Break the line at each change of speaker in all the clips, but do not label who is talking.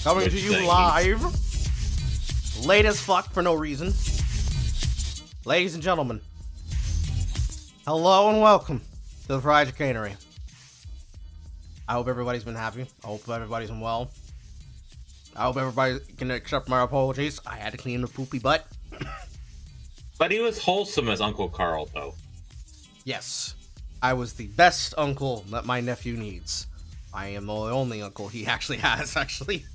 Coming to you live, late as fuck for no reason. Ladies and gentlemen, hello and welcome to the Fried Chicanery. I hope everybody's been happy. I hope everybody's been well. I hope everybody can accept my apologies. I had to clean the poopy butt.
But he was wholesome as Uncle Carl, though.
Yes, I was the best uncle that my nephew needs. I am the only uncle he actually has, actually.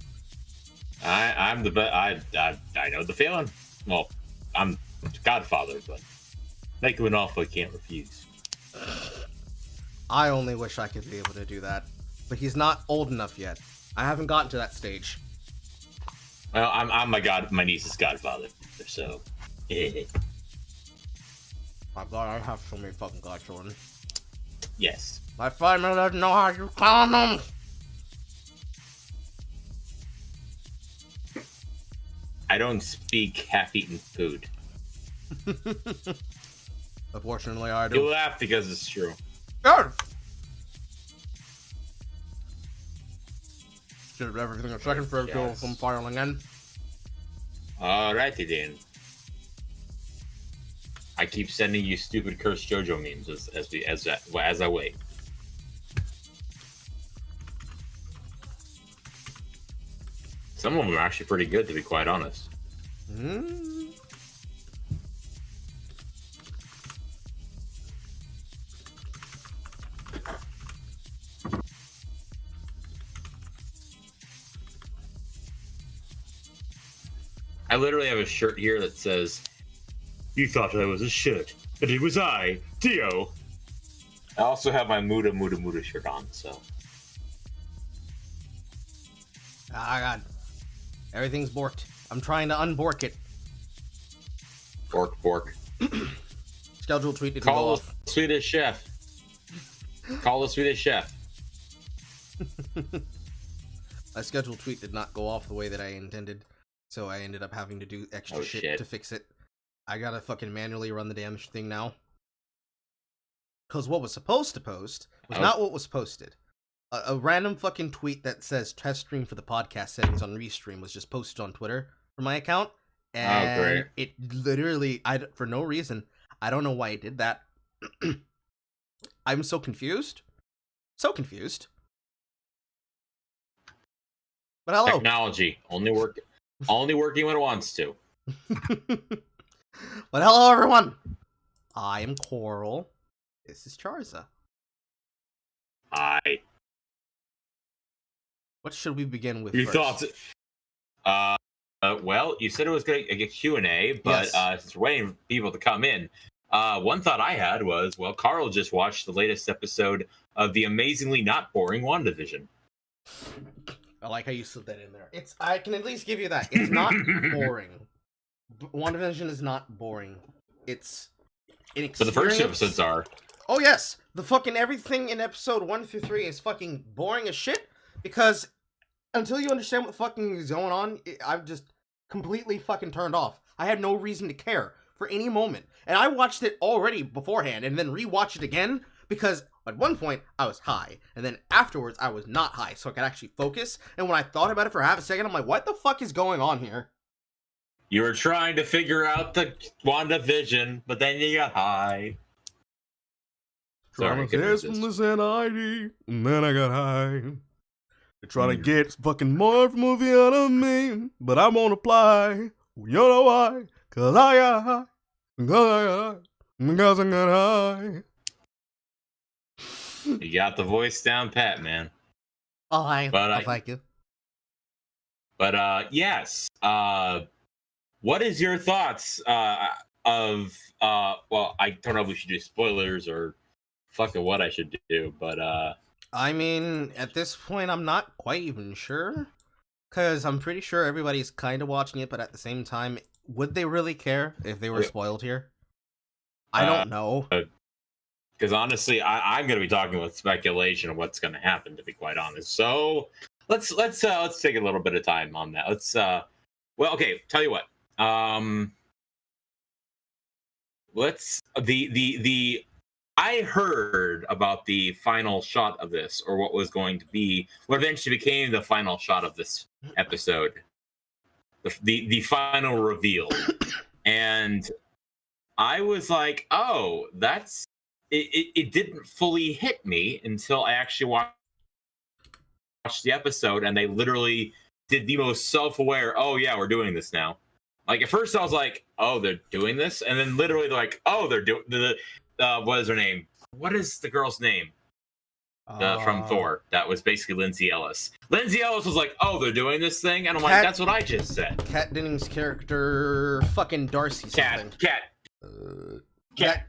I'm the best. I know the feeling. Well, I'm godfather, but make him an offer I can't refuse.
I only wish I could be able to do that, but he's not old enough yet. I haven't gotten to that stage.
Well, I'm my niece's godfather, so.
My God, I have so many fucking godchildren.
Yes.
My family doesn't know how you call them.
I don't speak half-eaten food.
Unfortunately, I do.
You laugh because it's true.
Good. Should have everything a second for
Yes.
from filing in.
Alrighty then. I keep sending you stupid cursed JoJo memes as I wait. Some of them are actually pretty good, to be quite honest. I literally have a shirt here that says, "You thought I was a shit, but it was I, Dio." I also have my Muda shirt on, so.
Ah, God. Everything's borked. I'm trying to unbork it.
Bork.
Scheduled tweet to go
Call
off.
the Swedish chef. Call the Swedish chef.
My scheduled tweet did not go off the way that I intended, so I ended up having to do extra shit to fix it. I gotta fucking manually run the damn thing now. Because what was supposed to post was not what was posted. A random fucking tweet that says test stream for the podcast settings on Restream was just posted on Twitter for my account. And
great.
it literally, for no reason, I don't know why it did that. I'm so confused. So confused. But hello.
Technology. Only working when it wants to.
But hello, everyone. I am Coral. This is Charza.
Hi.
What should we begin with
Your
first?
thoughts? Well, you said it was going to get Q&A, but
Yes.
since we're waiting for people to come in, one thought I had was, well, Carl just watched the latest episode of the amazingly not boring WandaVision.
I like how you slid that in there. I can at least give you that. It's not boring. WandaVision is not boring. It's an experience.
But the first two episodes are.
Oh, yes. The fucking everything in episode 1 through 3 is fucking boring as shit. Because until you understand what fucking is going on, I've just completely fucking turned off. I had no reason to care for any moment. And I watched it already beforehand and then rewatched it again because at one point I was high. And then afterwards I was not high so I could actually focus. And when I thought about it for half a second, I'm like, what the fuck is going on here?
You were trying to figure out the WandaVision, but then you got high. Sorry,
from the ID, and then I got high. They're trying to get fucking more movie out of me, but I won't apply. You know why? Cause I got high. Because I got high.
You got the voice down pat, man.
Oh, hi. Thank you.
But, yes. What is your thoughts of, well, I don't know if we should do spoilers or fucking what I should do, but,
I mean, at this point, I'm not quite even sure. Because I'm pretty sure everybody's kind of watching it, but at the same time, would they really care if they were spoiled here? I don't know.
Because honestly, I'm going to be talking with speculation of what's going to happen, to be quite honest. So let's take a little bit of time on that. Well, okay. Tell you what. Let's the I heard about the final shot of this, or what was going to be, what eventually became the final shot of this episode, the final reveal, and I was like, oh, that's it. It didn't fully hit me until I actually watched the episode, and they literally did the most self-aware. Oh yeah, we're doing this now. Like at first, I was like, "Oh, they're doing this," and then literally, they're like, "Oh, they're doing the what is her name? What is the girl's name from Thor?" That was basically Lindsay Ellis. Lindsay Ellis was like, "Oh, they're doing this thing," and I'm like, "That's what I just said."
Kat Dennings' character, fucking Darcy something.
Kat.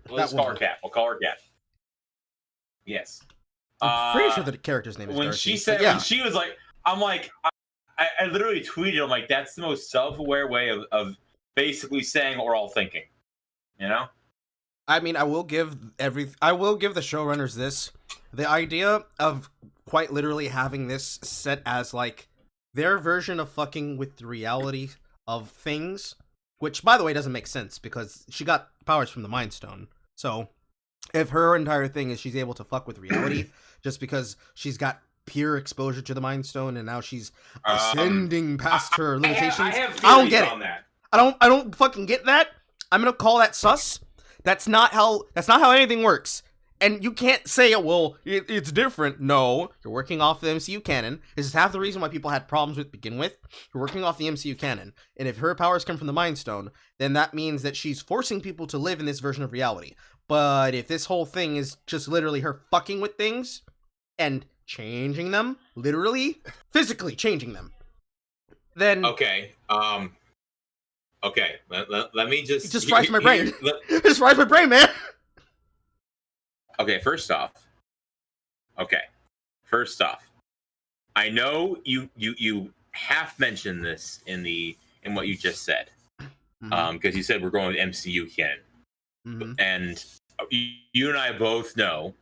Let's call her Kat. We'll call her Kat. Yes.
I'm pretty sure the character's name is
when
Darcy.
She said, when she was like, I'm like, I literally tweeted, I'm like, that's the most self-aware way of basically saying what we're all thinking. You know?
I mean, I will give the showrunners this. The idea of quite literally having this set as like their version of fucking with the reality of things, which by the way doesn't make sense because she got powers from the Mind Stone. So if her entire thing is she's able to fuck with reality just because she's got pure exposure to the Mind Stone and now she's ascending past her limitations.
I
don't get it.
That.
I don't fucking get that. I'm gonna call that sus. That's not how anything works. And you can't say, well, it's different. No, you're working off the MCU canon. This is half the reason why people had problems with begin with. You're working off the MCU canon. And if her powers come from the Mind Stone, then that means that she's forcing people to live in this version of reality. But if this whole thing is just literally her fucking with things and changing them, literally, physically changing them, then...
Okay, let me just...
It just fries my brain. It just fries my brain, man!
Okay, first off, I know you half mentioned this in what you just said, because you said we're going with MCU canon, and you and I both know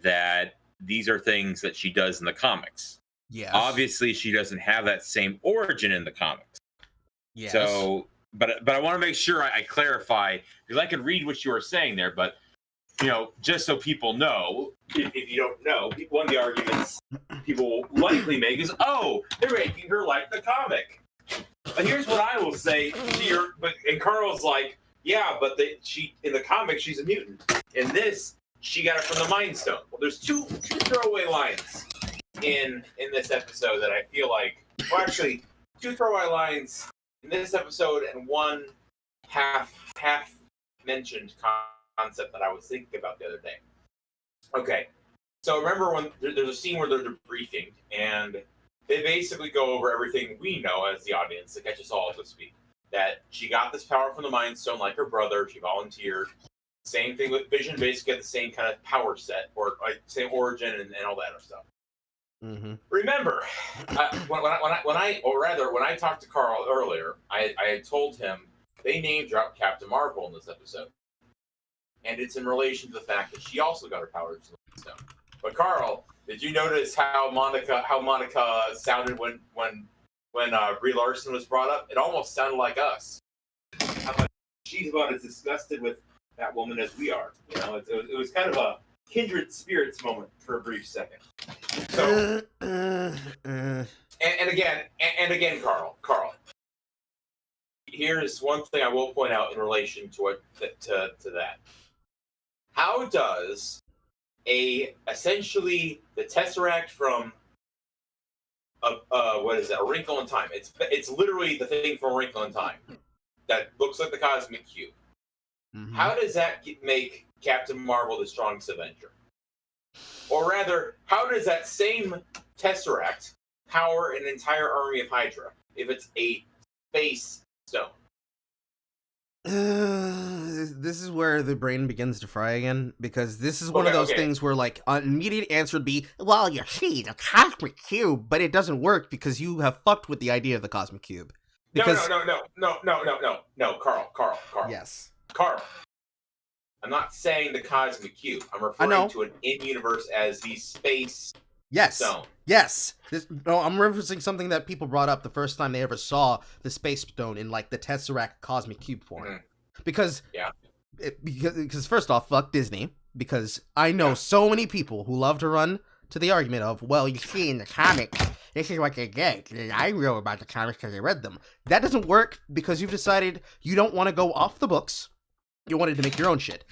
that these are things that she does in the comics.
Yes.
Obviously, she doesn't have that same origin in the comics.
Yes.
So, but I want to make sure I clarify, because I can read what you were saying there, but you know, just so people know, if you don't know, one of the arguments people will likely make is, oh, they're making her like the comic. But here's what I will say and Carl's like, yeah, but she in the comic she's a mutant. In this, she got it from the Mind Stone. Well, there's two throwaway lines in this episode that I feel like, well, actually, two throwaway lines in this episode and one half mentioned concept that I was thinking about the other day. Okay, so remember when there's a scene where they're debriefing and they basically go over everything we know as the audience to catch us all, so to speak. That she got this power from the Mind Stone like her brother, she volunteered. Same thing with Vision, basically had the same kind of power set, or like same origin and all that other stuff. Mm-hmm. Remember, when I talked to Carl earlier, I had told him they name dropped Captain Marvel in this episode. And it's in relation to the fact that she also got her powers from the Stone. But Carl, did you notice how Monica sounded when Brie Larson was brought up? It almost sounded like us. She's about as disgusted with that woman as we are. You know, it was kind of a kindred spirits moment for a brief second. So, and again, Carl. Here's one thing I will point out in relation to that. How does essentially the Tesseract from what is that? A Wrinkle in Time? It's literally the thing from A Wrinkle in Time that looks like the Cosmic Cube. Mm-hmm. How does that make Captain Marvel the strongest Avenger? Or rather, how does that same Tesseract power an entire army of Hydra if it's a space stone?
This is where the brain begins to fry again, because this is one of those things where, like, an immediate answer would be, well, you see, the Cosmic Cube, but it doesn't work because you have fucked with the idea of the Cosmic Cube. Because...
No, Carl.
Yes.
Carl. I'm not saying the Cosmic Cube. I'm referring to an in-universe as the space stone.
Yes. I'm referencing something that people brought up the first time they ever saw the Space Stone in, like, the Tesseract Cosmic Cube form. Mm-hmm. Because first off, fuck Disney. because I know so many people who love to run to the argument of, well, you see in the comics, this is what they get, and I know about the comics because I read them. That doesn't work because you've decided you don't want to go off the books. You wanted to make your own shit.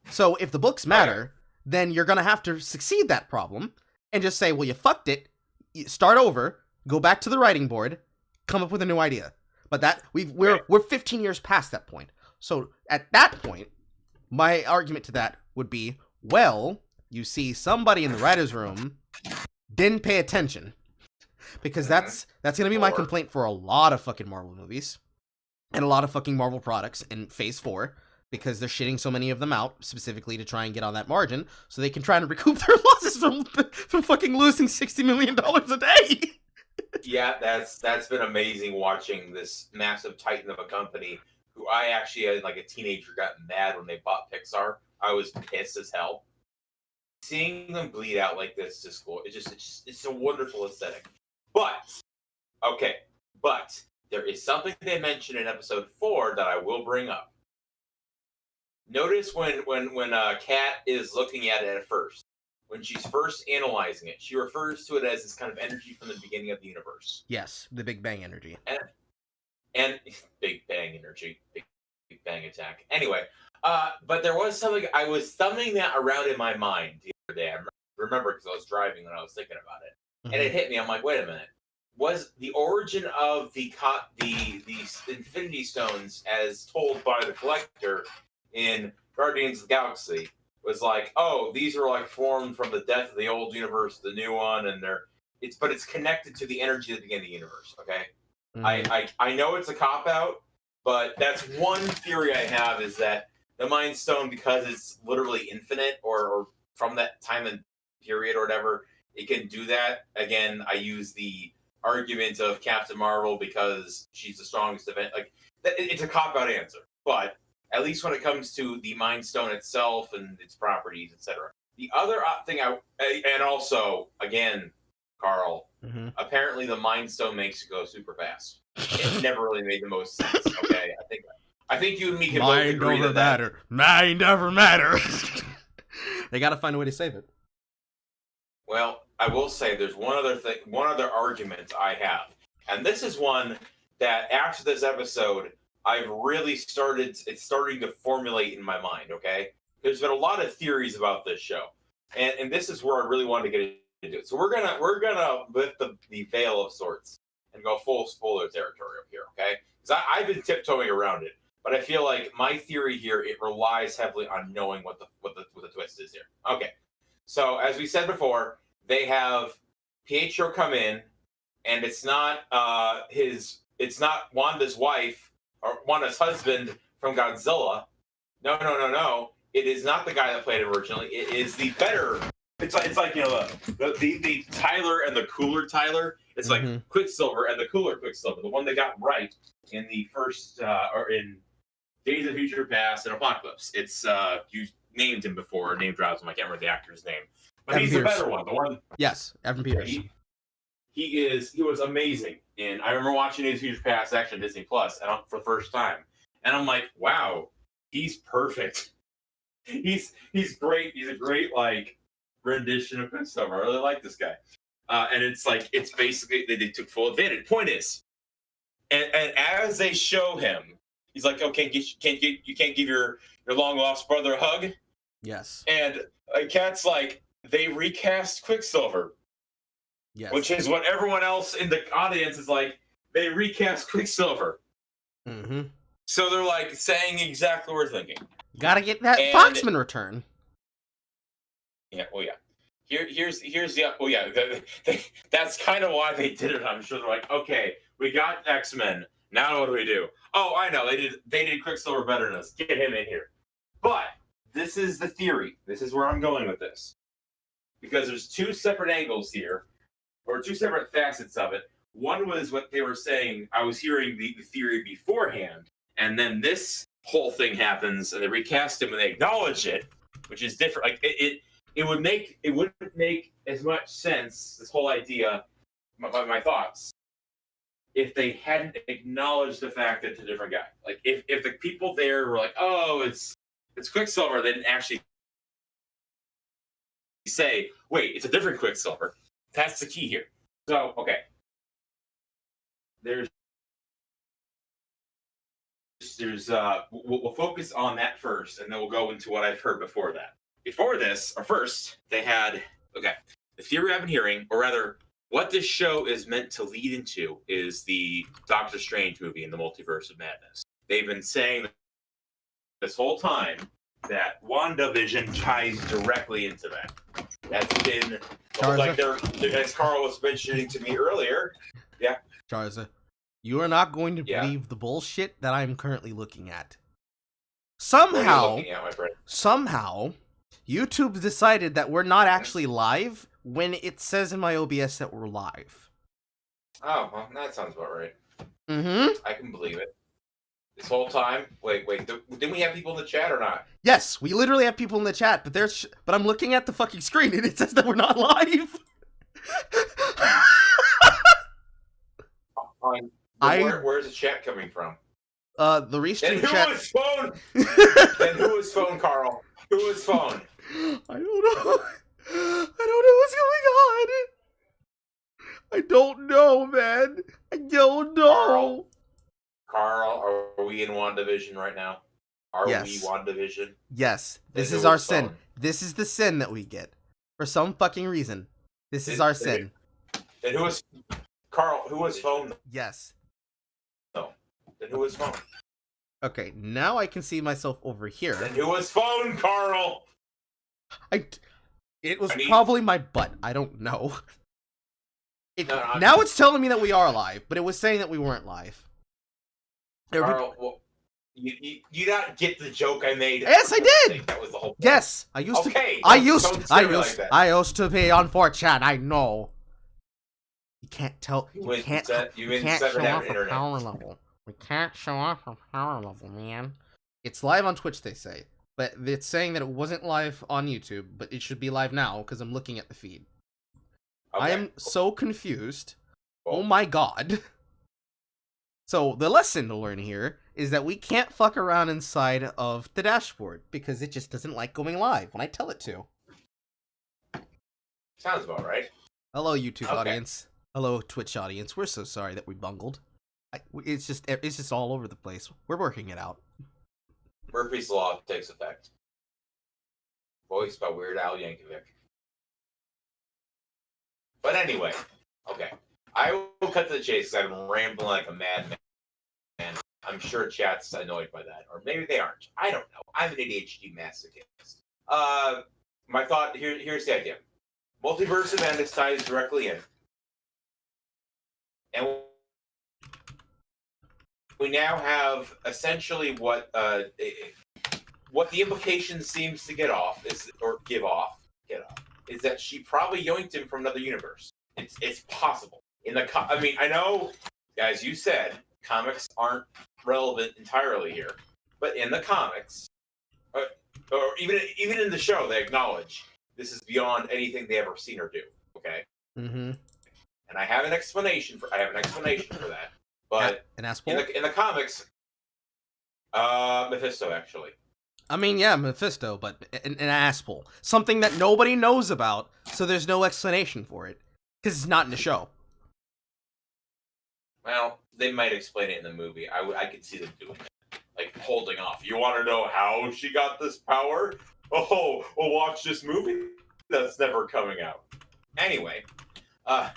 So if the books matter, then you're going to have to succeed that problem and just say, well, you fucked it, start over, go back to the writing board, come up with a new idea. But that we're 15 years past that point. So at that point, my argument to that would be, well, you see somebody in the writer's room didn't pay attention. Because that's going to be my complaint for a lot of fucking Marvel movies. And a lot of fucking Marvel products in Phase 4. Because they're shitting so many of them out, specifically to try and get on that margin, so they can try and recoup their losses from fucking losing $60 million a day.
Yeah, that's been amazing watching this massive titan of a company who I actually, as like a teenager, got mad when they bought Pixar. I was pissed as hell. Seeing them bleed out like this is cool. It's a wonderful aesthetic. But there is something they mentioned in episode 4 that I will bring up. Notice when Kat is looking at it at first, when she's first analyzing it, she refers to it as this kind of energy from the beginning of the universe.
Yes, the Big Bang energy.
And Big Bang energy, Big Bang attack. Anyway, but there was something, I was thumbing that around in my mind the other day. I remember because I was driving when I was thinking about it. Mm-hmm. And it hit me. I'm like, wait a minute. Was the origin of the Infinity Stones, as told by the Collector in Guardians of the Galaxy, was like, oh, these are like formed from the death of the old universe, the new one, and it's connected to the energy of the beginning of the universe. Okay, mm-hmm. I know it's a cop out, but that's one theory I have, is that the Mind Stone, because it's literally infinite, or from that time and period or whatever, it can do that. Again, I use the argument of Captain Marvel because she's the strongest event. Like, it's a cop out answer, but at least when it comes to the Mind Stone itself and its properties, etc. The other thing and also, again, Carl, mm-hmm. apparently the Mind Stone makes you go super fast. It never really made the most sense. Okay, I think you and me can both agree that matter.
Mind over matter. They got to find a way to save it.
Well, I will say there's one other argument I have, and this is one that after this episode, I've really starting to formulate in my mind, okay? There's been a lot of theories about this show. And this is where I really wanted to get into it. So we're gonna lift the veil of sorts and go full spoiler territory up here, okay? Because I've been tiptoeing around it, but I feel like my theory here, it relies heavily on knowing what the twist is here. Okay. So as we said before, they have Pietro come in, and it's not Wanda's wife or Wanda's husband from Godzilla. No. It is not the guy that played it originally. It is the better. It's like the Tyler and the cooler Tyler. It's like mm-hmm. Quicksilver and the cooler Quicksilver, the one they got right in the first or in Days of Future Past and Apocalypse. It's you named him before, name drops him. I can't remember the actor's name, but
Evan
he's
Peters.
The better one. The one.
Yes, Evan Peters.
He was amazing. And I remember watching Days of Future Past actually on Disney Plus for the first time. And I'm like, wow, he's perfect. He's great. He's a great like rendition of Quicksilver. I really like this guy. And it's basically they took full advantage. Point is, and as they show him, he's like, okay, you can't give your long lost brother a hug.
Yes.
And Kat's like, they recast Quicksilver.
Yes.
Which is what everyone else in the audience is like, they recast Quicksilver.
Mm-hmm.
So they're like saying exactly what we're thinking.
Gotta get that Foxman return.
Yeah, well, yeah. Here's the well, yeah. That's kind of why they did it. I'm sure they're like, okay, we got X-Men. Now what do we do? Oh, I know. They did Quicksilver better than us. Get him in here. But this is the theory. This is where I'm going with this. Because there's two separate angles here, or two separate facets of it. One was what they were saying. I was hearing the theory beforehand, and then this whole thing happens, and they recast him, and they acknowledge it, which is different. Like it wouldn't make as much sense, this whole idea, my thoughts, if they hadn't acknowledged the fact that it's a different guy. Like if the people there were like, oh, it's Quicksilver, they didn't actually say, wait, it's a different Quicksilver. That's the key here. So, okay. We'll focus on that first, and then we'll go into what I've heard before that. Before this, or first, they had, okay, the theory I've been hearing, or rather, what this show is meant to lead into is the Doctor Strange movie in the Multiverse of Madness. They've been saying this whole time that WandaVision ties directly into that. That's been, like as Carl was mentioning to me earlier. Yeah.
Charza, you are not going to believe the bullshit that I'm currently looking at. Somehow, YouTube decided that we're not actually live when it says in my OBS that we're live.
Oh, well, that sounds about right.
Mm-hmm.
I can believe it. This whole time? Wait, didn't we have people in the chat or not?
Yes, we literally have people in the chat, but but I'm looking at the fucking screen and it says that we're not live.
Where's the chat coming from?
The restream chat.
Who was phone? Then who was phone, Carl? Who was phone?
I don't know. I don't know what's going on. I don't know, man. I don't know.
Carl, are we in WandaVision right now? Are we WandaVision?
Yes. This is our sin. This is the sin that we get. For some fucking reason. This is our sin.
Then who was... Carl, who was phone?
Yes.
No. Then who was phone?
Okay, now I can see myself over here.
Then who was phone, Carl?
It was probably my butt. I don't know. Now it's telling me that we are live, but it was saying that we weren't live.
Carl, well, you not get the joke I made.
Yes, I did.
That was the whole point.
Yes, I used to. I used to be on 4chan. I know. You can't tell. You can't show off a power level. We can't show off a power level, man. It's live on Twitch, they say, but it's saying that it wasn't live on YouTube, but it should be live now because I'm looking at the feed. Okay. I am so confused. Oh my god. So the lesson to learn here is that we can't fuck around inside of the dashboard because it just doesn't like going live when I tell it to.
Sounds about right.
Hello, YouTube audience. Hello, Twitch audience. We're so sorry that we bungled. It's just all over the place. We're working it out.
Murphy's Law takes effect. Voiced by Weird Al Yankovic. But anyway, okay. I will cut to the chase because I've been rambling like a madman. And I'm sure chat's annoyed by that. Or maybe they aren't. I don't know. I'm an ADHD masochist. My thought, here's the idea. Multiverse of Madness ties directly in. And we now have essentially what the implication seems to give off, is that she probably yoinked him from another universe. It's possible. I know, as you said, comics aren't relevant entirely here, but in the comics, or even in the show, they acknowledge this is beyond anything they ever seen or do. Okay.
Mm-hmm.
And I have an explanation for that. But
an asshole?
In the comics, Mephisto actually.
I mean, yeah, Mephisto, but an asshole. Something that nobody knows about, so there's no explanation for it. Because it's not in the show.
Well, they might explain it in the movie. I could see them doing it. Like, holding off. You want to know how she got this power? Oh, well, watch this movie that's never coming out. Anyway, well,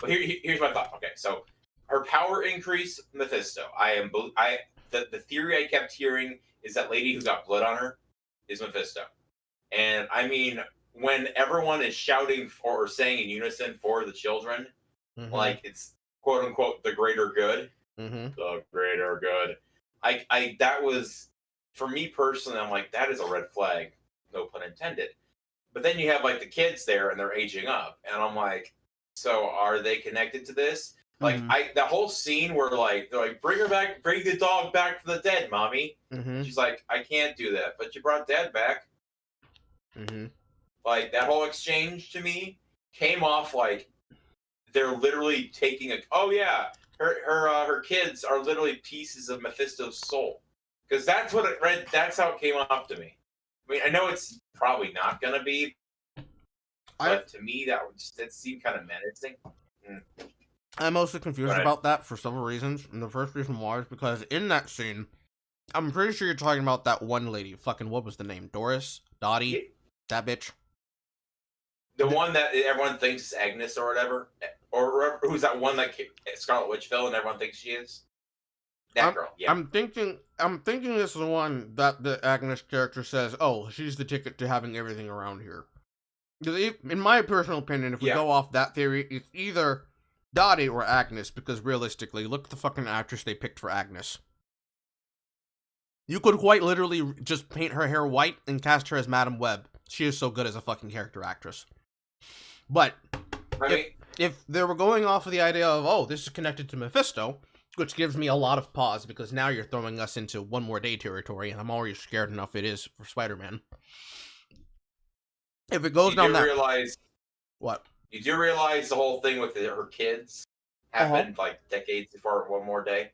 here's my thought. Okay, so her power increase, Mephisto. The theory I kept hearing is that lady who got blood on her is Mephisto. And I mean, when everyone is shouting or saying in unison for the children, like it's quote unquote the greater good, the greater good. That was, for me personally, I'm like, that is a red flag, no pun intended. But then you have like the kids there and they're aging up, and I'm like, so are they connected to this? Like that whole scene where like they're like, bring the dog back from the dead, mommy. She's like, I can't do that, but you brought dad back. Like that whole exchange to me came off like they're literally taking her kids are literally pieces of Mephisto's soul, because that's what it read. That's how it came off to me. I mean, I know it's probably not gonna be, But to me, that seemed kind of menacing.
I'm mostly confused
Right.
about that for several reasons. And the first reason why is because in that scene, I'm pretty sure you're talking about that one lady. Fucking, what was the name? Doris? Dottie?
Yeah.
That bitch?
The one that everyone thinks is Agnes or whatever, or who's that one that Scarlet Witch fell and everyone thinks she is? That girl. Yeah.
I'm thinking this is the one that the Agnes character says, oh, she's the ticket to having everything around here. In my personal opinion, if we go off that theory, it's either Dottie or Agnes, because realistically, look at the fucking actress they picked for Agnes. You could quite literally just paint her hair white and cast her as Madame Web. She is so good as a fucking character actress. But if they were going off of the idea of, oh, this is connected to Mephisto, which gives me a lot of pause, because now you're throwing us into One More Day territory, and I'm already scared enough it is for Spider-Man. If it goes down that... What?
You do realize the whole thing with her kids happened like decades before One More Day?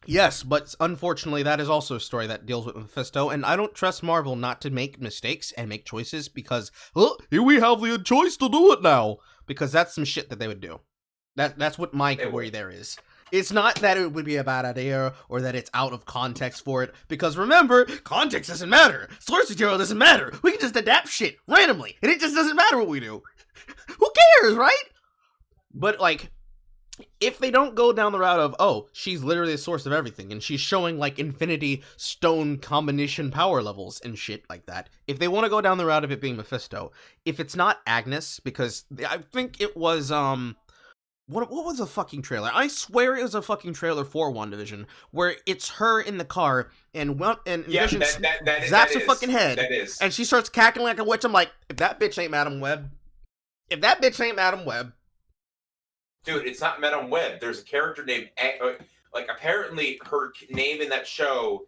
Yes, but unfortunately that is also a story that deals with Mephisto, and I don't trust Marvel not to make mistakes and make choices because, well, here we have the choice to do it now, because that's some shit that they would do. That's what my worry there is. It's not that it would be a bad idea or that it's out of context for it, because remember, context doesn't matter. Source material doesn't matter. We can just adapt shit randomly, and it just doesn't matter what we do. Who cares, right? But, like, if they don't go down the route of, oh, she's literally the source of everything, and she's showing, like, Infinity Stone combination power levels and shit like that, if they want to go down the route of it being Mephisto, if it's not Agnes, because I think it was, what was the fucking trailer? I swear it was a fucking trailer for WandaVision, where it's her in the car, and Vision zaps her fucking head, and she starts cackling like a witch. I'm like, if that bitch ain't Madame Web,
dude, it's not Madame Web. There's a character named, like, apparently her name in that show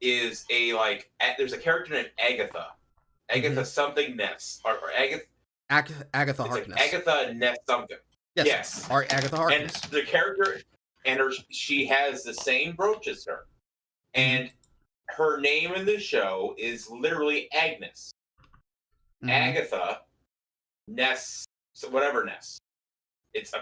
is there's a character named Agatha. Agatha something Ness. Or Agatha.
Agatha Harkness.
Like Agatha Ness something. Yes.
Agatha Harkness.
And the character, and she has the same brooch as her. And her name in the show is literally Agnes. Agatha Ness, so whatever Ness. It's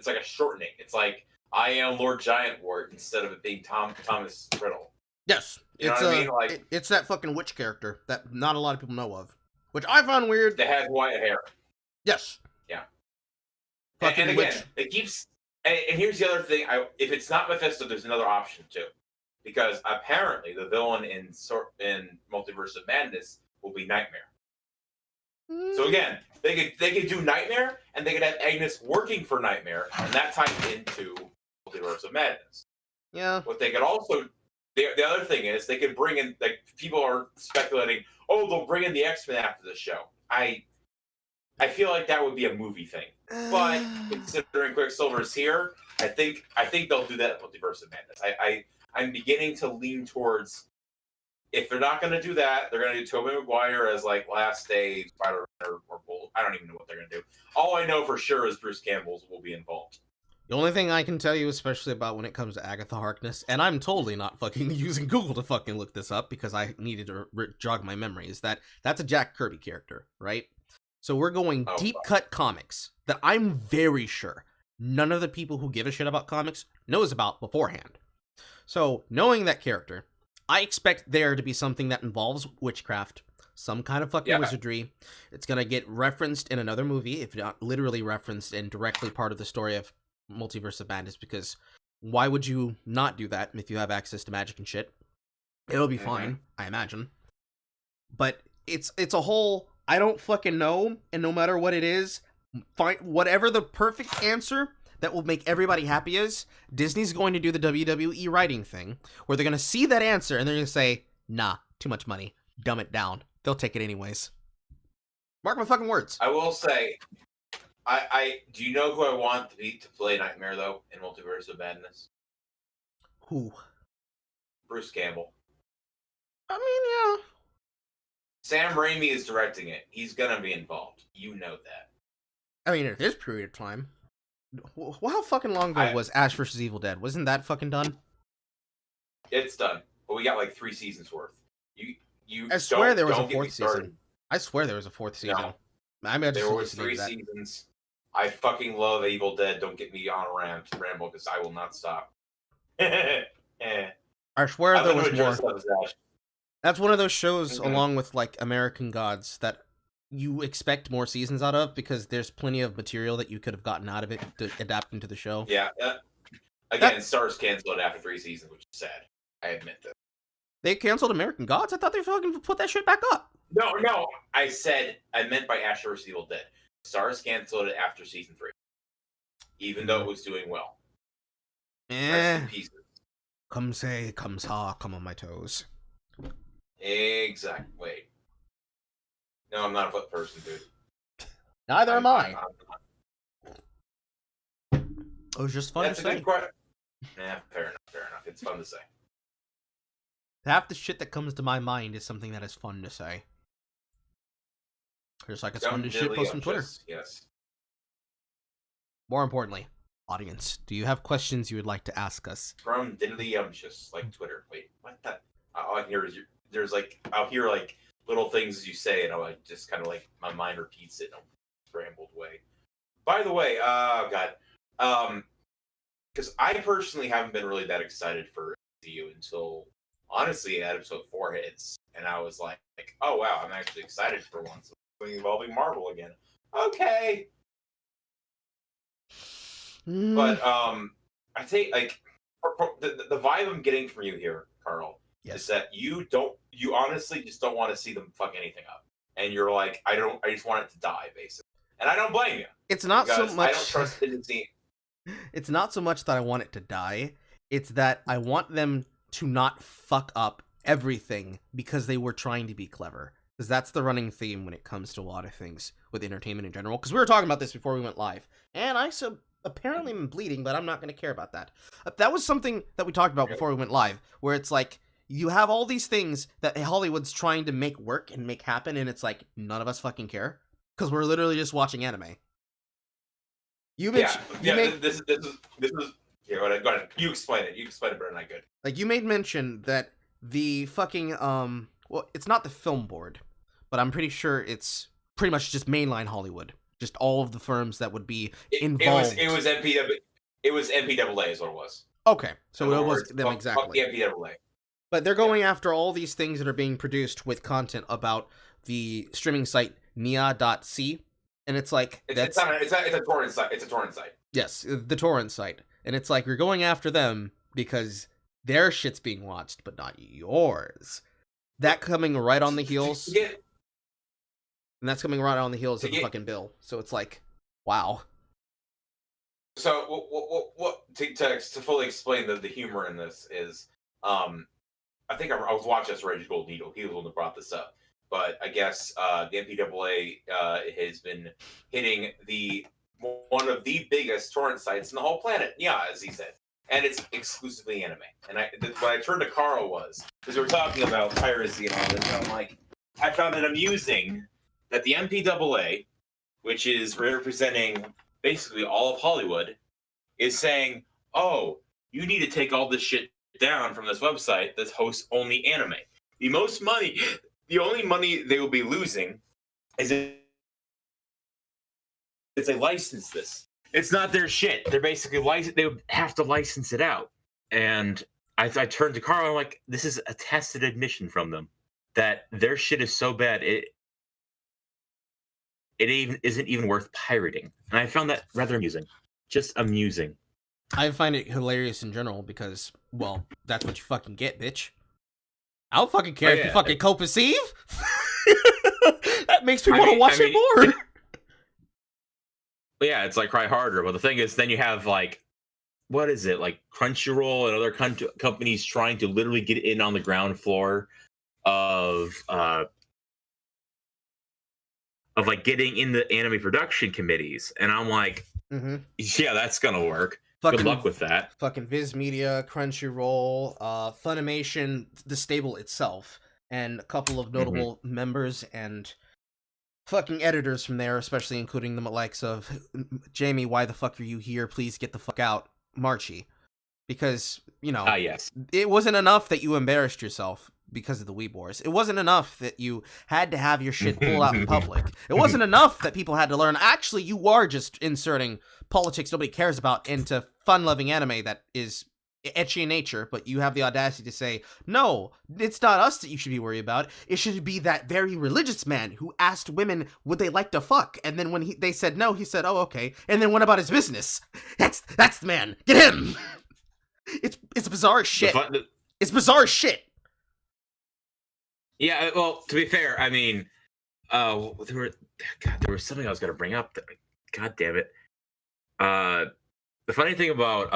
like a shortening. It's like, I am Lord Giantwort instead of it being Thomas Riddle.
Yes.
You know what I mean? Like,
it's that fucking witch character that not a lot of people know of, which I found weird.
They had white hair.
Yes.
Yeah.
Fucking
and
witch.
again, it keeps. And here's the other thing. If it's not Mephisto, there's another option too, because apparently the villain in Multiverse of Madness will be Nightmare. So again, they could do Nightmare, and they could have Agnes working for Nightmare, and that ties into Multiverse of Madness.
Yeah.
What they could also, the other thing is, they could bring in, like, people are speculating, oh, they'll bring in the X-Men after the show. I feel like that would be a movie thing, but considering Quicksilver's here, I think they'll do that at Multiverse of Madness. I'm beginning to lean towards, if they're not going to do that, they're going to do Tobey Maguire as, like, Last Day Spider-Man or Bolt. I don't even know what they're going to do. All I know for sure is Bruce Campbell will be involved.
The only thing I can tell you, especially about when it comes to Agatha Harkness, and I'm totally not fucking using Google to fucking look this up because I needed to jog my memory, is that's a Jack Kirby character, right? So we're going deep cut comics that I'm very sure none of the people who give a shit about comics knows about beforehand. So knowing that character, I expect there to be something that involves witchcraft, some kind of fucking wizardry. It's going to get referenced in another movie, if not literally referenced and directly part of the story of Multiverse of Madness, because why would you not do that if you have access to magic and shit? It'll be fine, I imagine. But it's a whole, I don't fucking know, and no matter what it is, find whatever the perfect answer that will make everybody happy is, Disney's going to do the WWE writing thing, where they're going to see that answer, and they're going to say, nah, too much money, dumb it down. They'll take it anyways. Mark my fucking words.
I will say, I do you know who I want to play Nightmare, though, in Multiverse of Madness?
Who?
Bruce Campbell.
I mean, yeah.
Sam Raimi is directing it. He's gonna be involved. You know that.
I mean, at this period of time. Well, how fucking long ago was Ash vs. Evil Dead? Wasn't that fucking done?
It's done. But we got like 3 seasons worth. I
swear there was a 4th season. I swear there was a 4th season. I mean, I just
There was
hallucinated
3
that.
seasons. I fucking love Evil Dead. Don't get me on a ramble because I will not stop. Eh.
I swear
I
there
don't
was
know
more.
dress up as Ash.
That's one of those shows,
Mhm.
along with like American Gods, that you expect more seasons out of because there's plenty of material that you could have gotten out of it to adapt into the show.
Yeah. Again, Stars canceled after 3 seasons, which is sad. I admit that.
They canceled American Gods. I thought they fucking put that shit back up.
No. I meant by Ash vs. Evil Dead. Stars canceled it after season 3, even though it was doing well. Rest in pieces.
Come say, come saw, come on my toes.
Exactly. Wait. No, I'm not a foot person, dude.
Neither am I.
I'm
It was just fun
That's
to
a
say.
good question. Yeah, fair enough. It's fun to say.
Half the shit that comes to my mind is something that is fun to say. Just like it's fun to shit post on Twitter.
Yes.
More importantly, audience, do you have questions you would like to ask us?
From diddly like Twitter. Wait, what that? All I can hear is I'll hear like little things as you say, and I'll like just kind of like my mind repeats it in a scrambled way. By the way, God, because I personally haven't been really that excited for MCU until honestly episode 4 hits, and I was like, oh wow, I'm actually excited for once involving Marvel again. Okay. But I think like the vibe I'm getting from you here, Carl, is that you honestly just don't want to see them fuck anything up, and you're like, I just want it to die, basically, and I don't blame you.
It's not so much.
I don't trust Disney.
It's not so much that I want it to die. It's that I want them to not fuck up everything because they were trying to be clever. Because that's the running theme when it comes to a lot of things with entertainment in general. Because we were talking about this before we went live, and I apparently am bleeding, but I'm not going to care about that. That was something that we talked about before we went live, where it's like, you have all these things that Hollywood's trying to make work and make happen, and it's like, none of us fucking care. Because we're literally just watching anime. This is
Yeah, go ahead. You explain it. You explain it better than I could.
Like, you made mention that the fucking, well, it's not the film board, but I'm pretty sure it's pretty much just mainline Hollywood. Just all of the firms that would be involved.
It was MPAA is what it was.
Okay, so it was them exactly.
Fuck the MPAA.
But they're going after all these things that are being produced with content about the streaming site Nia.c, and it's like
it's a torrent site. It's a torrent site.
Yes, the torrent site, and it's like you're going after them because their shit's being watched, but not yours. That coming right on the heels, and that's coming right on the heels of the fucking bill. So it's like, wow.
So what to fully explain the humor in this is, I think I was watching this Reggie Gold Needle. He was the one that brought this up. But I guess the MPAA has been hitting one of the biggest torrent sites in the whole planet. Yeah, as he said. And it's exclusively anime. And what I turned to Carl was, because we were talking about piracy and all this, and I'm like, I found it amusing that the MPAA, which is representing basically all of Hollywood, is saying, oh, you need to take all this shit down from this website that hosts only anime. The only money they will be losing is if they license this. It's not their shit. They're basically they would have to license it out. And I turned to Carl and I'm like, this is a tacit admission from them that their shit is so bad it isn't even worth pirating. And I found that rather amusing. Just amusing.
I find it hilarious in general because, well, that's what you fucking get, bitch. I don't fucking care if you fucking co-perceive. That makes me want to watch it more.
Yeah, it's like Cry Harder. But the thing is, then you have like, what is it? Like Crunchyroll and other companies trying to literally get in on the ground floor of like getting in the anime production committees. And I'm like, yeah, that's going to work. Good luck with that.
Fucking Viz Media, Crunchyroll, Funimation, the stable itself, and a couple of notable members and fucking editors from there, especially including the likes of Jamie, why the fuck are you here? Please get the fuck out, Marchie. Because, you know,
yes.
It wasn't enough that you embarrassed yourself. because of the Weeb Wars. It wasn't enough that you had to have your shit pulled out in public. It wasn't enough that people had to learn, actually, you are just inserting politics nobody cares about into fun-loving anime that is etchy in nature, but you have the audacity to say, no, it's not us that you should be worried about. It should be that very religious man who asked women would they like to fuck, and then when they said no, he said, oh, okay, and then went about his business. That's the man. Get him! It's bizarre as shit. It's bizarre as shit.
Yeah, well, to be fair, I mean, there was something I was going to bring up. God damn it. The funny thing about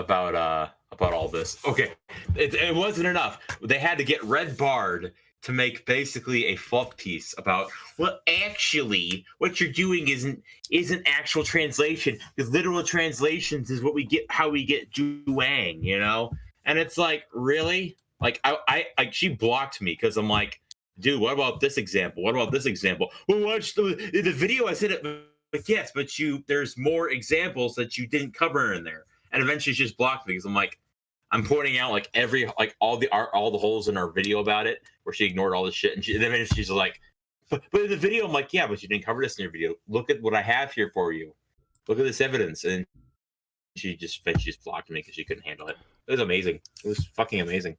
all this, okay, it wasn't enough. They had to get red barred to make basically a fluff piece about, well, actually, what you're doing isn't actual translation, because literal translations is what we get, how we get Juang, you know? And it's like, really? Like, I she blocked me because I'm like, dude, what about this example? What about this example? Well, watch the video. I said it, but yes, but there's more examples that you didn't cover in there. And eventually she just blocked me because I'm like, I'm pointing out like all the holes in our video about it where she ignored all this shit. And then she's like, but in the video, I'm like, yeah, but you didn't cover this in your video. Look at what I have here for you. Look at this evidence. And she just blocked me because she couldn't handle it. It was amazing. It was fucking amazing.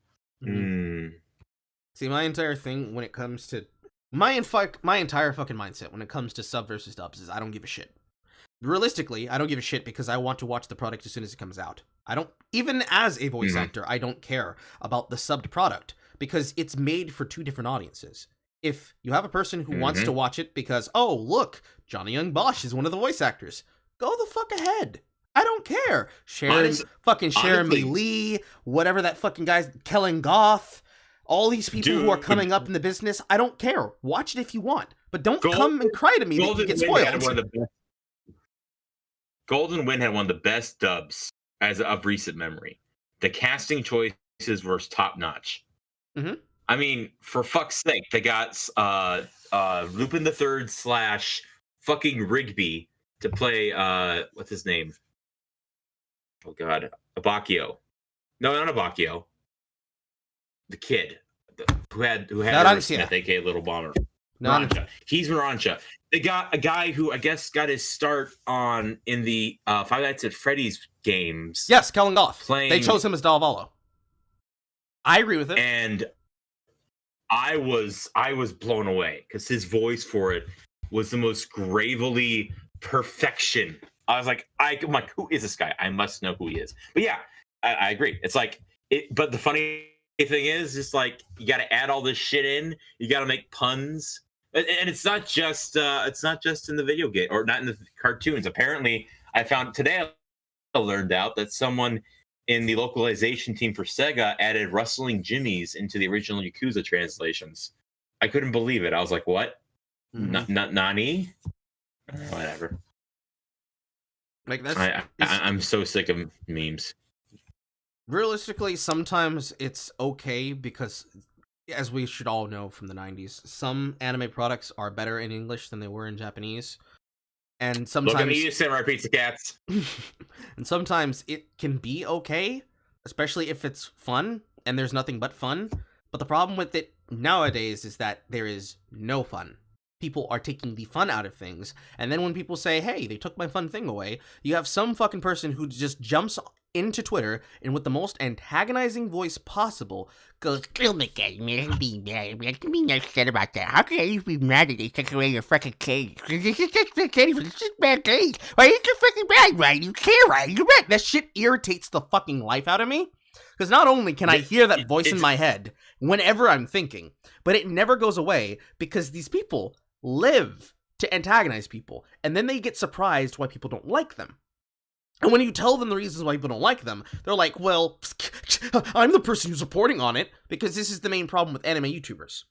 See, my entire thing when it comes to my entire fucking mindset when it comes to sub versus dubs is I don't give a shit. Realistically, I don't give a shit because I want to watch the product as soon as it comes out. I don't, even as a voice actor, I don't care about the subbed product because it's made for two different audiences. If you have a person who wants to watch it because, oh, look, Johnny Young Bosch is one of the voice actors, go the fuck ahead. I don't care. Jeremy Lee, whatever that fucking guy's, Kellen Goth, all these people who are coming up in the business, I don't care. Watch it if you want, but don't come and cry to me that you get spoiled.
Golden Wind had one of the best dubs of recent memory. The casting choices were top notch. I mean, for fuck's sake, they got Lupin the Third / fucking Rigby to play what's his name? Oh god, Abakio. No, not Abakio. The kid who had Smith, aka Little Bomber. Narancia. He's Narancia. They got a guy who I guess got his start in the Five Nights at Freddy's games.
Yes, Kellen Goff. They chose him as Dalvalo. I agree with it.
And I was blown away because his voice for it was the most gravelly perfection. I was like, I'm like, who is this guy? I must know who he is. But yeah, I agree. It's like it. But the funny thing is, just like you got to add all this shit in. You got to make puns. And it's not just in the video game or not in the cartoons. Apparently, I found today I learned out that someone in the localization team for Sega added Rustling Jimmies into the original Yakuza translations. I couldn't believe it. I was like, what? Nani? Whatever.
Like
I'm so sick of memes.
Realistically, sometimes it's okay because, as we should all know from the 90s, some anime products are better in English than they were in Japanese. And sometimes...
Look at me, you Samurai Pizza Cats.
And sometimes it can be okay, especially if it's fun, and there's nothing but fun. But the problem with it nowadays is that there is no fun. People are taking the fun out of things, and then when people say, hey, they took my fun thing away, you have some fucking person who just jumps into Twitter and with the most antagonizing voice possible goes, oh my god, man, be mad, man. Can be upset about that. How can you be mad that they took away your fucking cage? It's just bad cage. Why are you so fucking mad, right? You care, right? You're right. That shit irritates the fucking life out of me. Because not only can I hear that voice in my head whenever I'm thinking, but it never goes away because these people live to antagonize people, and then they get surprised why people don't like them. And when you tell them the reasons why people don't like them, they're like, well, I'm the person who's reporting on it, because this is the main problem with anime YouTubers.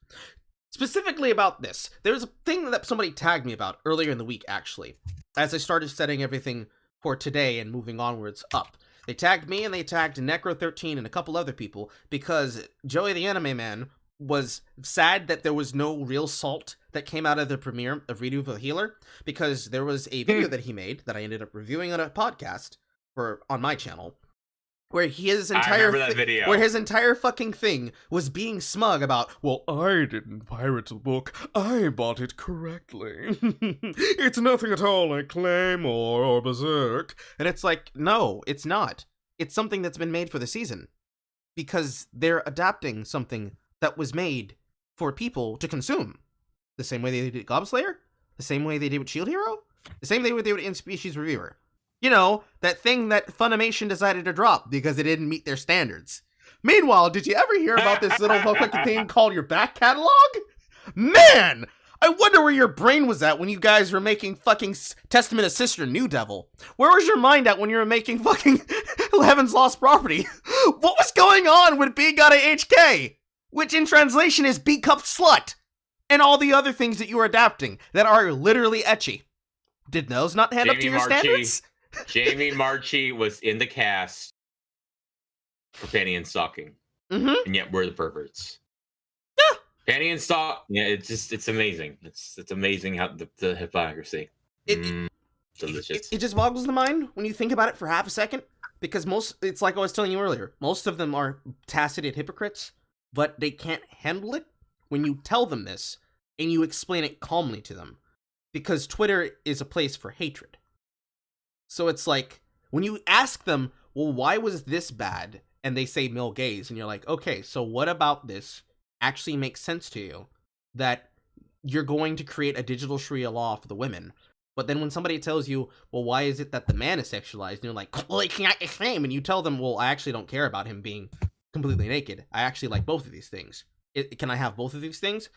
Specifically about this, there's a thing that somebody tagged me about earlier in the week, actually, as I started setting everything for today and moving onwards up. They tagged me, and they tagged Necro13 and a couple other people, because Joey the Anime Man was sad that there was no real salt that came out of the premiere of Redo the Healer, because there was a video that he made that I ended up reviewing on a podcast on my channel, where his
I
entire
remember that video.
where his entire fucking thing was being smug about, well, I didn't pirate the book, I bought it correctly. It's nothing at all like Claymore or Berserk. And it's like, no, it's not. It's something that's been made for the season. Because they're adapting something that was made for people to consume. The same way they did Gobslayer, the same way they did with Shield Hero, the same way they did with In-Species Reviewer. You know, that thing that Funimation decided to drop because it didn't meet their standards. Meanwhile, did you ever hear about this little fucking thing called your back catalog? Man! I wonder where your brain was at when you guys were making fucking Testament of Sister New Devil. Where was your mind at when you were making fucking Heaven's Lost Property? What was going on with B Gotta HK? Which in translation is B Cup Slut. And all the other things that you are adapting that are literally ecchi. Did those not head up to your standards?
Jamie Marchi was in the cast for Penny and Stalking.
Mm-hmm.
And yet we're the perverts.
Yeah.
Penny and Stalk, yeah, it's amazing. It's amazing how the hypocrisy. Delicious.
It just boggles the mind when you think about it for half a second. Because it's like I was telling you earlier, most of them are tacit hypocrites, but they can't handle it when you tell them this and you explain it calmly to them. Because Twitter is a place for hatred. So it's like, when you ask them, well, why was this bad? And they say male gaze, and you're like, okay, so what about this actually makes sense to you? That you're going to create a digital Sharia law for the women. But then when somebody tells you, well, why is it that the man is sexualized? And you're like, well, he can't the same. And you tell them, well, I actually don't care about him being completely naked. I actually like both of these things. Can I have both of these things?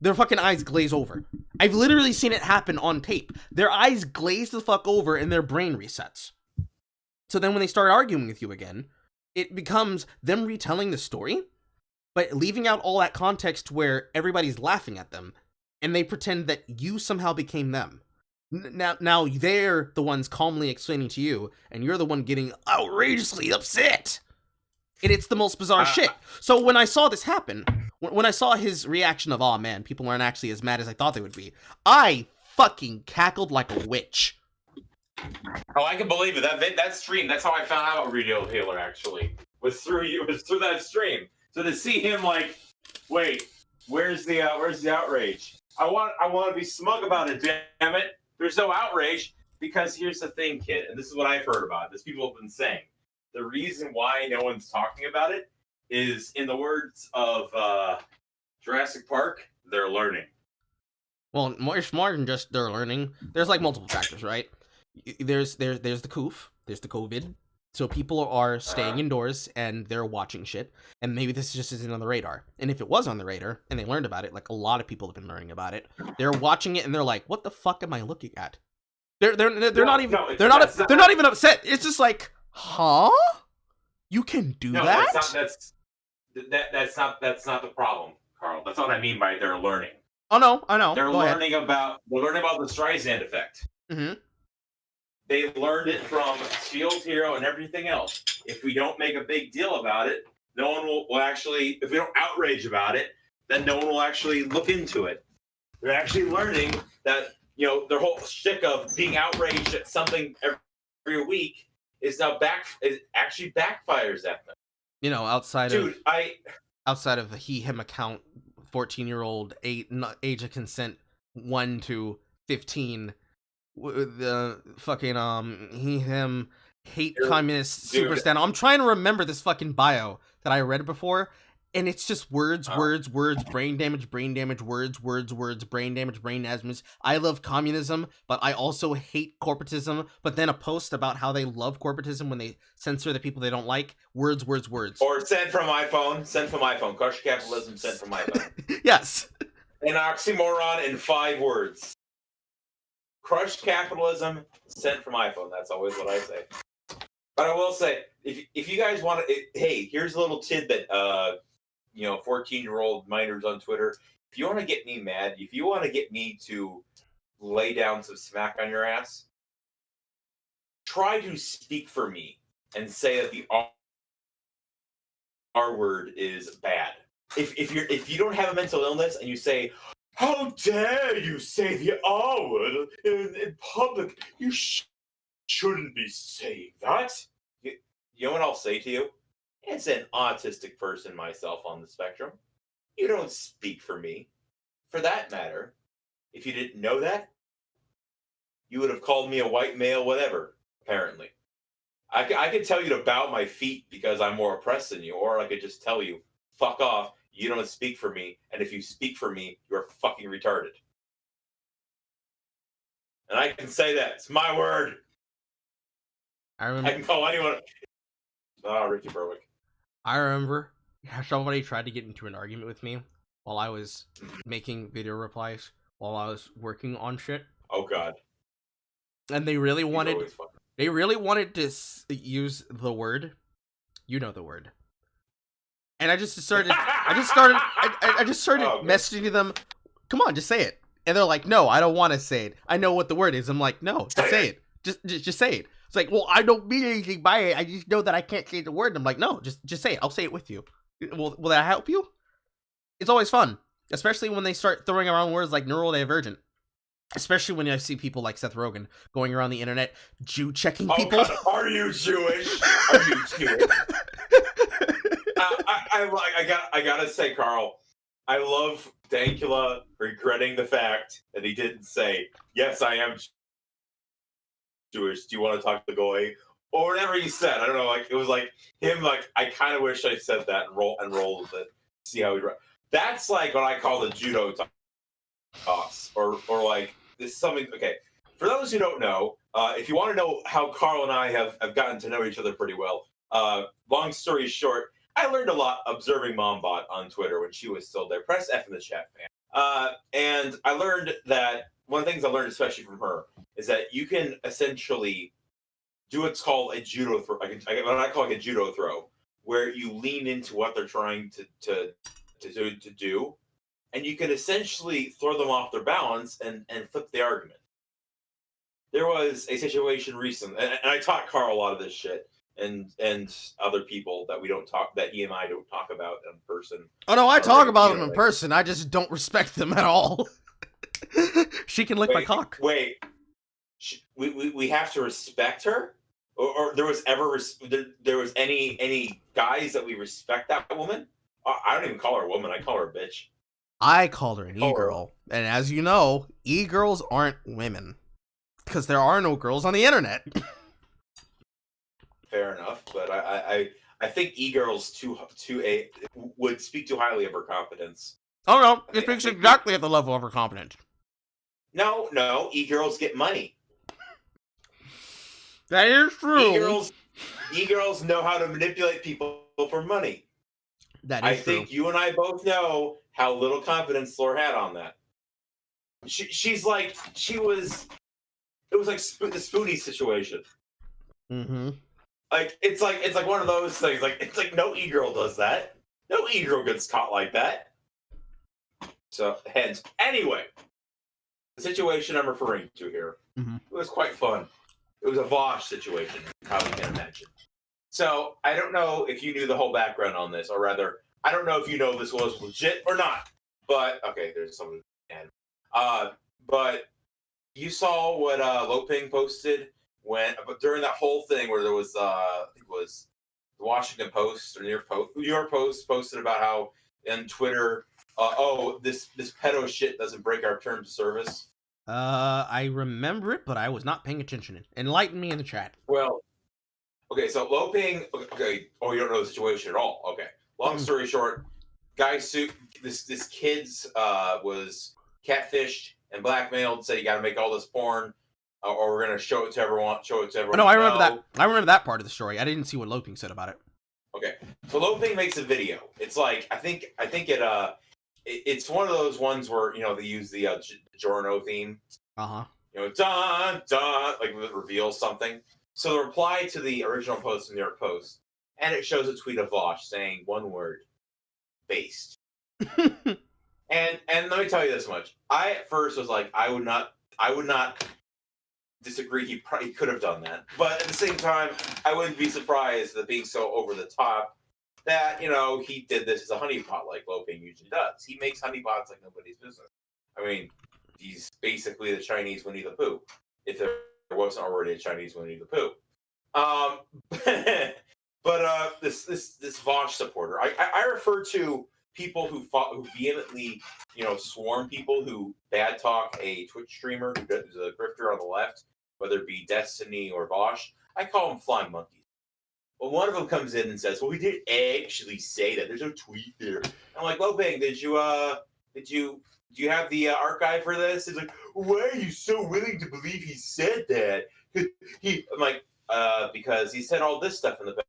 Their fucking eyes glaze over. I've literally seen it happen on tape. Their eyes glaze the fuck over and their brain resets. So then when they start arguing with you again, it becomes them retelling the story, but leaving out all that context where everybody's laughing at them, and they pretend that you somehow became them. Now they're the ones calmly explaining to you, and you're the one getting outrageously upset. And it's the most bizarre shit. So when I saw this happen, when I saw his reaction of, oh man, people aren't actually as mad as I thought they would be, I fucking cackled like a witch.
Oh, I can believe it. That stream, that's how I found out about Real Healer, actually. Was through that stream. So to see him like, wait, where's the outrage? I want to be smug about it, damn it. There's no outrage, because here's the thing, kid, and this is what I've heard about this. People have been saying. The reason why no one's talking about it is, in the words of Jurassic Park, they're learning.
Well, it's more than just they're learning. There's like multiple factors, right? There's the coof, there's the COVID. So people are staying indoors and they're watching shit. And maybe this just isn't on the radar. And if it was on the radar and they learned about it, like a lot of people have been learning about it, they're watching it and they're like, "What the fuck am I looking at?" They're not even upset. It's just like, huh? You can do that?
That's not the problem, Carl. That's what I mean by they're learning.
Oh no, I know.
They're learning about the Streisand effect.
Mm-hmm.
They learned it from Shield Hero and everything else. If we don't make a big deal about it, no one will actually. If we don't outrage about it, then no one will actually look into it. They're actually learning that their whole shtick of being outraged at something every week is now actually backfires at them.
Outside of the he/him account, 14-year-old, age of consent 1 to 15, the fucking he/him hate communist super stand. I'm trying to remember this fucking bio that I read before, and it's just words, brain damage, words, brain damage. I love communism, but I also hate corporatism. But then a post about how they love corporatism when they censor the people they don't like. Words.
Or send from iPhone. Crush capitalism, sent from iPhone.
Yes.
An oxymoron in 5 words. Crush capitalism, sent from iPhone. That's always what I say. But I will say, if you guys want to, hey, here's a little tidbit. 14-year-old minors on Twitter. If you want to get me mad, if you want to get me to lay down some smack on your ass, try to speak for me and say that the R word is bad. If you don't have a mental illness and you say, "How dare you say the R word in public? You shouldn't be saying that." you know what I'll say to you? As an autistic person myself on the spectrum, you don't speak for me. For that matter, if you didn't know that, you would have called me a white male, whatever, apparently. I could tell you to bow my feet because I'm more oppressed than you, or I could just tell you, fuck off, you don't speak for me, and if you speak for me, you're fucking retarded. And I can say that. It's my word.
I
I
remember.
can call anyone. Oh, Ricky Berwick.
I remember somebody tried to get into an argument with me while I was making video replies while I was working on shit,
Oh, God.
and they really
He's
wanted
always fucking.
to use the word, you know the word, and I just started
Oh, good.
messaging them. Come on, just say it. And they're like, no, I don't want to say it. I know what the word is. I'm like, no, just say it. Just say it. It's like, well, I don't mean anything by it. I just know that I can't say the word. And I'm like, no, just say it. I'll say it with you. Will that help you? It's always fun, especially when they start throwing around words like neurodivergent. Especially when I see people like Seth Rogen going around the internet Jew checking people.
God, are you Jewish? Are you Jewish? I gotta say, Carl, I love Dankula regretting the fact that he didn't say, "Yes, I am Jewish. Do you want to talk to Goy?" Or whatever he said. I don't know. Like it was like him. Like I kind of wish I said that and roll with it. See how he. That's like what I call the judo toss, or like this is something. Okay, for those who don't know, if you want to know how Carl and I have gotten to know each other pretty well, long story short, I learned a lot observing Mombot on Twitter when she was still there. Press F in the chat, man. And I learned that one of the things I learned, especially from her, is that you can essentially do what's called a judo throw. What I call like a judo throw, where you lean into what they're trying to do, and you can essentially throw them off their balance and flip the argument. There was a situation recently, and I taught Carl a lot of this shit, and other people that he and I don't talk about in person.
Oh no, I talk about them in person. I just don't respect them at all. She can lick my cock.
Wait, we have to respect her, or there was any guys that we respect that woman? I don't even call her a woman. I call her a bitch.
I called her an e-girl, and as you know, e-girls aren't women because there are no girls on the internet.
Fair enough, but I think e-girls would speak too highly of her competence.
Oh no, it speaks exactly at the level of her competence.
No, e-girls get money.
That is true.
E-girls know how to manipulate people for money.
That is true.
I think you and I both know how little confidence Laura had on that. It was like the Spoonie situation.
Mm-hmm.
Like it's like one of those things. Like it's like no e-girl does that. No e-girl gets caught like that. So hence, anyway, the situation I'm referring to here,
mm-hmm.
It was quite fun. It was a Vosh situation, probably can imagine. So I don't know if you knew the whole background on this, or rather, I don't know if you know this was legit or not. But okay, there's someone. But you saw what Loping posted during that whole thing where there was I think it was the Washington Post or New York Post posted about how on Twitter, this pedo shit doesn't break our terms of service.
I remember it, but I was not paying attention. Enlighten me in the chat.
Well, okay, so Loping. Okay, you don't know the situation at all. Okay, long story short, this kid's was catfished and blackmailed. Said you got to make all this porn, or we're gonna show it to everyone.
No, I remember that. I remember that part of the story. I didn't see what Loping said about it.
Okay, so Loping makes a video. It's like I think it's one of those ones where they use the Giorno theme.
Dun
dun, like it reveals something. So the reply to the original post in the New York Post, and it shows a tweet of Vosh saying one word, based. and let me tell you this much. I at first was like, I would not disagree. He probably could have done that, but at the same time, I wouldn't be surprised at being so over the top that he did this as a honeypot like Loping usually does. He makes honeypots like nobody's business. I mean, he's basically the Chinese Winnie the Pooh, if there wasn't already a Chinese Winnie the Pooh. But this Vosh supporter, I refer to people who vehemently, swarm people who bad talk a Twitch streamer who's a grifter on the left, whether it be Destiny or Vosh. I call them flying monkeys. Well, one of them comes in and says, "Well, we didn't actually say that. There's no tweet there." I'm like, "Loping, do you have the archive for this?" He's like, "Why are you so willing to believe he said that?" I'm like, because he said all this stuff in the past.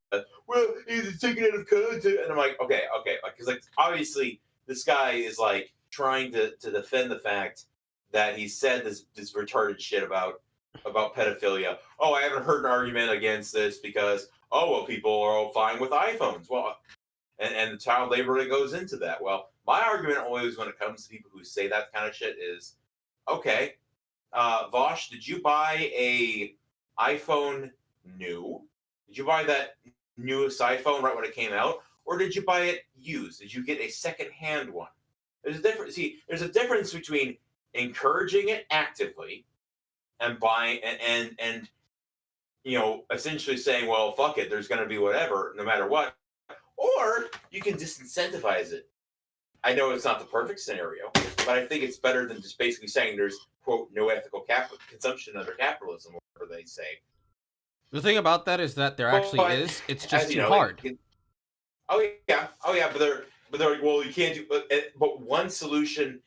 Well, he's taken out of context, and I'm like, okay, because like obviously this guy is like trying to defend the fact that he said this retarded shit about pedophilia. Oh, I haven't heard an argument against this because people are all fine with iPhones. Well, and the child labor that goes into that. Well, my argument always when it comes to people who say that kind of shit is, okay, Vosh, did you buy a iPhone new? Did you buy that newest iPhone right when it came out, or did you buy it used? Did you get a second-hand one? There's a difference. See, there's a difference between encouraging it actively and buying and essentially saying, well, fuck it, there's going to be whatever, no matter what, or you can disincentivize it. I know it's not the perfect scenario, but I think it's better than just basically saying there's, quote, no ethical consumption under capitalism, or whatever they say.
The thing about that is that there actually is. It's just too hard.
Oh yeah, but they're like, well, you can't do. But one solution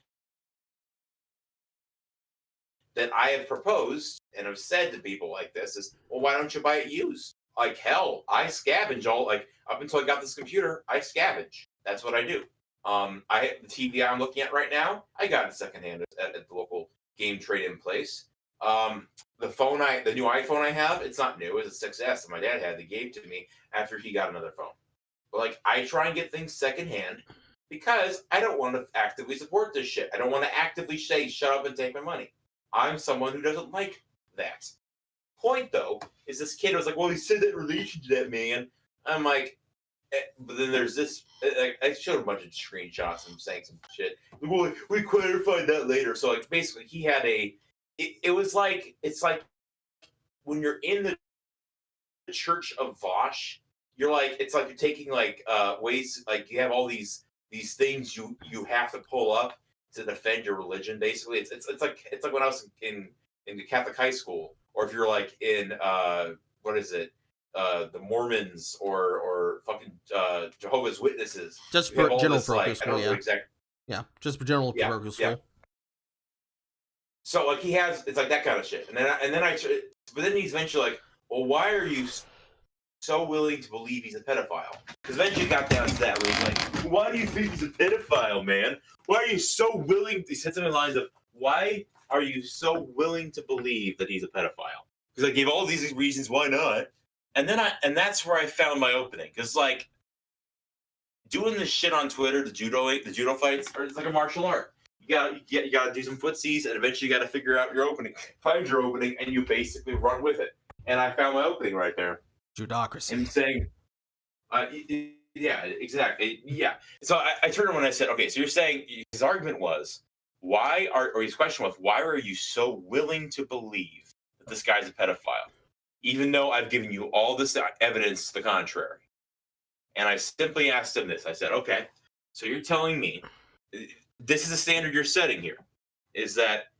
that I have proposed and have said to people like this is, well, why don't you buy it used? Like hell, I scavenge up until I got this computer. I scavenge. That's what I do. The TV I'm looking at right now, I got it secondhand at the local game trade-in place. The new iPhone I have, it's not new. It's a 6S that my dad had. They gave to me after he got another phone. But like, I try and get things secondhand because I don't want to actively support this shit. I don't want to actively say, shut up and take my money. I'm someone who doesn't like that. Point though is this kid was like, well, he said that in relation to that man. I'm like, but then there's this. I showed a bunch of screenshots of him saying some shit. Well, we clarified that later. So like, basically, he had it's like when you're in the Church of Vosh, it's like you're taking ways, like you have all these things you have to pull up to defend your religion. Basically, it's like when I was in the Catholic high school, or if you're like in what is it, the Mormons or fucking Jehovah's Witnesses.
Just for general parochial
school,
yeah, just for general parochial school.
Yeah. So like it's like that kind of shit, but then he's eventually like, well, why are you so willing to believe he's a pedophile? Because eventually he got down to that where he's like, why do you think he's a pedophile, man? Why are you so willing? He said something along the lines of, why are you so willing to believe that he's a pedophile? Because I gave all these reasons why not, and that's where I found my opening. Because like doing this shit on Twitter, the judo fights, it's like a martial art. You gotta do some footsies, and eventually you gotta figure out your opening, find your opening, and you basically run with it. And I found my opening right there.
Judocracy.
And saying, yeah, exactly, yeah. So I turned around and I said, okay, so you're saying his argument was, or his question was, why are you so willing to believe that this guy's a pedophile, even though I've given you all this evidence to the contrary? And I simply asked him this. I said, okay, so you're telling me this is the standard you're setting here, is that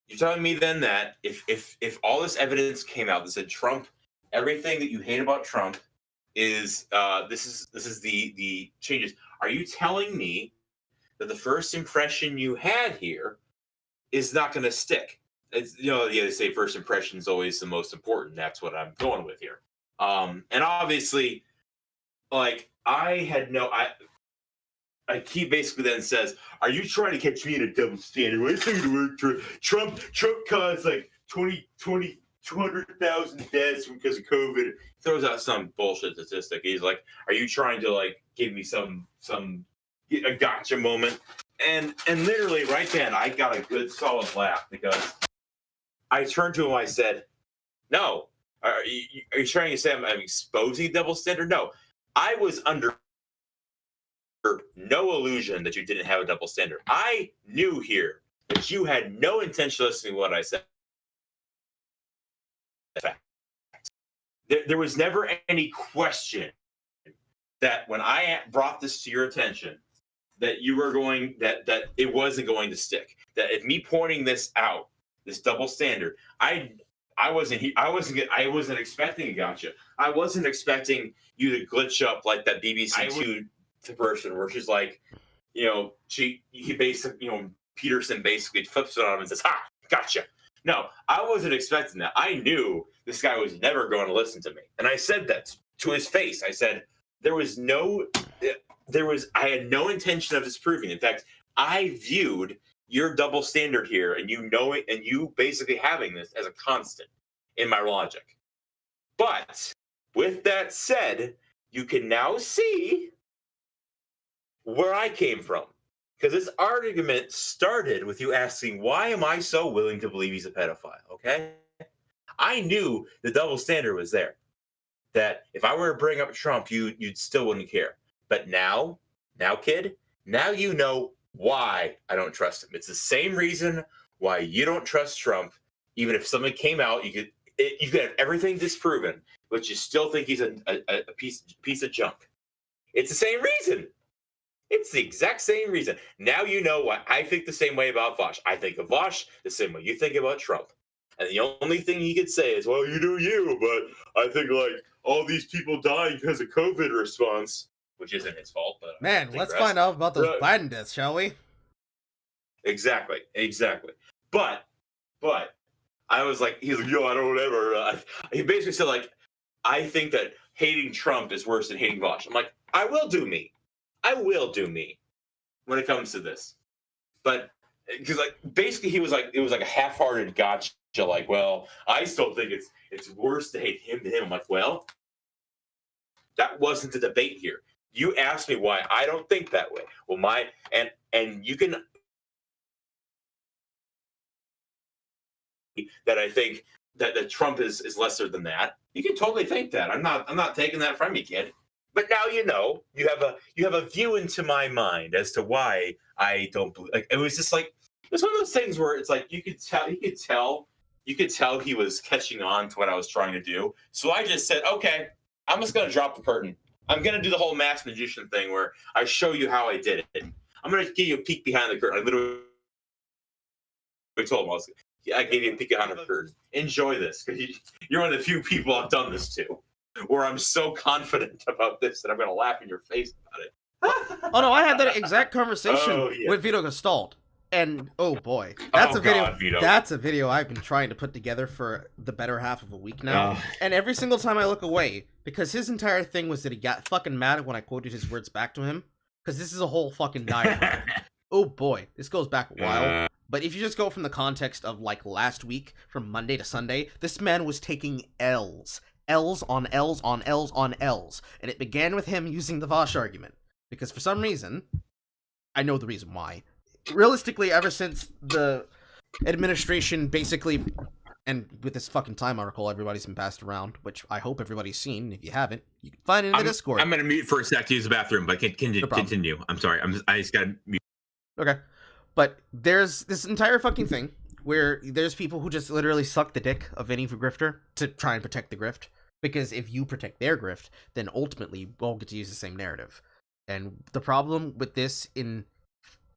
you're telling me then that if all this evidence came out that said Trump, everything that you hate about Trump is this is the changes. Are you telling me that the first impression you had here is not going to stick? It's, they say first impression is always the most important. That's what I'm going with here. And obviously, like he basically then says, "Are you trying to catch me in a double standard? When I say the word Trump caused like 200,000 deaths because of COVID." He throws out some bullshit statistic. He's like, "Are you trying to like give me a gotcha moment?" And literally right then, I got a good solid laugh because I turned to him. I said, "No, are you trying to say I'm exposing double standard? No, I was under no illusion that you didn't have a double standard. I knew here that you had no intention of listening to what I said. there was never any question that when I brought this to your attention, that you were going that it wasn't going to stick. That if me pointing this out, this double standard, I wasn't expecting a gotcha. I wasn't expecting you to glitch up like that BBC Two person where she's like, he basically, Peterson basically flips it on him and says, "Ha, gotcha." No, I wasn't expecting that. I knew this guy was never going to listen to me, and I said that to his face. I said I had no intention of disproving. In fact, I viewed your double standard here, and and you basically having this as a constant in my logic. But with that said, you can now see where I came from. Because this argument started with you asking, why am I so willing to believe he's a pedophile? Okay? I knew the double standard was there. That if I were to bring up Trump, you'd still wouldn't care. But now, kid, now you know why I don't trust him. It's the same reason why you don't trust Trump. Even if something came out, you could have everything disproven, but you still think he's a piece of junk. It's the same reason. It's the exact same reason. Now you know why I think the same way about Vosh. I think of Vosh the same way you think about Trump. And the only thing he could say is, well, you do you, but I think like all these people dying because of COVID response, which isn't his fault. But
man, let's find out about those Biden deaths, shall we?
Exactly. But I was like, he's like, yo, I don't ever. He basically said like, I think that hating Trump is worse than hating Vosh. I'm like, I will do me when it comes to this. But because like basically he was like, it was like a half-hearted gotcha. Like, well, I still think it's worse to hate him than him. I'm like, well, that wasn't the debate here. You asked me why I don't think that way. Well, and you can that I think that Trump is lesser than that. You can totally think that. I'm not taking that from you, kid. But now you have a view into my mind as to why I don't believe. Like it was just like it's one of those things where it's like you could tell he was catching on to what I was trying to do. So I just said, okay, I'm just gonna drop the curtain. I'm gonna do the whole masked magician thing where I show you how I did it. I'm gonna give you a peek behind the curtain. I literally told him I gave you a peek behind the curtain. Enjoy this because you're one of the few people I've done this to. Where I'm so confident about this that I'm going to laugh in your face about it.
Oh no, I had that exact conversation with Vito Gestalt. And oh boy, that's a video.
God, Vito.
That's a video I've been trying to put together for the better half of a week now. And every single time I look away, because his entire thing was that he got fucking mad when I quoted his words back to him. Because this is a whole fucking diatribe. Oh boy, this goes back a while. But if you just go from the context of like last week, from Monday to Sunday, this man was taking L's. L's on L's on L's on L's. And it began with him using the Vosh argument. Because for some reason, I know the reason why. Realistically, ever since the administration basically, and with this fucking Time article everybody's been passed around, which I hope everybody's seen. If you haven't, you can find it in the Discord.
I'm going to mute for a sec to use the bathroom, but continue. I'm sorry. I just got to mute.
Okay. But there's this entire fucking thing where there's people who just literally suck the dick of any grifter to try and protect the grift. Because if you protect their grift, then ultimately we'll get to use the same narrative. And the problem with this in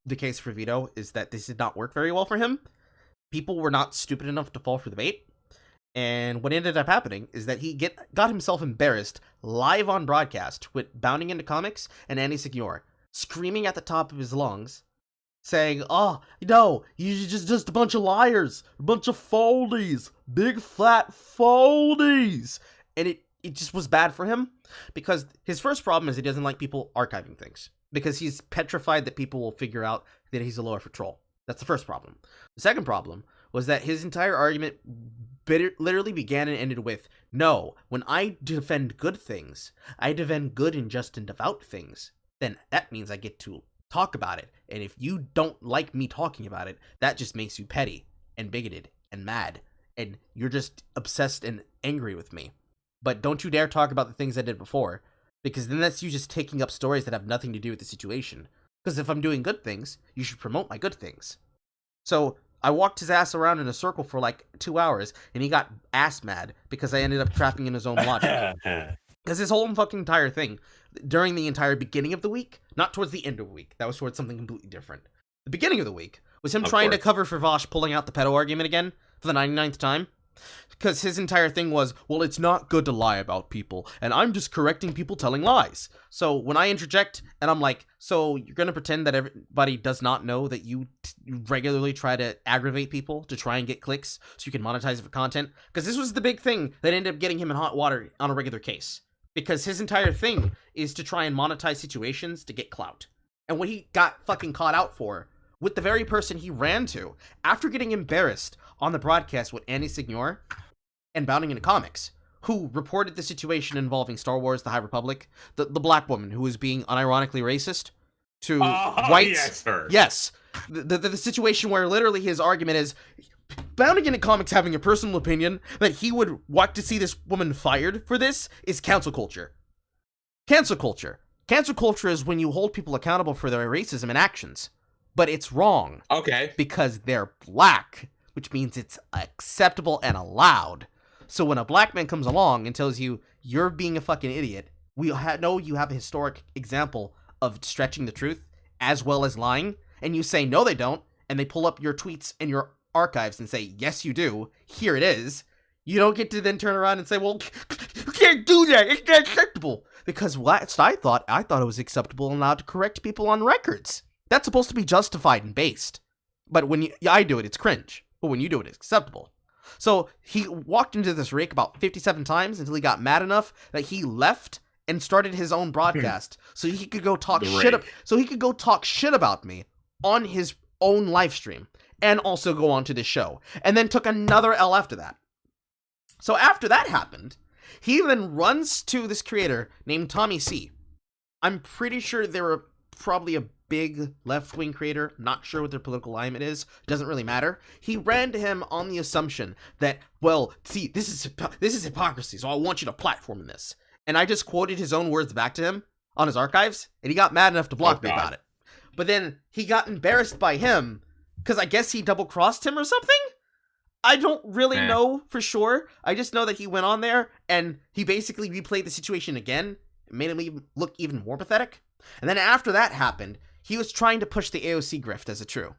the case for Vito is that this did not work very well for him. People were not stupid enough to fall for the bait. And what ended up happening is that he got himself embarrassed live on broadcast with Bounding Into Comics and Andy Signor, screaming at the top of his lungs, saying, oh, no, you're just a bunch of liars, a bunch of foldies, big fat foldies. And it just was bad for him, because his first problem is he doesn't like people archiving things, because he's petrified that people will figure out that he's a lower for troll. That's the first problem. The second problem was that his entire argument literally began and ended with, no, when I defend good things, I defend good and just and devout things, then that means I get to talk about it. And if you don't like me talking about it, that just makes you petty and bigoted and mad, and you're just obsessed and angry with me. But don't you dare talk about the things I did before, because then that's you just taking up stories that have nothing to do with the situation. Because if I'm doing good things, you should promote my good things. So I walked his ass around in a circle for like 2 hours, and he got ass mad because I ended up trapping in his own logic. Because his whole fucking entire thing, during the entire beginning of the week, not towards the end of the week, that was towards something completely different. The beginning of the week was him trying to cover for Vosh pulling out the pedo argument again for the 99th time. Because his entire thing was, well, it's not good to lie about people, and I'm just correcting people telling lies. So when I interject, and I'm like, so you're going to pretend that everybody does not know that you regularly try to aggravate people to try and get clicks so you can monetize it for content? Because this was the big thing that ended up getting him in hot water on a regular case. Because his entire thing is to try and monetize situations to get clout. And what he got fucking caught out for, with the very person he ran to, after getting embarrassed on the broadcast with Andy Signor and Bounding into Comics, who reported the situation involving Star Wars: The High Republic, the black woman who was being unironically racist to whites.
Yes, sir.
Yes. The situation where literally his argument is, Bounding into Comics having a personal opinion that he would want to see this woman fired for this is cancel culture. Cancel culture. Cancel culture is when you hold people accountable for their racism and actions. But it's wrong.
Okay.
Because they're black, which means it's acceptable and allowed. So when a black man comes along and tells you you're being a fucking idiot, we know you have a historic example of stretching the truth as well as lying, and you say no they don't, and they pull up your tweets and your archives and say yes you do, here it is. You don't get to then turn around and say, well, you can't do that, it's not acceptable. Because what I thought it was acceptable and allowed to correct people on records. That's supposed to be justified and based. But when I do it, it's cringe. But when you do it, it's acceptable. So he walked into this rake about 57 times until he got mad enough that he left and started his own broadcast so he could go talk shit about me on his own live stream and also go on to the show. And then took another L after that. So after that happened, he then runs to this creator named Tommy C. I'm pretty sure they were probably a big left-wing creator, not sure what their political alignment is, doesn't really matter. He ran to him on the assumption that, well, see, this is hypocrisy, so I want you to platform in this. And I just quoted his own words back to him on his archives, and he got mad enough to block me about it. But then he got embarrassed by him, because I guess he double-crossed him or something? I don't really know for sure. I just know that he went on there, and he basically replayed the situation again, made him look even more pathetic. And then after that happened, he was trying to push the AOC grift as a true.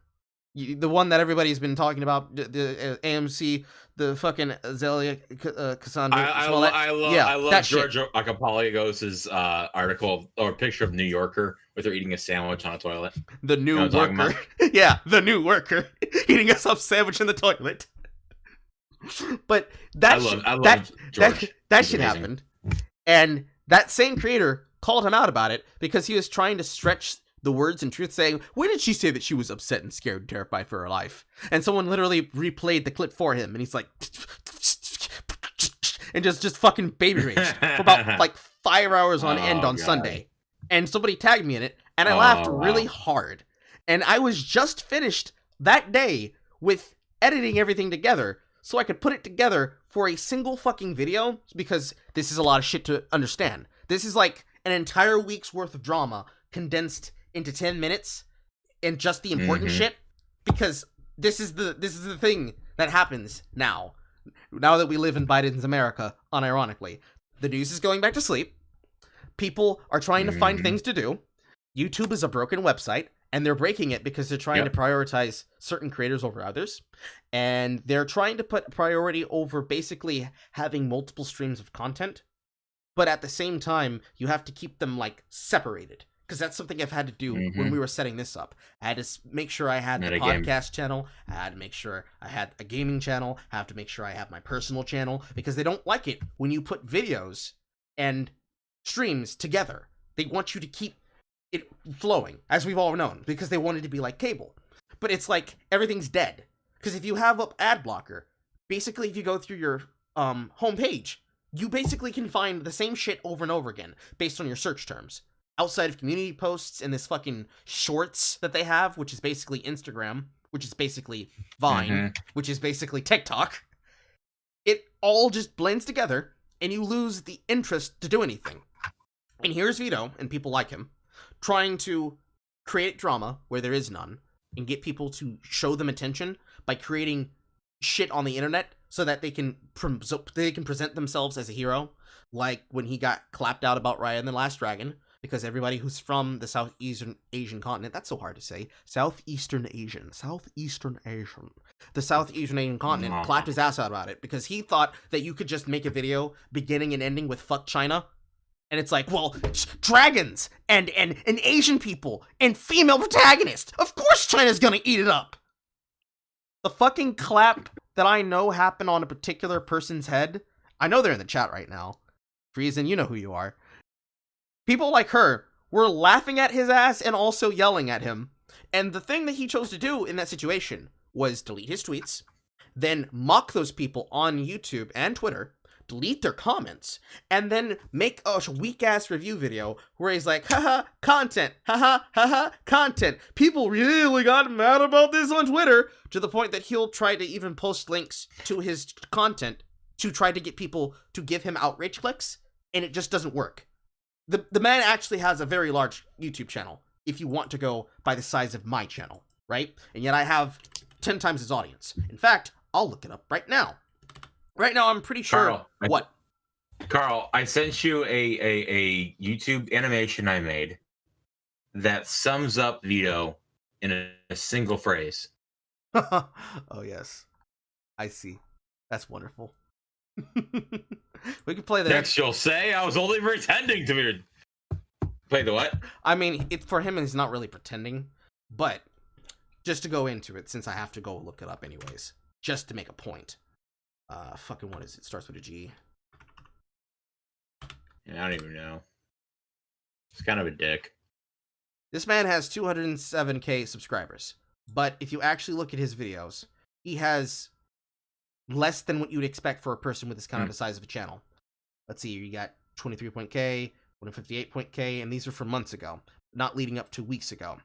The one that everybody's been talking about, the AMC, the fucking Zelia Cassandra.
I love George Akapalios' article or picture of New Yorker with her eating a sandwich on a toilet.
The new worker. Yeah, the new worker eating a sub sandwich in the toilet. But that shit happened. And that same creator called him out about it because he was trying to stretch the words and truth, saying, when did she say that she was upset and scared and terrified for her life? And someone literally replayed the clip for him, and he's like, and just fucking baby rage for about like 5 hours on end on Sunday. And somebody tagged me in it, and I laughed really hard. And I was just finished that day with editing everything together so I could put it together for a single fucking video, because this is a lot of shit to understand. This is like an entire week's worth of drama condensed into 10 minutes and just the important shit, because this is the thing that happens now that we live in Biden's America. Unironically, the news is going back to sleep. People are trying to find things to do. YouTube is a broken website, and they're breaking it because they're trying to prioritize certain creators over others, and they're trying to put priority over basically having multiple streams of content. But at the same time, you have to keep them like separated. Because that's something I've had to do when we were setting this up. I had to make sure I had the podcast channel. I had to make sure I had a gaming channel. I have to make sure I have my personal channel. Because they don't like it when you put videos and streams together. They want you to keep it flowing, as we've all known. Because they want it to be like cable. But it's like everything's dead. Because if you have an ad blocker, basically if you go through your homepage, you basically can find the same shit over and over again based on your search terms. Outside of community posts and this fucking shorts that they have, which is basically Instagram, which is basically Vine, which is basically TikTok, it all just blends together and you lose the interest to do anything. And here's Vito, and people like him, trying to create drama where there is none and get people to show them attention by creating shit on the internet so that they can present themselves as a hero, like when he got clapped out about Raya and the Last Dragon, because everybody who's from the Southeastern Asian continent, that's so hard to say, Southeastern Asian continent clapped his ass out about it, because he thought that you could just make a video beginning and ending with fuck China. And it's like, well, dragons and Asian people and female protagonists. Of course China's gonna eat it up. The fucking clap that I know happened on a particular person's head. I know they're in the chat right now. Friesen, you know who you are. People like her were laughing at his ass and also yelling at him. And the thing that he chose to do in that situation was delete his tweets, then mock those people on YouTube and Twitter, delete their comments, and then make a weak-ass review video where he's like, haha, content, haha, content. People really got mad about this on Twitter, to the point that he'll try to even post links to his content to try to get people to give him outrage clicks, and it just doesn't work. The man actually has a very large YouTube channel, if you want to go by the size of my channel, right? And yet I have 10 times his audience. In fact, I'll look it up right now. Right now, I'm pretty sure.
Carl, I sent you a YouTube animation I made that sums up Vito in a single phrase.
Oh, yes. I see. That's wonderful. We can play that.
Next, you'll say I was only pretending to be. Play the what?
I mean, for him, he's not really pretending, but just to go into it, since I have to go look it up anyways, just to make a point. Fucking what is it? Starts with a G.
Yeah, I don't even know. It's kind of a dick.
This man has 207k subscribers, but if you actually look at his videos, he has less than what you'd expect for a person with this kind of a size of a channel. Let's see, you got 23.k, 158.k, and these are from months ago, not leading up to weeks ago.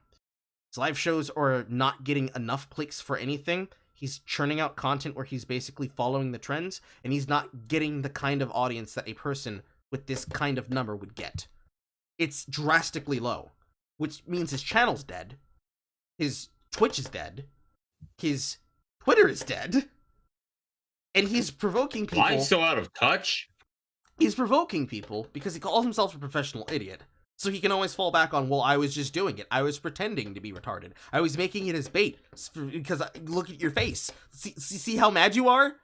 His live shows are not getting enough clicks for anything. He's churning out content where he's basically following the trends, and he's not getting the kind of audience that a person with this kind of number would get. It's drastically low, which means his channel's dead, his Twitch is dead, his Twitter is dead, and he's provoking people.
Why so out of touch?
He's provoking people because he calls himself a professional idiot. So he can always fall back on, well, I was just doing it. I was pretending to be retarded. I was making it as bait because look at your face. See how mad you are?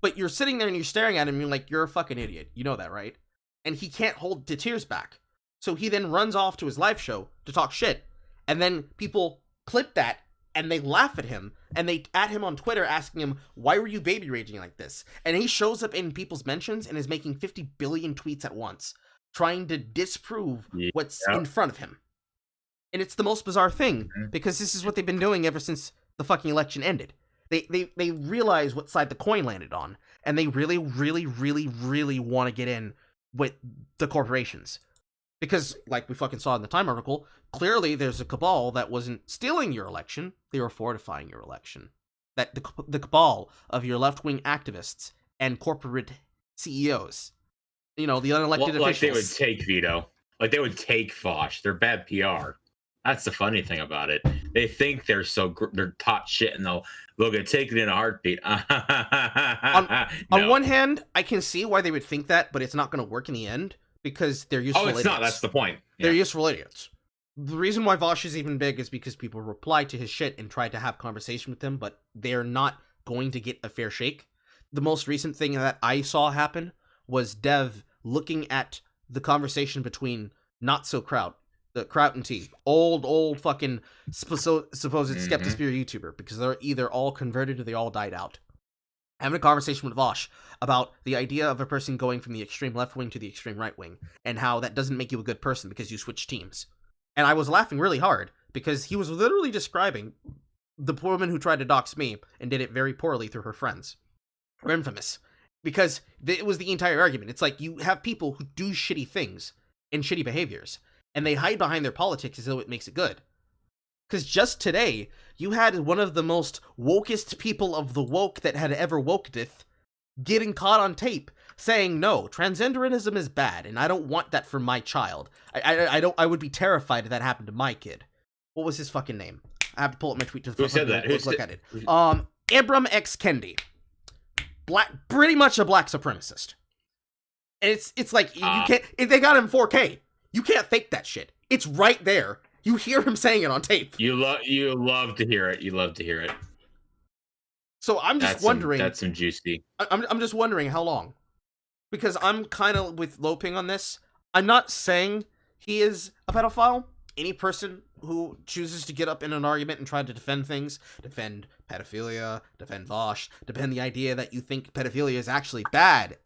But you're sitting there and you're staring at him and you're like, you're a fucking idiot. You know that, right? And he can't hold the tears back. So he then runs off to his live show to talk shit. And then people clip that and they laugh at him. And they at him on Twitter asking him, why were you baby raging like this? And he shows up in people's mentions and is making 50 billion tweets at once, trying to disprove what's in front of him. And it's the most bizarre thing, because this is what they've been doing ever since the fucking election ended. They realize what side the coin landed on, and they really, really, really, really want to get in with the corporations. Because, like we fucking saw in the Time article, clearly there's a cabal that wasn't stealing your election, they were fortifying your election. That the cabal of your left-wing activists and corporate CEOs. You know, the unelected officials.
Like they would take Vito. Like they would take Fosh. They're bad PR. That's the funny thing about it. They think they're they're top shit, and they'll get taken in a heartbeat.
On one hand, I can see why they would think that, but it's not going to work in the end because they're useful idiots.
Oh, it's not. That's the point. Yeah.
They're useful idiots. The reason why Vosh is even big is because people reply to his shit and try to have conversation with him, but they're not going to get a fair shake. The most recent thing that I saw happen was Dev looking at the conversation between Not-So-Kraut, the Kraut and T, old fucking supposed Skeptosphere YouTuber, because they're either all converted or they all died out. Having a conversation with Vosh about the idea of a person going from the extreme left wing to the extreme right wing, and how that doesn't make you a good person because you switch teams. And I was laughing really hard, because he was literally describing the poor woman who tried to dox me and did it very poorly through her friends. We're infamous. Because it was the entire argument. It's like you have people who do shitty things and shitty behaviors, and they hide behind their politics as though it makes it good. Because just today, you had one of the most wokest people of the woke that had ever wokedeth getting caught on tape saying, no, transgenderism is bad, and I don't want that for my child. I would be terrified if that happened to my kid. What was his fucking name? I have to pull up my tweet to
Who said that?
Look at it. Ibram X. Kendi, pretty much a black supremacist. And it's like, you can't, if they got him 4K, you can't fake that shit. It's right there. You hear him saying it on tape.
You love to hear it. You love to hear it.
So I'm just wondering.
That's some juicy.
I'm just wondering how long. Because I'm kind of with Loping on this. I'm not saying he is a pedophile. Any person who chooses to get up in an argument and try to defend things, defend pedophilia, defend Vosh, defend the idea that you think pedophilia is actually bad,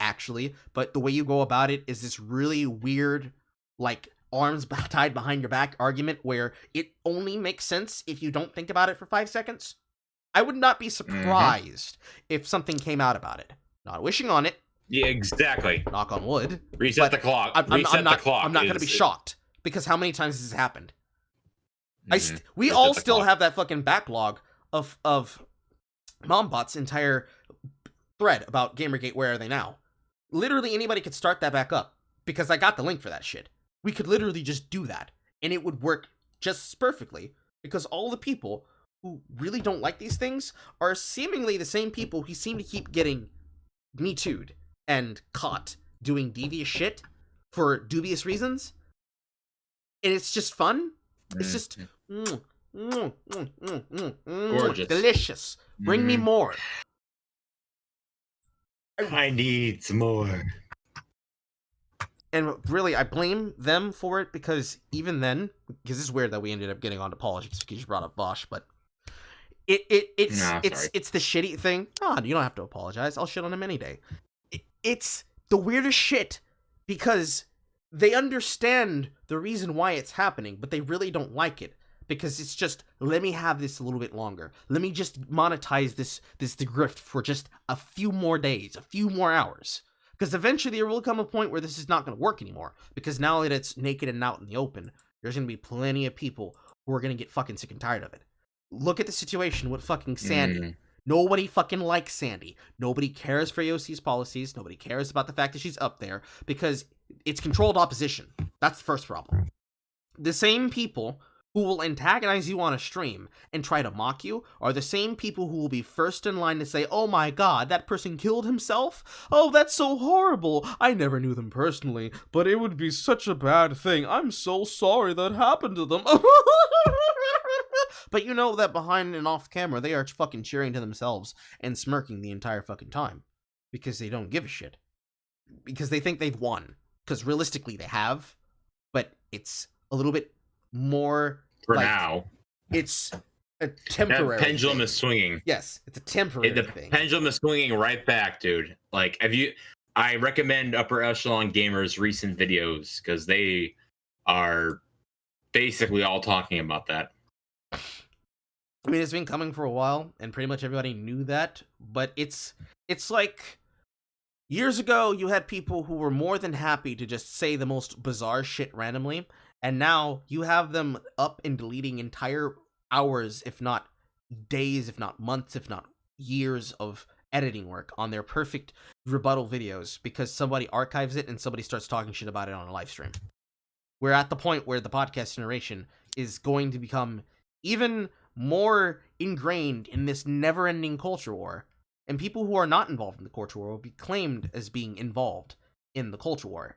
but the way you go about it is this really weird, like, arms tied behind your back argument where it only makes sense if you don't think about it for 5 seconds. I would not be surprised if something came out about it. Not wishing on it.
Yeah, exactly.
Knock on wood.
Reset the clock.
I'm not going to be shocked. Because how many times has this happened? We all still have that fucking backlog of Mombot's entire thread about Gamergate. Where are they now? Literally anybody could start that back up because I got the link for that shit. We could literally just do that and it would work just perfectly because all the people who really don't like these things are seemingly the same people who seem to keep getting Me Too'd and caught doing devious shit for dubious reasons. And it's just fun. It's just
gorgeous,
delicious. Bring me more.
I need some more.
And really, I blame them for it because even then, because it's weird that we ended up getting onto politics because you brought up Bosch, but it's the shitty thing. You don't have to apologize. I'll shit on him any day. It's the weirdest shit because they understand the reason why it's happening, but they really don't like it because it's just, let me have this a little bit longer. Let me just monetize this grift for just a few more days, a few more hours. Because eventually there will come a point where this is not going to work anymore. Because now that it's naked and out in the open, there's going to be plenty of people who are going to get fucking sick and tired of it. Look at the situation with fucking Sandy. Nobody fucking likes Sandy. Nobody cares for AOC's policies. Nobody cares about the fact that she's up there because it's controlled opposition. That's the first problem. The same people who will antagonize you on a stream and try to mock you are the same people who will be first in line to say, oh my god, that person killed himself? Oh, that's so horrible. I never knew them personally, but it would be such a bad thing. I'm so sorry that happened to them. But you know that behind and off camera, they are fucking cheering to themselves and smirking the entire fucking time. Because they don't give a shit. Because they think they've won. Because realistically they have. But it's a little bit more...
For now.
It's a temporary
That pendulum
thing.
Is swinging.
Yes, it's a temporary thing.
The pendulum is swinging right back, dude. Like, I recommend Upper Echelon Gamers' recent videos, because they are basically all talking about that.
I mean, it's been coming for a while, and pretty much everybody knew that, but it's like, years ago, you had people who were more than happy to just say the most bizarre shit randomly, and now you have them up and deleting entire hours, if not days, if not months, if not years of editing work on their perfect rebuttal videos, because somebody archives it and somebody starts talking shit about it on a live stream. We're at the point where the podcast generation is going to become even more ingrained in this never-ending culture war, and people who are not involved in the culture war will be claimed as being involved in the culture war.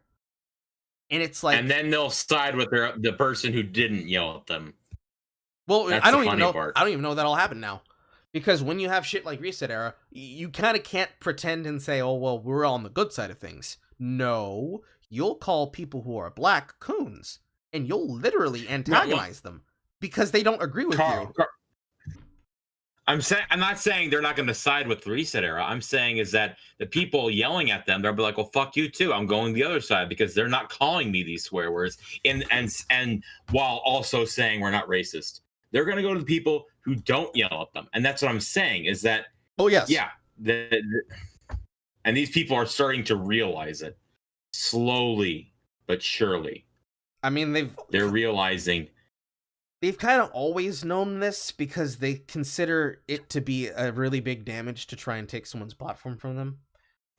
And it's like,
and then they'll side with the person who didn't yell at them.
Well,
That's
I don't
the
even
funny
know.
part.
I don't even know that'll happen now, because when you have shit like Reset Era, you kind of can't pretend and say, "Oh well, we're on the good side of things." No, you'll call people who are black coons, and you'll literally antagonize them because they don't agree with you.
I'm not saying they're not going to side with the Reset Era. I'm saying is that the people yelling at them, they'll be like, "Well, fuck you too. I'm going the other side because they're not calling me these swear words." And while also saying we're not racist, they're going to go to the people who don't yell at them, and that's what I'm saying is that.
Oh yes,
yeah. And these people are starting to realize it slowly but surely.
I mean,
they're realizing.
They've kind of always known this because they consider it to be a really big damage to try and take someone's platform from them.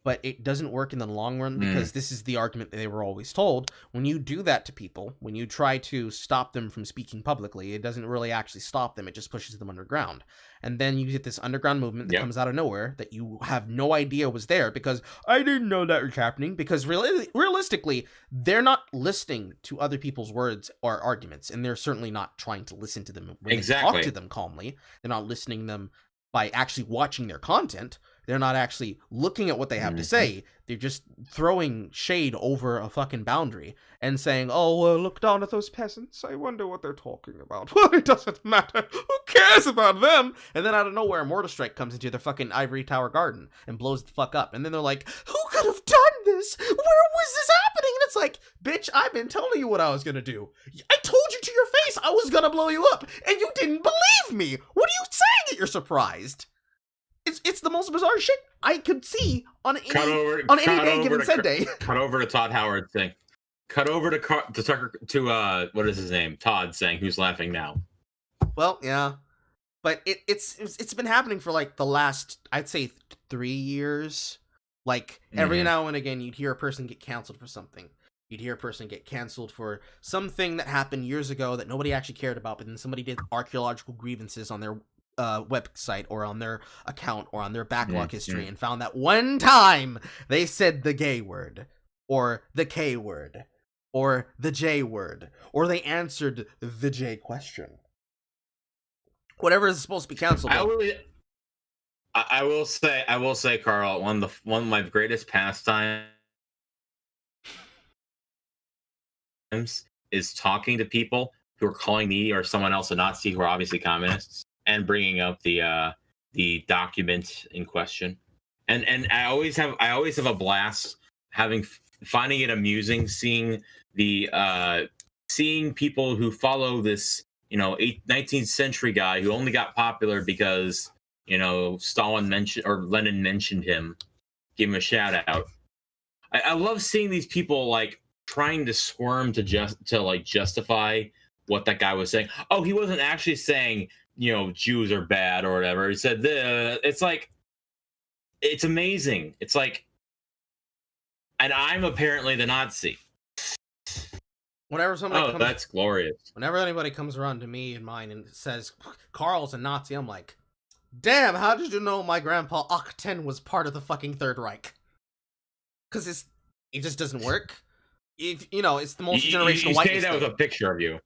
but it doesn't work in the long run because this is the argument that they were always told. When you do that to people, when you try to stop them from speaking publicly, it doesn't really actually stop them. It just pushes them underground. And then you get this underground movement that comes out of nowhere that you have no idea was there because I didn't know that was happening. Because realistically, they're not listening to other people's words or arguments, and they're certainly not trying to listen to them when they talk to them calmly. They're not listening to them by actually watching their content. They're not actually looking at what they have to say. They're just throwing shade over a fucking boundary and saying, oh, look down at those peasants. I wonder what they're talking about. Well, it doesn't matter. Who cares about them? And then out of nowhere, a mortar strike comes into their fucking ivory tower garden and blows the fuck up. And then they're like, who could have done this? Where was this happening? And it's like, bitch, I've been telling you what I was going to do. I told you to your face I was going to blow you up, and you didn't believe me. What are you saying that you're surprised? It's the most bizarre shit I could see on any day given said day.
Cut over to Todd Howard saying, cut over to Tucker to what is his name? Todd saying, who's laughing now?
Well, yeah, but it's been happening for like the last, I'd say, 3 years. Like every now and again, you'd hear a person get canceled for something. You'd hear a person get canceled for something that happened years ago that nobody actually cared about, but then somebody did archaeological grievances on their website or on their account or on their backlog history and found that one time they said the gay word or the K word or the J word or they answered the J question. Whatever is supposed to be canceled.
I will say, Carl, one of my greatest pastimes is talking to people who are calling me or someone else a Nazi who are obviously communists. And bringing up the document in question, and I always have a blast finding it amusing seeing people who follow this 19th century guy who only got popular because Stalin mentioned or Lenin mentioned him, give him a shout out. I love seeing these people like trying to squirm to justify what that guy was saying. Oh, he wasn't actually saying Jews are bad or whatever. He said it's like, it's amazing. It's like, and I'm apparently the Nazi.
Whenever somebody
that's glorious.
Whenever anybody comes around to me and mine and says Carl's a Nazi, I'm like, damn, how did you know my grandpa Octen was part of the fucking Third Reich? Because it just doesn't work. It's the multi-generational whiteness.
You say that with a picture of you.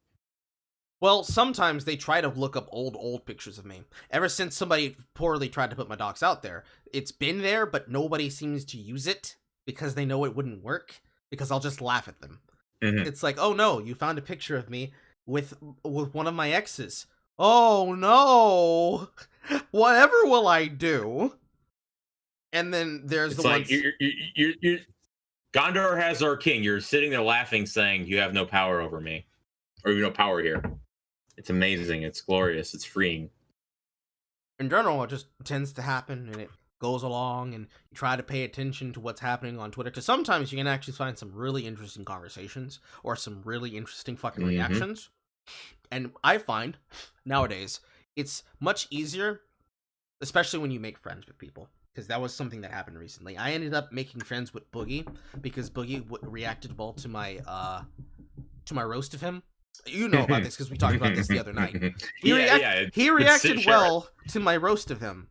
Well, sometimes they try to look up old pictures of me. Ever since somebody poorly tried to put my docs out there, it's been there, but nobody seems to use it because they know it wouldn't work, because I'll just laugh at them. It's like, oh no, you found a picture of me with one of my exes. Oh no! Whatever will I do? And then there's
it's
the
like
ones...
you're Gondor has our king. You're sitting there laughing, saying you have no power over me. Or no power here. It's amazing. It's glorious. It's freeing.
In general, it just tends to happen, and it goes along, and you try to pay attention to what's happening on Twitter, because sometimes you can actually find some really interesting conversations, or some really interesting fucking reactions. And I find, nowadays, it's much easier, especially when you make friends with people, because that was something that happened recently. I ended up making friends with Boogie, because Boogie reacted well to my roast of him. You know about this because we talked about this the other night. He reacted well to my roast of him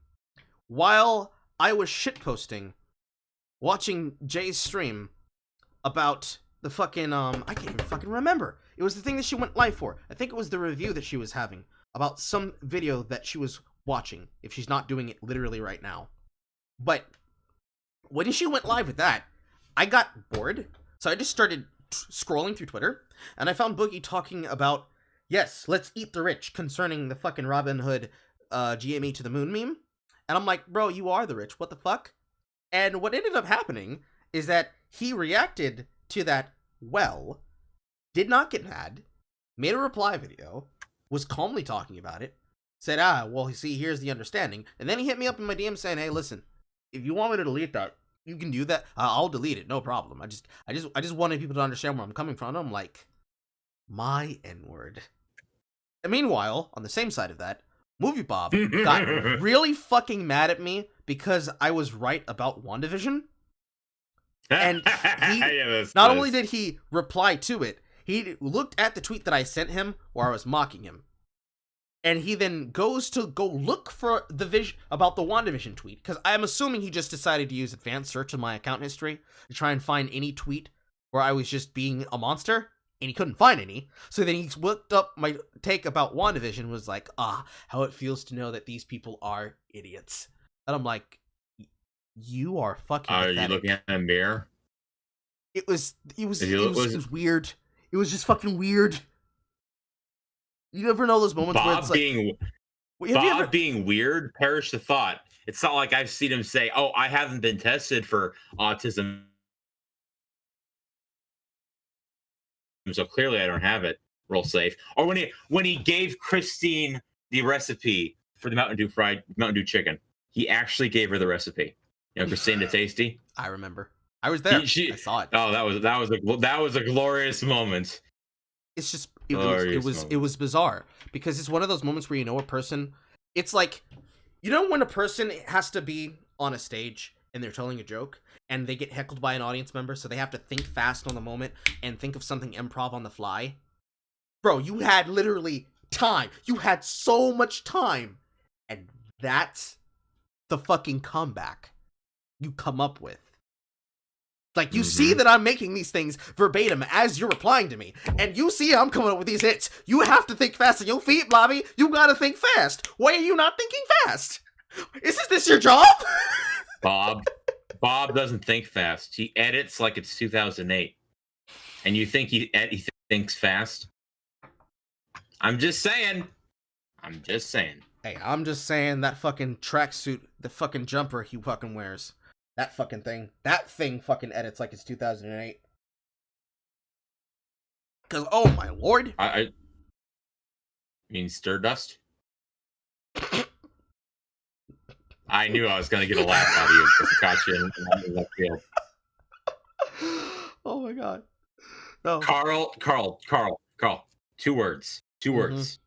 while I was shitposting, watching Jay's stream about the fucking I can't even fucking remember. It was the thing that she went live for. I think it was the review that she was having about some video that she was watching, if she's not doing it literally right now. But when she went live with that, I got bored, so I just started scrolling through Twitter, and I found Boogie talking about, yes, let's eat the rich, concerning the fucking Robin Hood GME to the moon meme. And I'm like, bro, you are the rich, what the fuck? And what ended up happening is that he reacted to that well, did not get mad, made a reply video, was calmly talking about it, said, well, see, here's the understanding, and then he hit me up in my DM saying, hey, listen, if you want me to delete that, you can do that. I'll delete it, no problem. I just wanted people to understand where I'm coming from. I'm like, my N-word. And meanwhile, on the same side of that, Movie Bob got really fucking mad at me because I was right about WandaVision. And not only did he reply to it, he looked at the tweet that I sent him where I was mocking him. And he then goes to go look for the vision about the WandaVision tweet, because I'm assuming he just decided to use advanced search in my account history to try and find any tweet where I was just being a monster, and he couldn't find any. So then he looked up my take about WandaVision and was like, how it feels to know that these people are idiots. And I'm like, you are fucking pathetic.
Are you looking at a mirror?
It was weird. It was just fucking weird. You never know those moments where it's like...
being weird, perish the thought. It's not like I've seen him say, oh, I haven't been tested for autism, so clearly I don't have it. Real safe. Or when he gave Christine the recipe for the Mountain Dew chicken, he actually gave her the recipe. You know, Christine the Tasty.
I remember. I was there. I saw it.
Oh, that was a glorious moment.
It's just it was bizarre, because it's one of those moments where you know a person. It's like, you know, when a person has to be on a stage and they're telling a joke and they get heckled by an audience member, so they have to think fast on the moment and think of something improv on the fly. Bro, you had literally time. You had so much time, and that's the fucking comeback you come up with. Like, you see that I'm making these things verbatim as you're replying to me, and you see I'm coming up with these hits. You have to think fast on your feet, Bobby. You gotta think fast. Why are you not thinking fast? Isn't this your job?
Bob doesn't think fast. He edits like it's 2008. And you think he thinks fast? I'm just saying.
Hey, I'm just saying that fucking tracksuit, the fucking jumper he fucking wears. That thing fucking edits like it's 2008. Because, oh my lord.
I mean Stardust? I knew I was going to get a laugh out of you because I caught you in left field.
Oh my god. No.
Carl. 2 words. 2 words.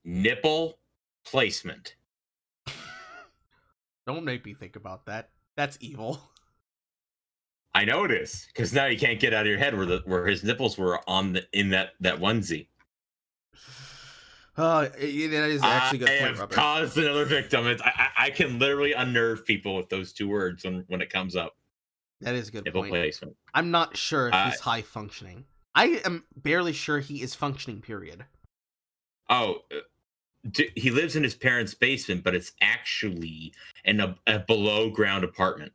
Nipple placement.
Don't make me think about that. That's evil.
I know it is, because now you can't get out of your head where his nipples were in that onesie.
That is actually a good point,
I have
Robert.
caused another victim. I can literally unnerve people with those 2 words when it comes up.
That is a good
nipple
point.
Placement.
I'm not sure if he's high functioning. I am barely sure he is functioning, period.
Oh, he lives in his parents' basement, but it's actually in a below ground apartment.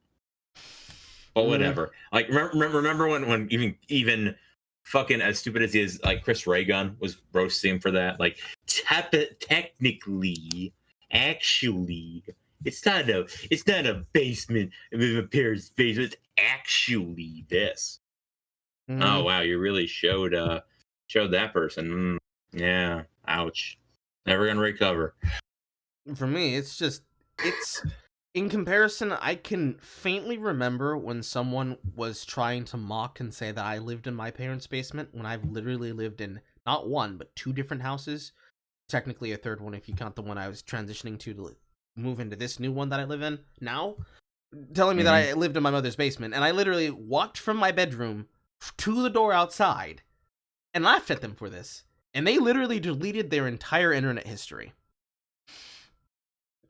But whatever. Like, remember when even fucking as stupid as he is, like Chris Ray-Gun was roasting him for that. Like, technically, actually, it's not a basement with a parents' basement. It's actually this. Oh wow, you really showed that person. Yeah, ouch. Never gonna recover.
For me, it's in comparison, I can faintly remember when someone was trying to mock and say that I lived in my parents' basement when I've literally lived in not 1, but 2 different houses. Technically a 3rd one if you count the one I was transitioning to move into this new one that I live in now. Telling me that I lived in my mother's basement, and I literally walked from my bedroom to the door outside and laughed at them for this. And they literally deleted their entire internet history.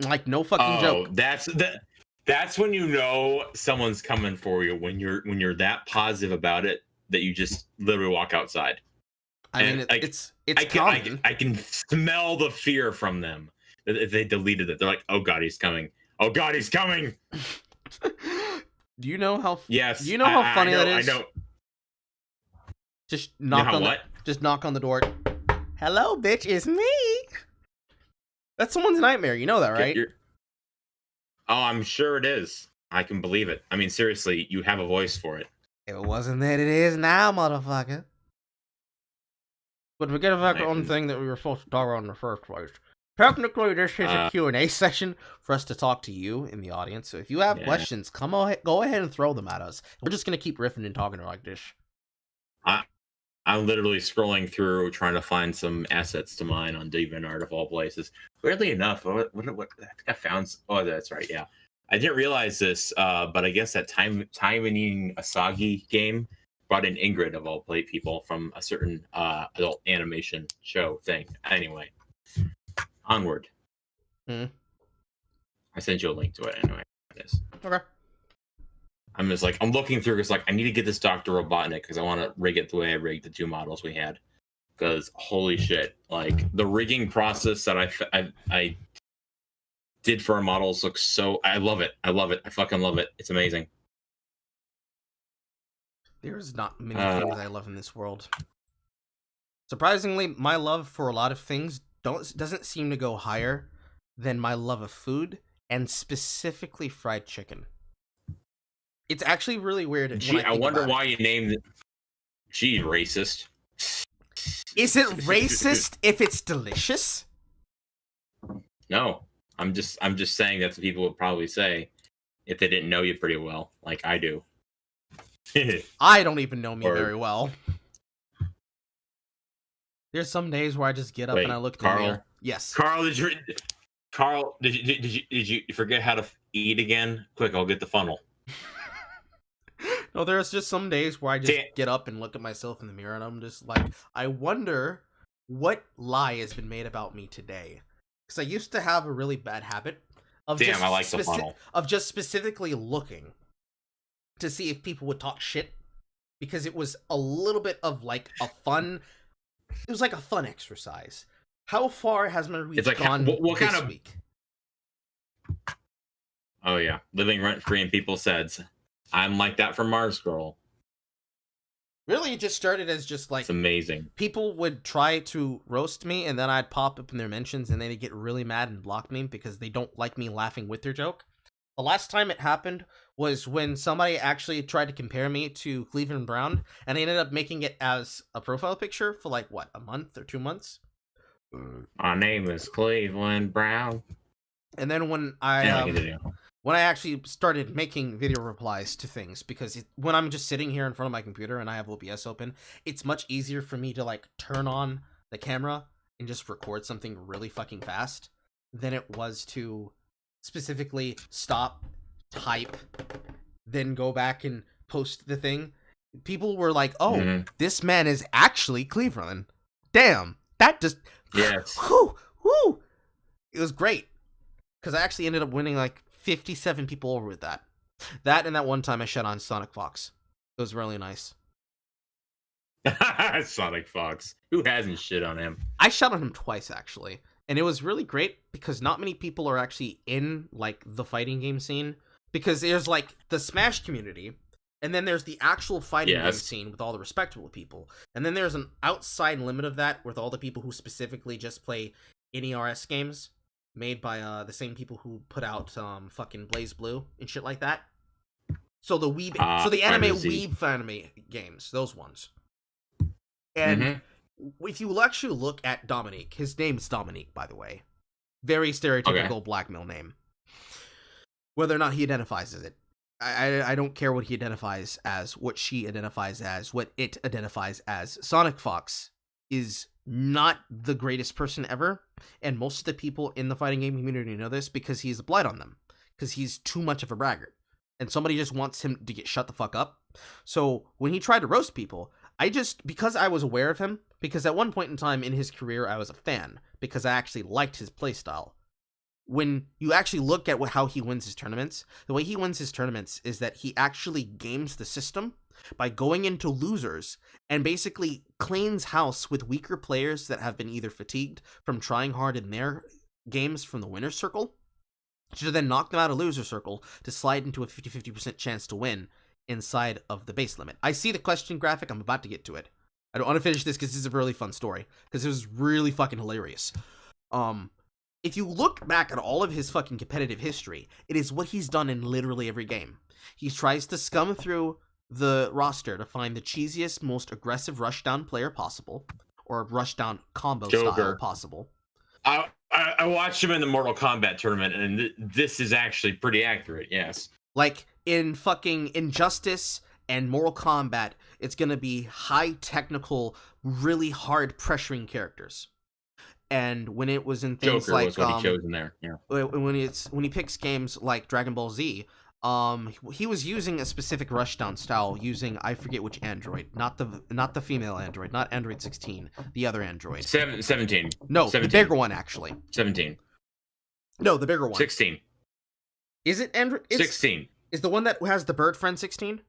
Like, no fucking joke.
That's when you know someone's coming for you, when you're that positive about it that you just literally walk outside.
I mean, it's common.
I can smell the fear from them. If they deleted it, they're like, "Oh God, he's coming! Oh God, he's coming!"
Do you know how?
Yes.
Do you know how funny that is?
I know.
Just knock on the door. Hello, bitch, it's me. That's someone's nightmare. You know that, right?
Oh, I'm sure it is. I can believe it. I mean, seriously, you have a voice for it.
If it wasn't that, it is now, motherfucker. But we get back on the thing that we were supposed to talk about in the first place. Technically, this is a Q&A session for us to talk to you in the audience. So if you have questions, go ahead and throw them at us. We're just going to keep riffing and talking like this.
I'm literally scrolling through trying to find some assets to mine on DeviantArt of all places. Weirdly enough, what I think I found. Oh, that's right. Yeah, I didn't realize this, but I guess that Taiwanese Asagi game brought in Ingrid of all play people from a certain adult animation show thing. Anyway, onward.
Hmm.
I sent you a link to it anyway. It is.
Okay.
I'm just like, I'm looking through because like I need to get this Dr. Robotnik because I want to rig it the way I rigged the 2 models we had. Because holy shit, like the rigging process that I did for our models looks so. I love it. I love it. I fucking love it. It's amazing.
There's not many things I love in this world. Surprisingly, my love for a lot of things doesn't seem to go higher than my love of food, and specifically fried chicken. It's actually really weird.
Gee, I wonder why you named it. Gee, racist.
Is it racist if it's delicious?
No, I'm just saying that's what people would probably say if they didn't know you pretty well, like I do.
I don't even know me very well. There's some days where I just get up and I look at the mirror. Yes.
Carl, did you forget how to eat again? Quick, I'll get the funnel.
No, there's just some days where I just get up and look at myself in the mirror and I'm just like, I wonder what lie has been made about me today. Because I used to have a really bad habit of
I like the funnel.
Of just specifically looking to see if people would talk shit. Because it was a little bit of like a fun... It was like a fun exercise. How far has my reach gone
what
this
kind of
week?
Oh yeah, living rent free in people's heads. I'm like that from Mars Girl.
Really, it just started as just like...
It's amazing.
People would try to roast me, and then I'd pop up in their mentions, and they'd get really mad and block me because they don't like me laughing with their joke. The last time it happened was when somebody actually tried to compare me to Cleveland Brown, and I ended up making it as a profile picture for like, what, a month or 2 months?
My name is Cleveland Brown.
And then when I actually started making video replies to things, because when I'm just sitting here in front of my computer and I have OBS open, it's much easier for me to like turn on the camera and just record something really fucking fast than it was to specifically stop, type, then go back and post the thing. People were like, oh, this man is actually Cleveland. Damn, that just...
Yes.
Whew, whew. It was great. Because I actually ended up winning like 57 people over with that. That and that one time I shut on Sonic Fox. It was really nice.
Sonic Fox. Who hasn't shit on him?
I shut on him twice, actually. And it was really great because not many people are actually in like the fighting game scene. Because there's like the Smash community, and then there's the actual fighting game scene with all the respectable people. And then there's an outside limit of that with all the people who specifically just play NERS games made by the same people who put out fucking Blaze Blue and shit like that. So the the anime weeb anime games, those ones. And if you actually look at Dominique, his name's Dominique, by the way. Very stereotypical black male name. Whether or not he identifies as it. I don't care what he identifies as, what she identifies as, what it identifies as. Sonic Fox is not the greatest person ever, and most of the people in the fighting game community know this because he's a blight on them, because he's too much of a braggart, and somebody just wants him to get shut the fuck up. So when he tried to roast people, because I was aware of him, because at one point in time in his career I was a fan, because I actually liked his playstyle. When you actually look at how he wins his tournaments, the way he wins his tournaments is that he actually games the system by going into losers and basically cleans house with weaker players that have been either fatigued from trying hard in their games from the winner's circle, to then knock them out of loser circle to slide into a 50-50% chance to win inside of the base limit. I see the question graphic. I'm about to get to it. I don't want to finish this because this is a really fun story, because it was really fucking hilarious. If you look back at all of his fucking competitive history, it is what he's done in literally every game. He tries to scum through the roster to find the cheesiest, most aggressive rushdown player possible, or rushdown combo style possible.
I watched him in the Mortal Kombat tournament, and this is actually pretty accurate, yes.
Like, in fucking Injustice and Mortal Kombat, it's gonna be high technical, really hard pressuring characters. And when it was in things
Joker
like
was what he chose in there. Yeah.
when he picks games like Dragon Ball Z, he was using a specific rushdown style using, I forget which android, not the female android, not Android 16, the other android.
17.
No,
17.
the bigger one actually.
17.
No, the bigger one.
16.
Is it Android?
16.
Is the one that has the bird friend 16?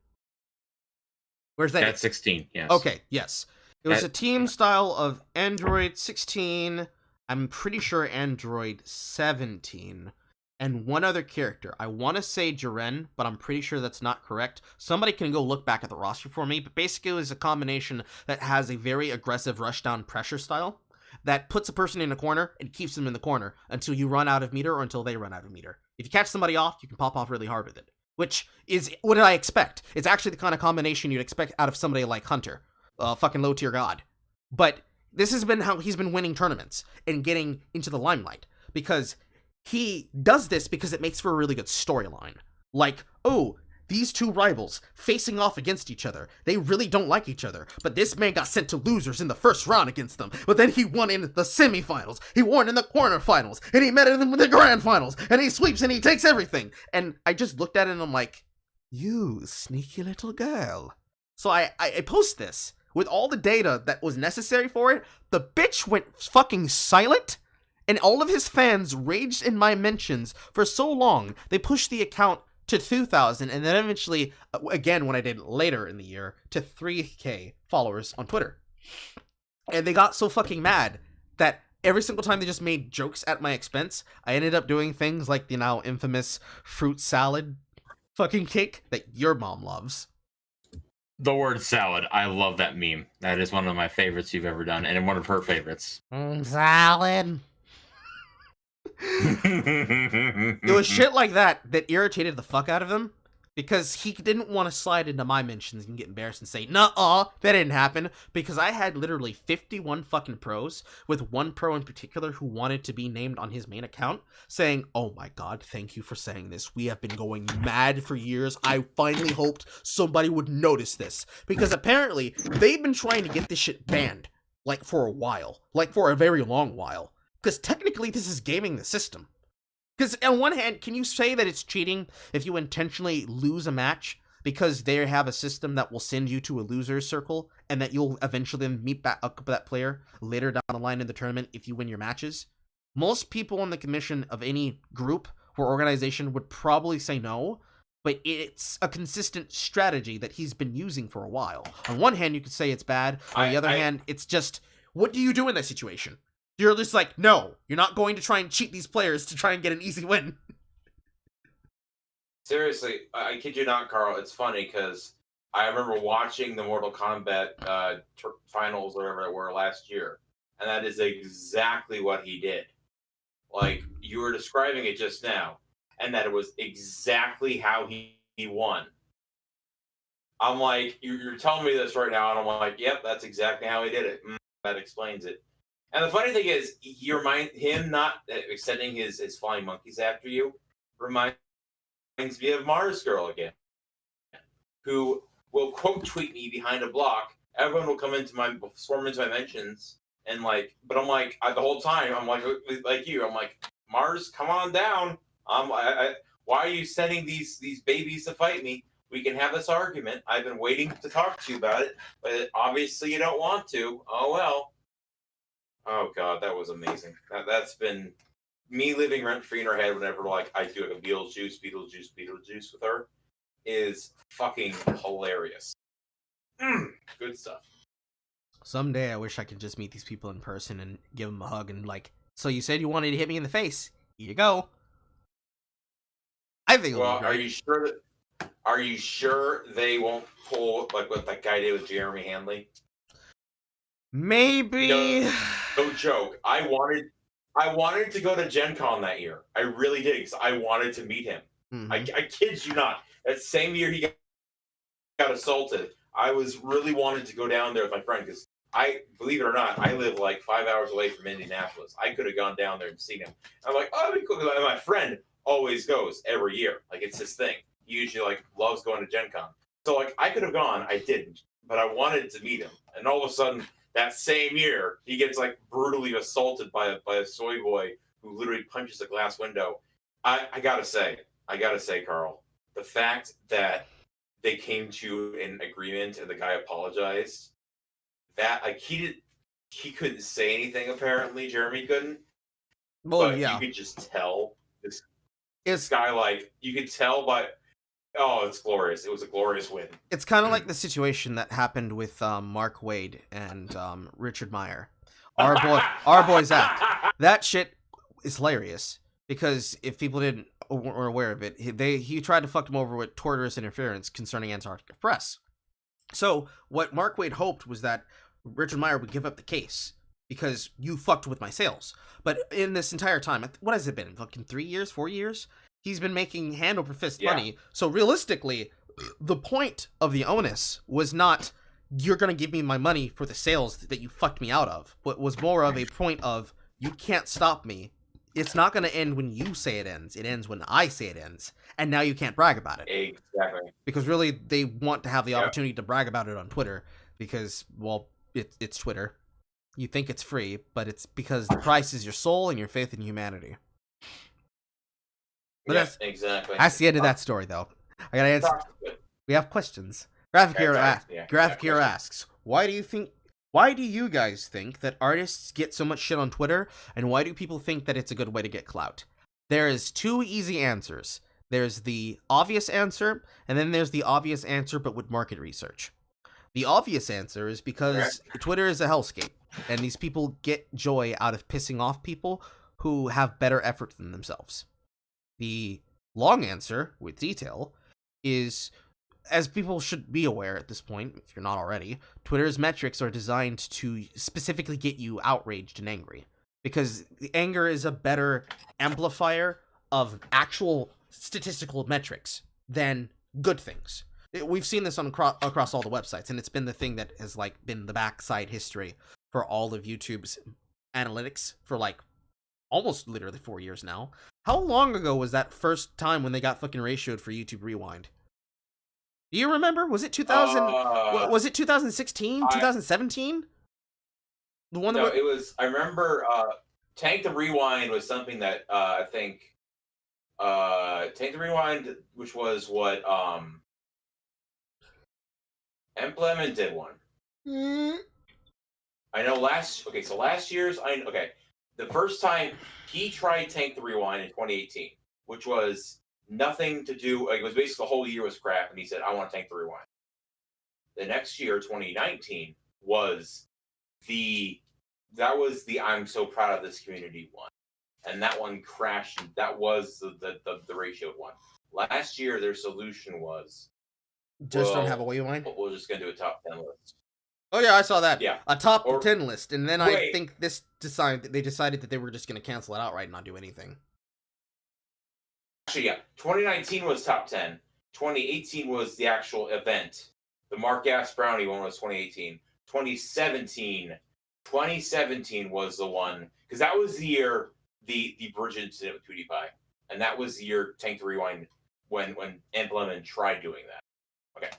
Where's that?
That's 16. Yes.
Okay. Yes. It was a team style of Android 16. I'm pretty sure Android 17. And one other character. I want to say Jiren, but I'm pretty sure that's not correct. Somebody can go look back at the roster for me, but basically it was a combination that has a very aggressive rushdown pressure style that puts a person in a corner and keeps them in the corner until you run out of meter or until they run out of meter. If you catch somebody off, you can pop off really hard with it, which is what did I expect? It's actually the kind of combination you'd expect out of somebody like Hunter, fucking low tier god. But this has been how he's been winning tournaments and getting into the limelight, because he does this because it makes for a really good storyline. Like, oh, these two rivals facing off against each other. They really don't like each other, but this man got sent to losers in the first round against them. But then he won in the semifinals, he won in the quarterfinals, and he met them in the grand finals, and he sweeps and he takes everything. And I just looked at it and I'm like, you sneaky little girl. So I post this with all the data that was necessary for it. The bitch went fucking silent. And all of his fans raged in my mentions for so long, they pushed the account to 2,000, and then eventually, again, when I did later in the year, to 3K followers on Twitter. And they got so fucking mad that every single time they just made jokes at my expense, I ended up doing things like the now infamous fruit salad fucking cake that your mom loves.
The word salad. I love that meme. That is one of my favorites you've ever done, and one of her favorites.
Salad. It was shit like that irritated the fuck out of him, because he didn't want to slide into my mentions and get embarrassed and say, nuh-uh, that didn't happen, because I had literally 51 fucking pros, with one pro in particular who wanted to be named on his main account, saying, oh my god, thank you for saying this. We have been going mad for years. I finally hoped somebody would notice this, because apparently they've been trying to get this shit banned, like for a while, like for a very long while. Because technically, this is gaming the system. Because on one hand, can you say that it's cheating if you intentionally lose a match because they have a system that will send you to a loser's circle and that you'll eventually meet back up with that player later down the line in the tournament if you win your matches? Most people on the commission of any group or organization would probably say no, but it's a consistent strategy that he's been using for a while. On one hand, you could say it's bad. On the other hand, it's just, what do you do in that situation? You're just like, no, you're not going to try and cheat these players to try and get an easy win.
Seriously, I kid you not, Carl. It's funny because I remember watching the Mortal Kombat finals, whatever it were, last year. And that is exactly what he did. Like, you were describing it just now. And that it was exactly how he won. I'm like, you're telling me this right now, and I'm like, yep, that's exactly how he did it. That explains it. And the funny thing is, him not extending his flying monkeys after you reminds me of Mars Girl again, who will quote tweet me behind a block. Everyone will swarm into my mentions, and but I'm like, the whole time I'm like you, I'm like, Mars, come on down. Why are you sending these babies to fight me? We can have this argument. I've been waiting to talk to you about it, but obviously you don't want to. Oh well. Oh god, that was amazing. That's been me living rent free in her head whenever I do a Beetlejuice with her is fucking hilarious. Good stuff.
Someday I wish I could just meet these people in person and give them a hug and so you said you wanted to hit me in the face. Here you go. I think.
Well, are you sure they won't pull what that guy did with Jeremy Hanley?
Maybe.
No joke. I wanted to go to Gen Con that year. I really did, because I wanted to meet him. Mm-hmm. I kid you not. That same year he got assaulted, I was really wanted to go down there with my friend, because believe it or not, I live 5 hours away from Indianapolis. I could have gone down there and seen him. I'm like, oh, that'd be cool. And my friend always goes every year. It's his thing. He usually loves going to Gen Con. So I could have gone. I didn't, but I wanted to meet him. And all of a sudden, that same year, he gets like brutally assaulted by a soy boy who literally punches a glass window. I gotta say, Carl, the fact that they came to an agreement and the guy apologized, that like he couldn't say anything apparently. Jeremy couldn't,
Well,
but
yeah.
you could just tell this
It's
guy, like, you could tell by, oh, it's glorious. It was a glorious win.
it's kind of like the situation that happened with Mark Wade and Richard Meyer. Our boy Zach. That shit is hilarious because if people didn't or were aware of it, he tried to fuck him over with torturous interference concerning Antarctica Press. So what Mark Wade hoped was that Richard Meyer would give up the case because you fucked with my sales. But in this entire time, what has it been? Fucking 3 years, 4 years? He's been making hand over fist money. So realistically, the point of the onus was not you're gonna give me my money for the sales that you fucked me out of, but was more of a point of you can't stop me. It's not gonna end when you say it ends. It ends when I say it ends, and now you can't brag about it.
Exactly.
Because really, they want to have the opportunity to brag about it on Twitter because, well, it's Twitter. You think it's free, but it's because the price is your soul and your faith in humanity. But
Yes, exactly.
That's the end of that story, though. I gotta answer. We have questions. Graphic Hero asks, why do you guys think that artists get so much shit on Twitter, and why do people think that it's a good way to get clout? There is two easy answers. There's the obvious answer, and then there's the obvious answer but with market research. The obvious answer is because Twitter is a hellscape, and these people get joy out of pissing off people who have better effort than themselves. The long answer, with detail, is, as people should be aware at this point, if you're not already, Twitter's metrics are designed to specifically get you outraged and angry. Because the anger is a better amplifier of actual statistical metrics than good things. We've seen this across all the websites, and it's been the thing that has like been the backside history for all of YouTube's analytics for like almost literally 4 years now. How long ago was that first time when they got fucking ratioed for YouTube Rewind? Do you remember? Was it 2000? Was it 2016? 2017? The one that
no, it was. I remember. Tank the Rewind was something that I think. Tank the Rewind, which was what Implement did one. I know last year's the first time he tried Tank the Rewind in 2018, which was nothing to do, like, it was basically the whole year was crap, and he said, I want to Tank the Rewind. The next year, 2019, was the I'm so proud of this community one. And that one crashed. That was the ratio one. Last year, their solution was
don't have a rewind.
We're just gonna do a top 10 list.
Oh yeah, I saw that.
Yeah,
a top 10 list, and then I think they decided that they were just gonna cancel it outright and not do anything.
Actually, yeah, 2019 was top 10. 2018 was the actual event. The Mark Ass Brownie one was 2018. 2017 was the one, because that was the year the Bridge incident with PewDiePie, and that was the year Tank the Rewind when Implement tried doing that. Okay.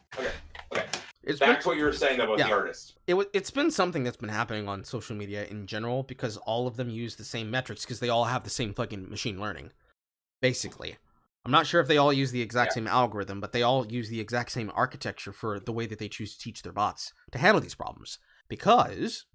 Back to what you were saying about the artist.
It's been something that's been happening on social media in general because all of them use the same metrics because they all have the same fucking machine learning. Basically. I'm not sure if they all use the exact same algorithm, but they all use the exact same architecture for the way that they choose to teach their bots to handle these problems. Because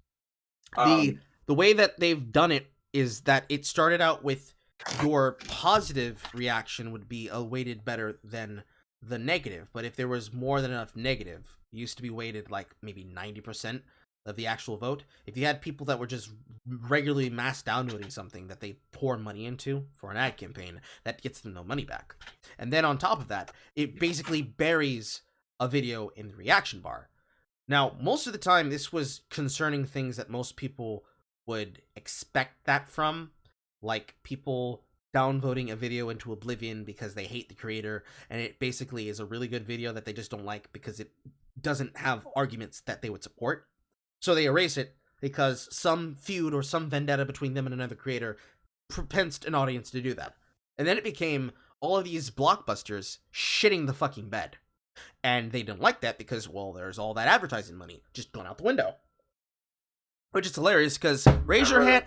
the way that they've done it is that it started out with your positive reaction would be weighted better than the negative, but if there was more than enough negative, it used to be weighted like maybe 90% of the actual vote. If you had people that were just regularly mass downloading something that they pour money into for an ad campaign, that gets them no money back. And then on top of that, it basically buries a video in the reaction bar. Now, most of the time, this was concerning things that most people would expect that from, like people downvoting a video into oblivion because they hate the creator, and it basically is a really good video that they just don't like because it doesn't have arguments that they would support. So they erase it because some feud or some vendetta between them and another creator propensed an audience to do that. And then it became all of these blockbusters shitting the fucking bed. And they didn't like that because, well, there's all that advertising money just going out the window. which is hilarious because raise your hand.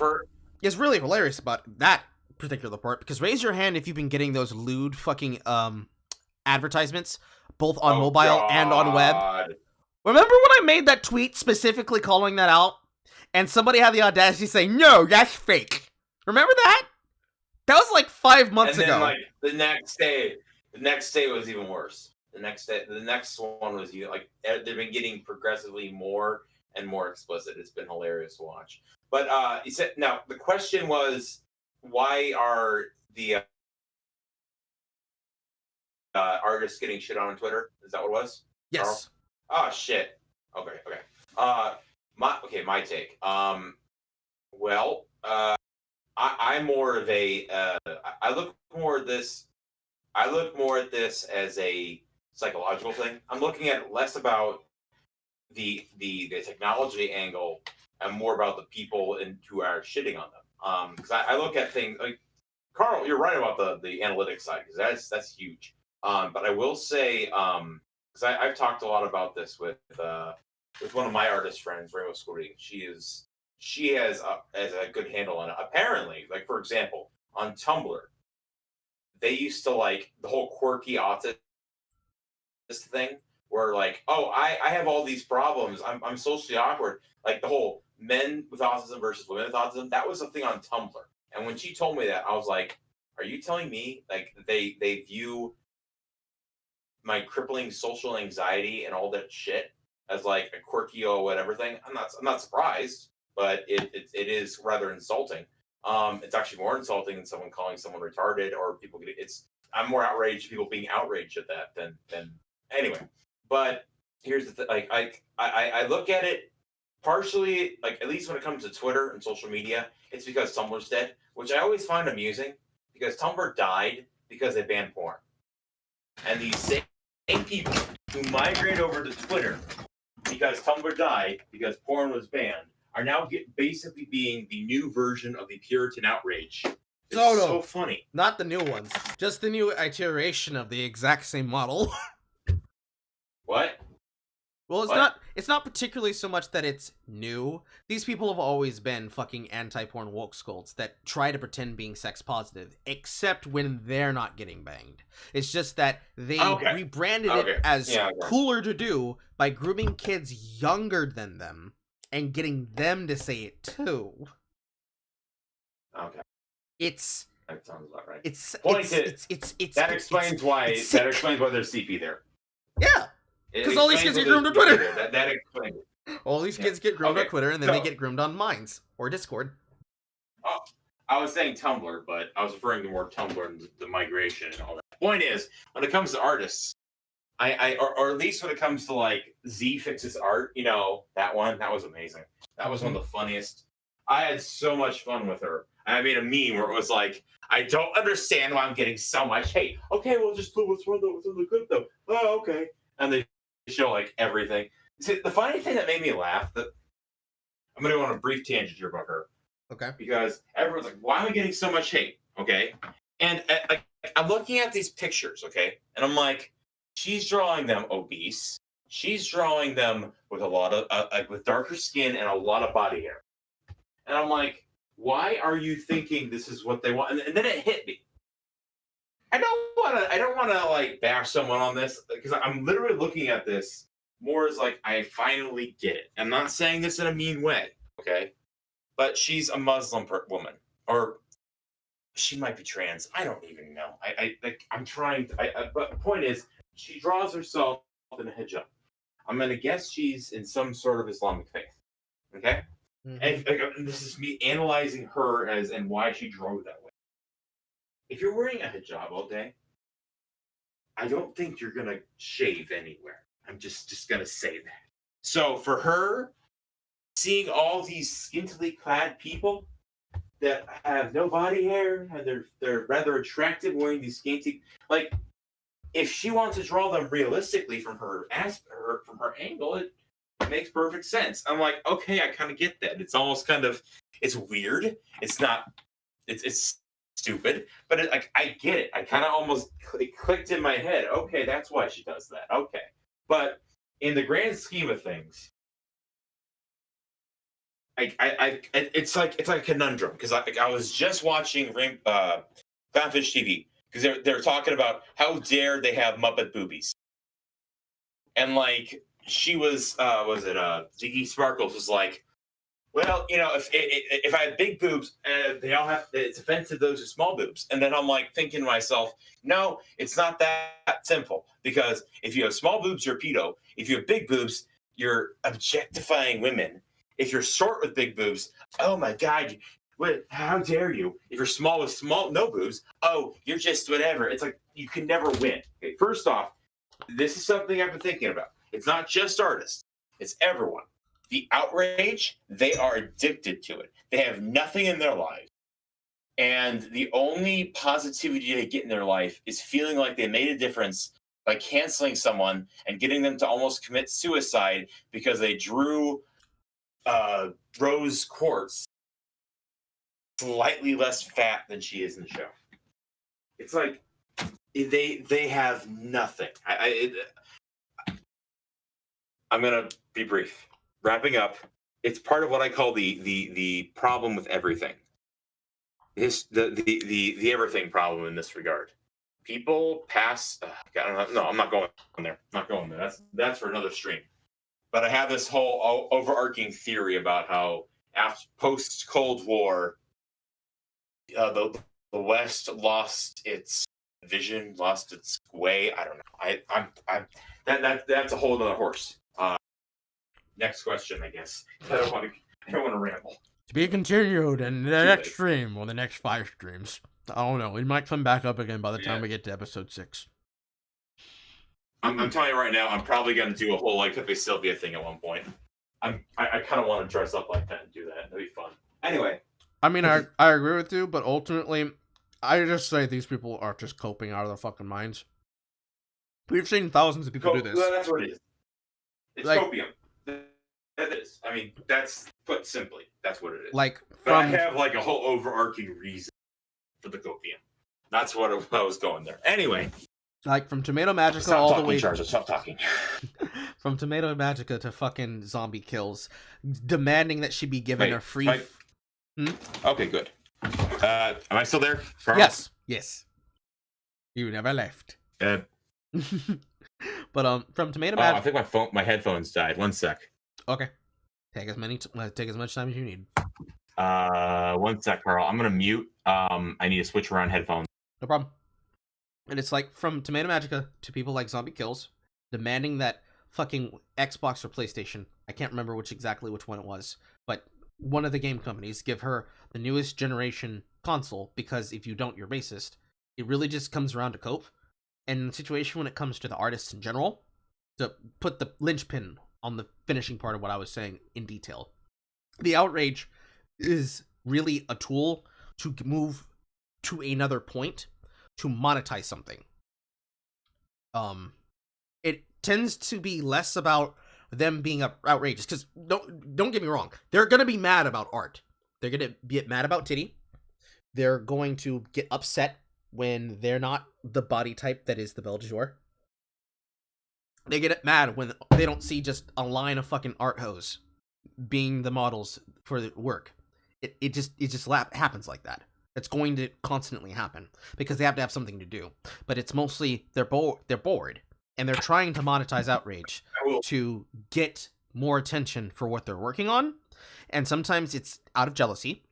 It's really hilarious about that particular part because raise your hand if you've been getting those lewd fucking advertisements both on mobile and on web. Remember when I made that tweet specifically calling that out, and somebody had the audacity to say, "No, that's fake." Remember that? That was like 5 months ago.
Like the next day was even worse. The next one was like they've been getting progressively more and more explicit. It's been hilarious to watch. But he said, now the question was, why are the artists getting shit on Twitter? Is that what it was?
Yes.
Oh shit. Okay. My take. Well, I'm more of a. I look more at this as a psychological thing. I'm looking at it less about the technology angle and more about the people who are shitting on them. Because I look at things like Carl. You're right about the analytics side because that's huge. But I will say, because I've talked a lot about this with one of my artist friends, Rainbow Scooty. She has a good handle on it. Apparently, like for example, on Tumblr, they used to like the whole quirky autist thing, where like, oh, I have all these problems. I'm socially awkward. Like the whole men with autism versus women with autism. That was a thing on Tumblr. And when she told me that, I was like, are you telling me like they view my crippling social anxiety and all that shit as like a quirky or whatever thing? I'm not surprised, but it is rather insulting. It's actually more insulting than someone calling someone retarded or people getting. I'm more outraged at people being outraged at that than anyway. But here's the thing: like I look at it partially, like at least when it comes to Twitter and social media, it's because Tumblr's dead, which I always find amusing because Tumblr died because they banned porn, and these same people who migrate over to Twitter because Tumblr died because porn was banned are now basically being the new version of the Puritan outrage. It's so funny.
Not the new ones, just the new iteration of the exact same model.
What?
Well, it's not particularly so much that it's new. These people have always been fucking anti-porn woke skulls that try to pretend being sex positive, except when they're not getting banged. It's just that they rebranded it as cooler to do by grooming kids younger than them and getting them to say it too.
Okay.
That
sounds about right.
That
explains why there's CP there.
Yeah. Because all these kids get groomed on Twitter.
That explains it.
All these kids get groomed on Twitter, and then they get groomed on Minds or Discord.
Oh, I was saying Tumblr, but I was referring to more Tumblr and the migration and all that. Point is, when it comes to artists, or at least when it comes to like Z Fix's art, that was amazing. That was one of the funniest. I had so much fun with her. I made a meme where it was like, I don't understand why I'm getting so much hate. Okay, well, just put what's on the clip though. Oh, okay. And they show like everything. See, the funny thing that made me laugh, that I'm going to go on a brief tangent here about her.
Okay.
Because everyone's like, why am I getting so much hate? Okay. And I'm looking at these pictures, okay? And I'm like, she's drawing them obese. She's drawing them with a lot of, with darker skin and a lot of body hair. And I'm like, why are you thinking this is what they want? And then it hit me. I don't want to like bash someone on this because I'm literally looking at this more as like I finally get it. I'm not saying this in a mean way, okay? But she's a Muslim woman, or she might be trans. I don't even know. I'm trying. But the point is, she draws herself in a hijab. I'm gonna guess she's in some sort of Islamic faith. Okay, and this is me analyzing her and why she drew that way. If you're wearing a hijab all day, I don't think you're gonna shave anywhere. I'm just gonna say that. So for her, seeing all these scantily clad people that have no body hair and they're rather attractive wearing these scanty, like, if she wants to draw them realistically from her angle, it makes perfect sense. I'm like, okay, I kind of get that. It's almost kind of, it's weird. It's not, it's stupid, but I get it. I kind of almost clicked in my head. Okay, that's why she does that. Okay, but in the grand scheme of things, it's like a conundrum because I was just watching Clownfish TV because they're talking about how dare they have Muppet boobies, and like she was it Ziggy Sparkles was like, well, you know, if I have big boobs, they all have it's offensive to those with small boobs, and then I'm like thinking to myself, no, it's not that simple because if you have small boobs, you're a pedo. If you have big boobs, you're objectifying women. If you're short with big boobs, oh my god, how dare you? If you're small with no boobs, oh, you're just whatever. It's like you can never win. Okay, first off, this is something I've been thinking about. It's not just artists, it's everyone. The outrage, they are addicted to it. They have nothing in their life. And the only positivity they get in their life is feeling like they made a difference by canceling someone and getting them to almost commit suicide because they drew Rose Quartz slightly less fat than she is in the show. It's like they have nothing. I'm gonna be brief. Wrapping up, it's part of what I call the problem with everything. The everything problem in this regard. People pass. No, I'm not going there. Not going there. That's for another stream. But I have this whole overarching theory about how after post Cold War, the West lost its vision, lost its way. I don't know. That's a whole other horse. Next question, I guess. I don't want to ramble.
To be continued in the next stream or the next 5 streams. I don't know. It might come back up again by the time we get to episode 6.
I'm telling you right now, I'm probably going to do a whole like Pepe Sylvia thing at one point. I kind of want to dress up like that and do that. That'd be fun. Anyway.
I mean, I agree with you, but ultimately, I just say these people are just coping out of their fucking minds. We've seen thousands of people do this.
Well, that's what it is. It's like, copium. That is. I mean, that's put simply. That's what it is.
Like,
but I have like a whole overarching reason for the copium. That's what I was going there. Anyway.
Like, from Tomato Magica all the way...
Charza, stop talking.
From Tomato Magica to fucking zombie kills. Demanding that she be given a free...
Okay, good. Am I still there, Carl?
Yes. Yes. You never left. But, from Tomato Magica...
I think my headphones died. One sec.
Okay. Take as much time as you need.
1 sec, Carl. I'm gonna mute. I need to switch around headphones.
No problem. And it's like from Tomato Magica to people like Zombie Kills, demanding that fucking Xbox or PlayStation, I can't remember which one it was, but one of the game companies give her the newest generation console because if you don't, you're racist. It really just comes around to cope. And in the situation when it comes to the artists in general, to put the linchpin on the finishing part of what I was saying in detail, the outrage is really a tool to move to another point to monetize something. It tends to be less about them being outrageous, because don't get me wrong, they're gonna be mad about art. They're gonna get mad about titty. They're going to get upset when they're not the body type that is the Belle du jour. They get mad when they don't see just a line of fucking art hose being the models for the work. It just happens like that. It's going to constantly happen because they have to have something to do. But it's mostly they're bored and they're trying to monetize outrage to get more attention for what they're working on. And sometimes it's out of jealousy.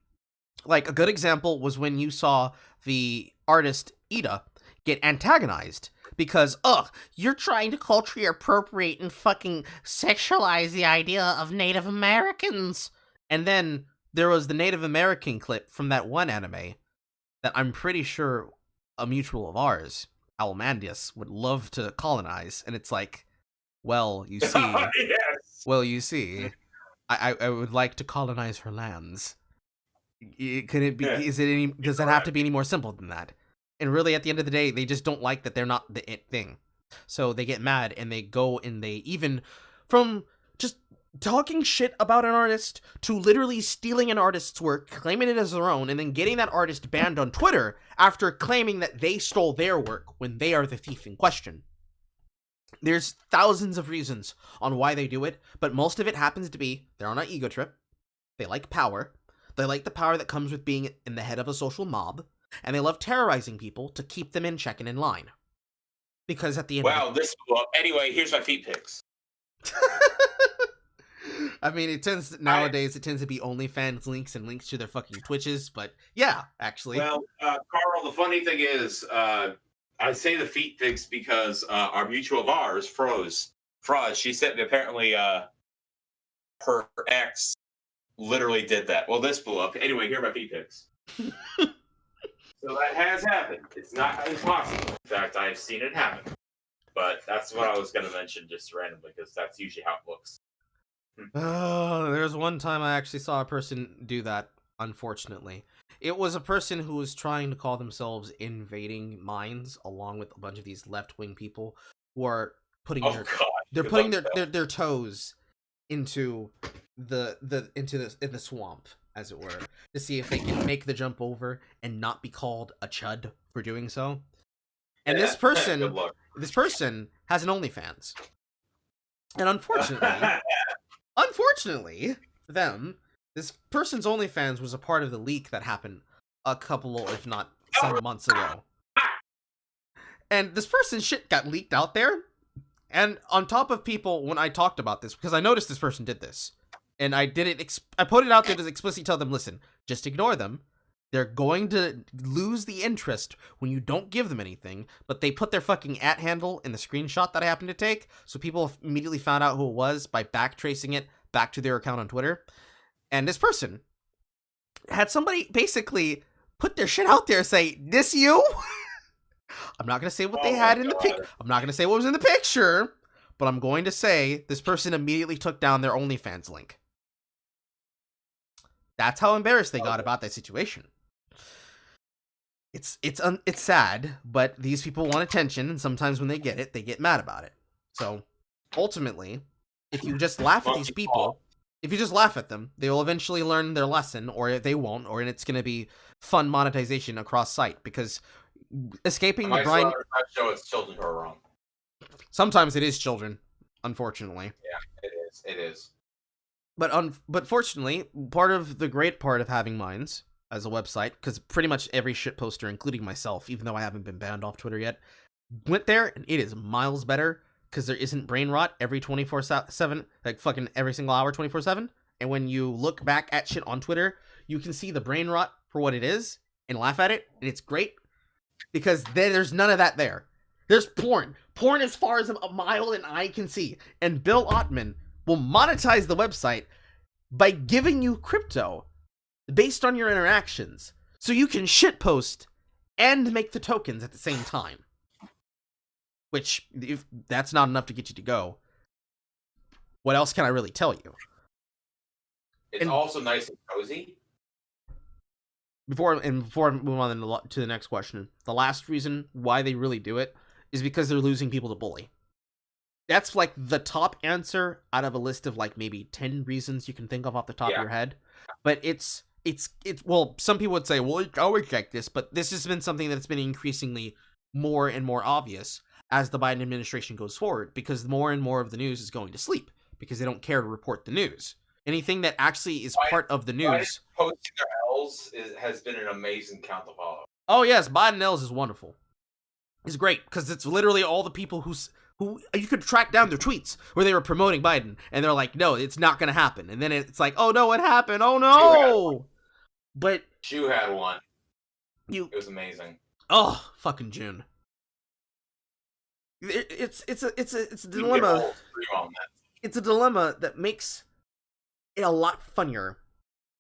Like a good example was when you saw the artist Ida get antagonized because, you're trying to culturally appropriate and fucking sexualize the idea of Native Americans. And then there was the Native American clip from that one anime that I'm pretty sure a mutual of ours, Almandius, would love to colonize. And it's like, well, you see, I would like to colonize her lands. Could it be? Yeah. Does it have to be any more simple than that? And really, at the end of the day, they just don't like that they're not the it thing. So they get mad and they go and they even, from just talking shit about an artist to literally stealing an artist's work, claiming it as their own, and then getting that artist banned on Twitter after claiming that they stole their work when they are the thief in question. There's thousands of reasons on why they do it, but most of it happens to be they're on an ego trip. They like power. They like the power that comes with being in the head of a social mob. And they love terrorizing people to keep them in check and in line. Because at the end
Wow, this blew up. Anyway, here's my feet pics.
I mean, it tends to be OnlyFans links and links to their fucking Twitches, but yeah, actually.
Well, Carl, the funny thing is, I say the feet pics because our mutual of ours, Froz, she said apparently her ex literally did that. Well, this blew up. Anyway, here are my feet pics. So that has happened. It's not impossible. In fact, I've seen it happen. But that's what I was going to mention just randomly, because that's usually how it looks.
Oh, there's one time I actually saw a person do that, unfortunately. It was a person who was trying to call themselves Invading Minds, along with a bunch of these left-wing people who are putting their toes into the swamp, as it were, to see if they can make the jump over and not be called a chud for doing so. And this person has an OnlyFans. And unfortunately for them, this person's OnlyFans was a part of the leak that happened a couple, if not some months ago. And this person's shit got leaked out there. And on top of people, when I talked about this, because I noticed this person did this, and I put it out there to explicitly tell them, listen, just ignore them. They're going to lose the interest when you don't give them anything, but they put their fucking @ handle in the screenshot that I happened to take, so people immediately found out who it was by backtracing it back to their account on Twitter. And this person had somebody basically put their shit out there, say, "This you?" I'm not going to say what they had in the pic. I'm not going to say what was in the picture, but I'm going to say this person immediately took down their OnlyFans link. That's how embarrassed they got about that situation. It's sad, but these people want attention, and sometimes when they get it, they get mad about it. So, ultimately, if you just laugh at these people, if you just laugh at them, they will eventually learn their lesson, or they won't, or it's going to be fun monetization across site, because escaping the brine...
show it's children who are wrong.
Sometimes it is children, unfortunately.
Yeah, it is.
But fortunately, part of the great part of having Minds as a website, because pretty much every shit poster, including myself, even though I haven't been banned off Twitter yet, went there, and it is miles better, because there isn't brain rot every 24/7, like fucking every single hour 24/7. And when you look back at shit on Twitter, you can see the brain rot for what it is and laugh at it, and it's great, because there's none of that there. There's porn as far as a mile and eye can see, and Bill Ottman will monetize the website by giving you crypto based on your interactions, so you can shitpost and make the tokens at the same time. Which, if that's not enough to get you to go, what else can I really tell you?
It's also nice and cozy.
Before I move on to the next question, the last reason why they really do it is because they're losing people to bully. That's like the top answer out of a list of like maybe 10 reasons you can think of off the top of your head. But it's well, some people would say, well, it's always like this, but this has been something that's been increasingly more and more obvious as the Biden administration goes forward, because more and more of the news is going to sleep because they don't care to report the news. Anything that actually is part of the news.
Posting their L's has been an amazing count to follow.
Oh yes, Biden L's is wonderful. It's great because it's literally all the people who you could track down their tweets where they were promoting Biden, and they're like, no, it's not going to happen. And then it's like, oh no, it happened. Oh no. But
Shu had one. It was amazing.
Oh, fucking June. It's a dilemma. It's a dilemma that makes it a lot funnier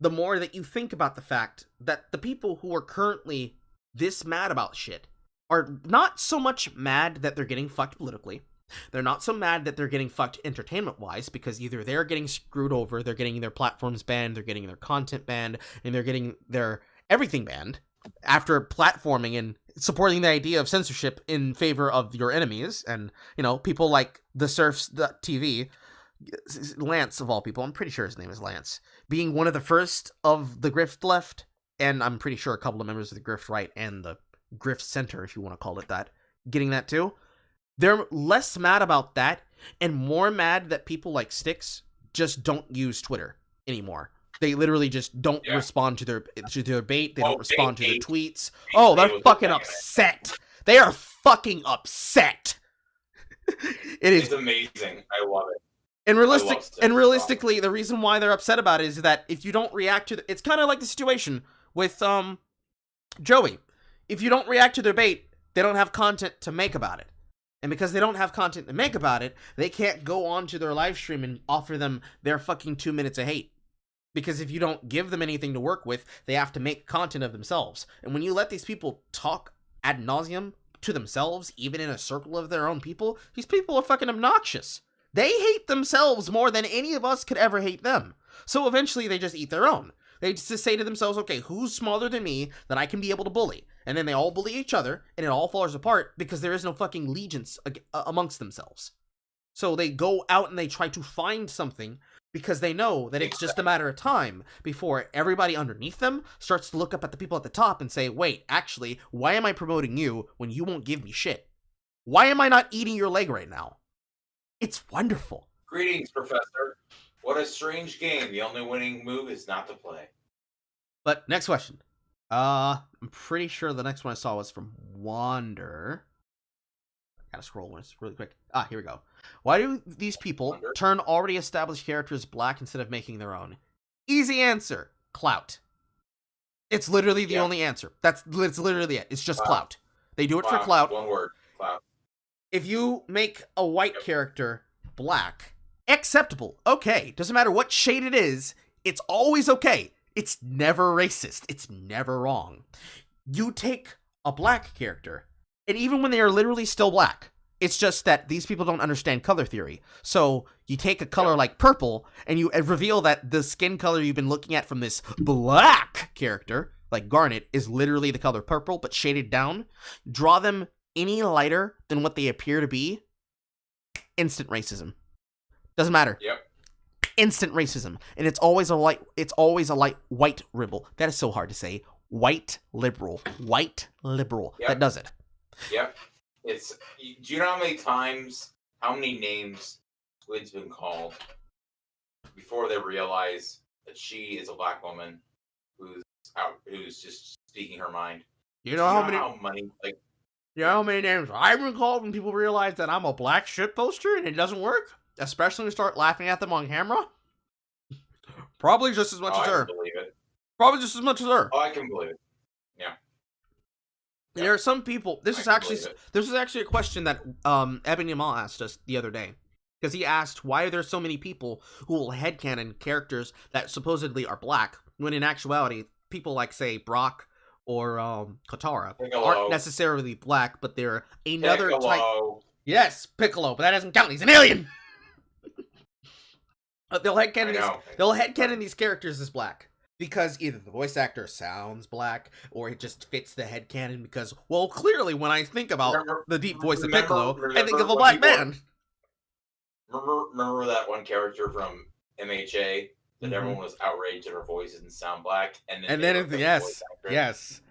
the more that you think about the fact that the people who are currently this mad about shit are not so much mad that they're getting fucked politically. They're not so mad that they're getting fucked entertainment-wise, because either they're getting screwed over, they're getting their platforms banned, they're getting their content banned, and they're getting their everything banned after platforming and supporting the idea of censorship in favor of your enemies. And, you know, people like the Surfs.tv, Lance of all people, I'm pretty sure his name is Lance, being one of the first of the grift left, and I'm pretty sure a couple of members of the grift right and the grift center, if you want to call it that, getting that too. They're less mad about that and more mad that people like Styx just don't use Twitter anymore. They literally just don't
Yeah.
respond to their bait. They don't respond to their
Bait.
tweets.
Bait
Oh, they're
was
fucking
the thing.
upset. They are fucking upset. It is.
It's amazing. I love it.
And
love
realistically, the reason why they're upset about it is that if you don't react to it's kind of like the situation with Joey. If you don't react to their bait, they don't have content to make about it. And because they don't have content to make about it, they can't go on to their live stream and offer them their fucking 2 minutes of hate. Because if you don't give them anything to work with, they have to make content of themselves. And when you let these people talk ad nauseum to themselves, even in a circle of their own people, these people are fucking obnoxious. They hate themselves more than any of us could ever hate them. So eventually they just eat their own. They just say to themselves, okay, who's smaller than me that I can be able to bully? And then they all bully each other, and it all falls apart because there is no fucking allegiance amongst themselves. So they go out and they try to find something because they know that it's just a matter of time before everybody underneath them starts to look up at the people at the top and say, wait, actually, why am I promoting you when you won't give me shit? Why am I not eating your leg right now? It's wonderful.
Greetings, Professor. What a strange game. The only winning move is not to play.
But next question. I'm pretty sure the next one I saw was from Wander. Gotta scroll once really quick. Here we go. Why do these people turn already established characters black instead of making their own? Easy answer. Clout. It's literally the only answer. It's literally it. It's just clout. They do it for clout.
One word. Clout.
If you make a white character black, acceptable. Okay. Doesn't matter what shade it is. It's always okay. It's never racist. It's never wrong. You take a black character, and even when they are literally still black, it's just that these people don't understand color theory. So you take a color like purple, and you reveal that the skin color you've been looking at from this black character, like Garnet, is literally the color purple, but shaded down. Draw them any lighter than what they appear to be. Instant racism. Doesn't matter.
Yep.
Instant racism. And it's always a light white liberal. That is so hard to say. White liberal. White liberal. Yep. That does it.
Yep. Do you know how many names Squid's been called before they realize that she is a black woman who's just speaking her mind?
You know how many names I've been called when people realize that I'm a black shit poster and it doesn't work? Especially when we start laughing at them on camera? Probably just as much as her.
I can believe it.
Probably just as much as her.
Oh, I can believe it. Yeah.
There are some people. This is actually a question that Ebony Ma asked us the other day, because he asked why are there so many people who will headcanon characters that supposedly are black when in actuality people like say Brock or Katara aren't necessarily black, but they're another type. Yes, Piccolo, but that doesn't count. He's an alien. They'll headcanon these characters as black. Because either the voice actor sounds black, or it just fits the headcanon because, well, clearly when I think about the deep voice of Piccolo, I think of a black man.
Remember that one character from MHA that everyone was outraged that her voice didn't sound black?
Yes.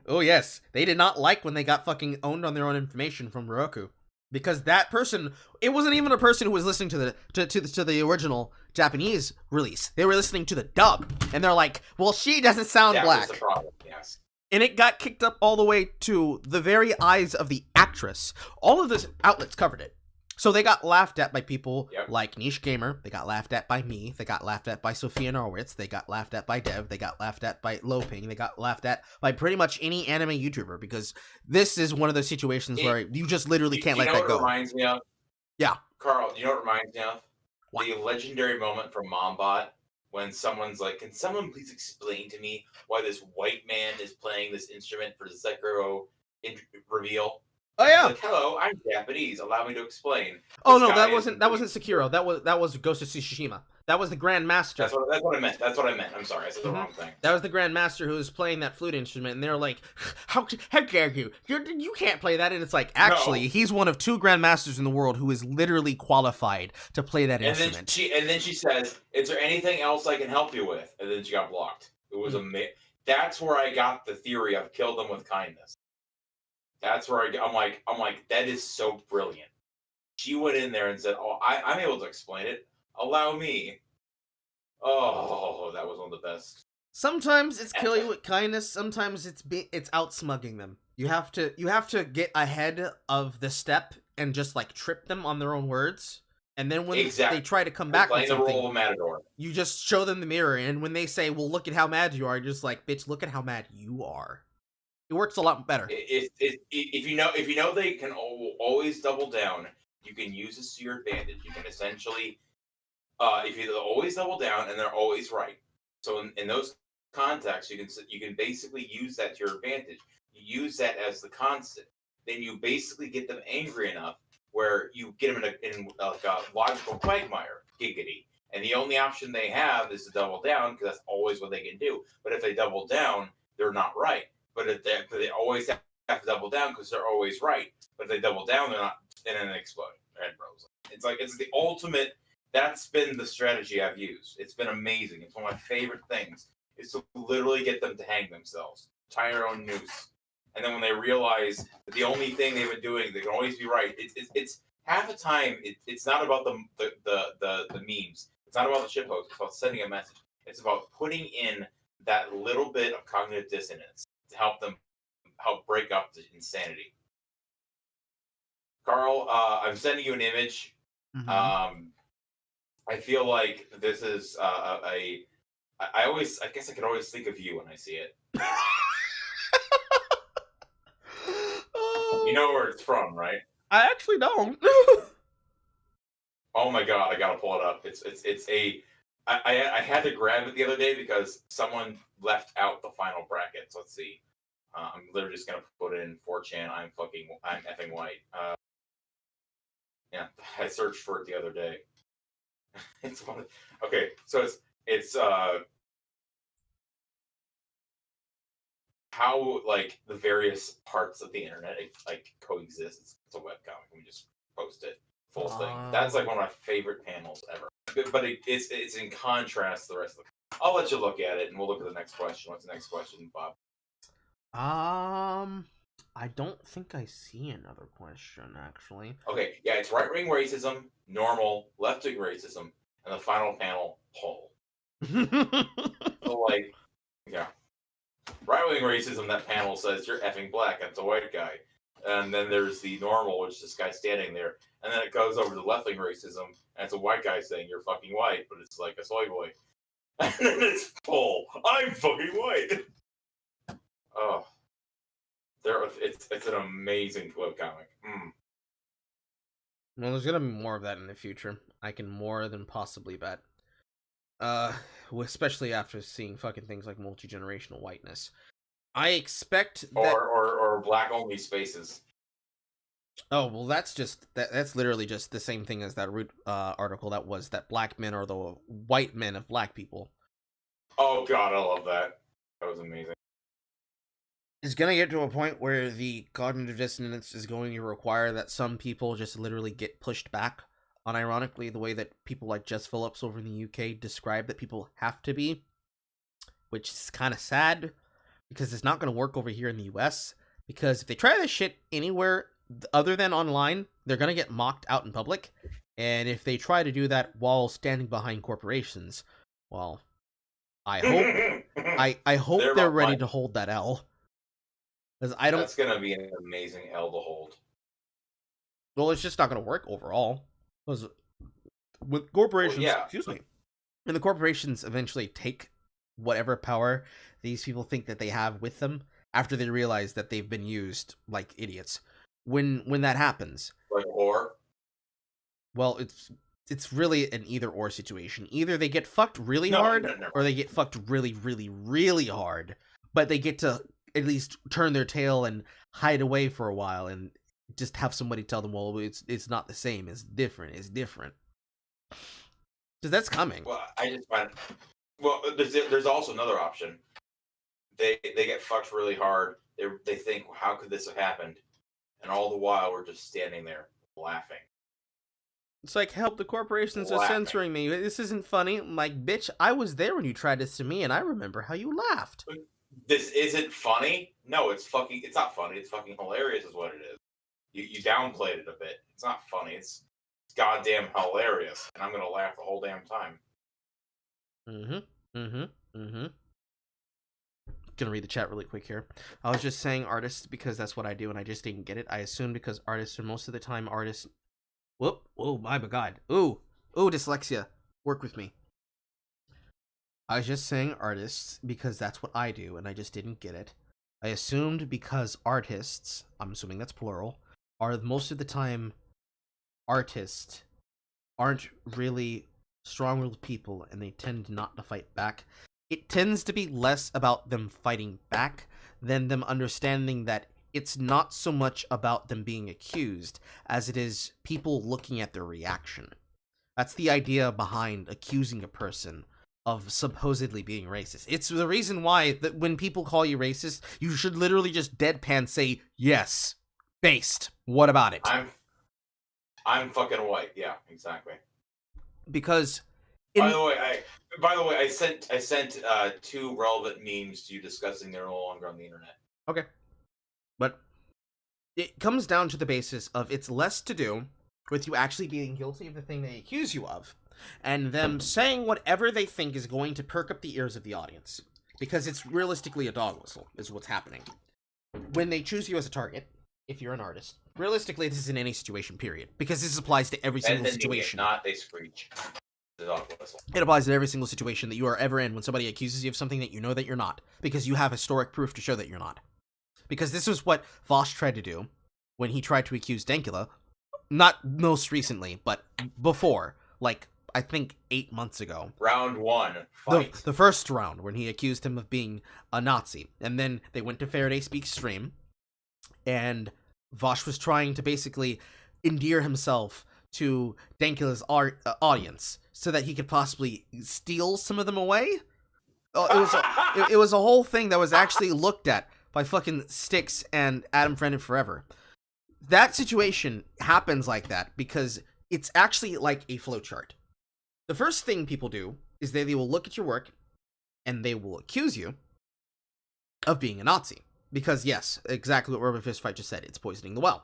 Oh, yes. They did not like when they got fucking owned on their own information from Roku. Because that person, it wasn't even a person who was listening to the original Japanese release. They were listening to the dub, and they're like, "Well, she doesn't sound black." That was the problem. Yes. And it got kicked up all the way to the very eyes of the actress. All of these outlets covered it. So they got laughed at by people like Niche Gamer. They got laughed at by me. They got laughed at by Sophia Norwitz. They got laughed at by Dev. They got laughed at by Loping. They got laughed at by pretty much any anime YouTuber, because this is one of those situations where you just literally can't let that go.
It reminds me of?
Yeah.
Carl, you know what it reminds me of?
What?
The legendary moment from Mombot when someone's like, can someone please explain to me why this white man is playing this instrument for the Sekiro reveal?
Oh yeah.
Like, hello, I'm Japanese. Allow me to explain.
Oh no, that wasn't Sekiro. That was Ghost of Tsushima. That was the Grand Master.
That's what I meant. I'm sorry, I said the wrong thing.
That was the Grand Master who was playing that flute instrument, and they're like, "How dare you? You can't play that!" And it's like, actually, he's one of 2 Grand Masters in the world who is literally qualified to play that instrument.
And then she says, "Is there anything else I can help you with?" And then she got blocked. It was That's where I got the theory of kill them with kindness. That's where I'm like, that is so brilliant. She went in there and said, "Oh, I'm able to explain it. Allow me." Oh, that was one of the best.
Sometimes it's kill you with kindness. Sometimes it's outsmugging them. You have to get ahead of the step and just like trip them on their own words. And then when they try to come back with something,
playing the role of Matador,
you just show them the mirror. And when they say, "Well, look at how mad you are," you're just like, "Bitch, look at how mad you are." It works a lot better.
If you know they can always double down, you can use this to your advantage. You can essentially, if you always double down and they're always right. So in those contexts, you can basically use that to your advantage. You use that as the constant. Then you basically get them angry enough where you get them in like a logical quagmire, giggity. And the only option they have is to double down because that's always what they can do. But if they double down, they're not right. But if they always have to double down because they're always right. But if they double down, they're not, and then they explode. Their head blows. It's the ultimate. That's been the strategy I've used. It's been amazing. It's one of my favorite things. Is to literally get them to hang themselves, tie their own noose, and then when they realize that the only thing they've been doing, they can always be right. It's half the time. It's not about the memes. It's not about the shitposts. It's about sending a message. It's about putting in that little bit of cognitive dissonance to help break up the insanity. Carl, I'm sending you an image.
Mm-hmm.
I feel like this is I guess I could always think of you when I see it. You know where it's from, right?
I actually don't.
Oh my god, I gotta pull it up. I had to grab it the other day because someone left out the final brackets. Let's see. I'm literally just gonna put it in 4chan. I'm effing white. Yeah, I searched for it the other day. It's one. Okay, so it's how like the various parts of the internet like coexist. It's a webcomic. We just post it full thing. That's like one of my favorite panels ever. But it's in contrast to the rest of the. I'll let you look at it, and we'll look at the next question. What's the next question, Bob?
I don't think I see another question actually.
Okay, yeah, it's right-wing racism, normal, left-wing racism, and the final panel, poll. So like, yeah. Right-wing racism, that panel says, "You're effing black," that's a white guy. And then there's the normal, which is this guy standing there. And then it goes over to left-wing racism, and it's a white guy saying, "You're fucking white," but it's like a soy boy. And then it's full, "I'm fucking white." Oh. It's an amazing webcomic.
Well, there's gonna be more of that in the future. I can more than possibly bet. Especially after seeing fucking things like multi-generational whiteness. I expect that...
or black only spaces.
Oh, well, that's literally just the same thing as that root article that was that black men are the white men of black people.
Oh god, I love that. That was amazing.
It's gonna get to a point where the cognitive dissonance is going to require that some people just literally get pushed back. Unironically, the way that people like Jess Phillips over in the UK describe that people have to be, which is kind of sad because it's not going to work over here in the US. Because if they try this shit anywhere other than online, they're going to get mocked out in public. And if they try to do that while standing behind corporations, well, I hope they're ready to hold that L. Because
That's going to be an amazing L to hold.
Well, it's just not going to work overall. Because with corporations, excuse me, and the corporations eventually take whatever power these people think that they have with them after they realize that they've been used like idiots. When that happens,
like or,
well, it's really an either or situation. Either they get fucked really hard, or they get fucked really, really, really hard. But they get to at least turn their tail and hide away for a while and just have somebody tell them, well, it's not the same. It's different. It's different. Because that's coming.
Well, I just find. Well, there's also another option. They get fucked really hard. They think, well, how could this have happened? And all the while, we're just standing there laughing.
It's like, help, the corporations are censoring me. This isn't funny. I'm like, bitch, I was there when you tried this to me, and I remember how you laughed.
This isn't funny? No, it's not funny. It's fucking hilarious is what it is. You downplayed it a bit. It's not funny. It's goddamn hilarious. And I'm going to laugh the whole damn time.
Mm-hmm. Mm-hmm. gonna read the chat really quick here. I was just saying artists because that's what I do, and I just didn't get it. I assumed because artists are most of the time artists. Whoop! Oh my god! Ooh! Dyslexia. Work with me. I was just saying artists because that's what I do, and I just didn't get it. I assumed because artists, I'm assuming that's plural, are most of the time artists aren't really strong-willed people, and they tend not to fight back. It tends to be less about them fighting back than them understanding that it's not so much about them being accused as it is people looking at their reaction. That's the idea behind accusing a person of supposedly being racist. It's the reason why that when people call you racist, you should literally just deadpan say, yes, based. What about it?
I'm fucking white. Yeah, exactly.
Because
by the way, I sent 2 relevant memes to you discussing they're no longer on the internet.
Okay. But it comes down to the basis of it's less to do with you actually being guilty of the thing they accuse you of, and them saying whatever they think is going to perk up the ears of the audience. Because it's realistically a dog whistle, is what's happening. When they choose you as a target, if you're an artist, realistically this is in any situation, period. Because this applies to every single situation.
Not they screech. The dog whistle.
It applies to every single situation that you are ever in when somebody accuses you of something that you know that you're not. Because you have historic proof to show that you're not. Because this is what Vosh tried to do when he tried to accuse Dankula. Not most recently, but before. Like, I think 8 months ago.
Round 1. Fight.
The first round, when he accused him of being a Nazi. And then they went to Faraday Speaks stream. And Vosh was trying to basically endear himself to Dankula's audience so that he could possibly steal some of them away. It was a whole thing that was actually looked at by fucking Styx and Adam Friended Forever. That situation happens like that because it's actually like a flowchart. The first thing people do is they will look at your work and they will accuse you of being a Nazi. Because, yes, exactly what Urban Fistfight just said, it's poisoning the well.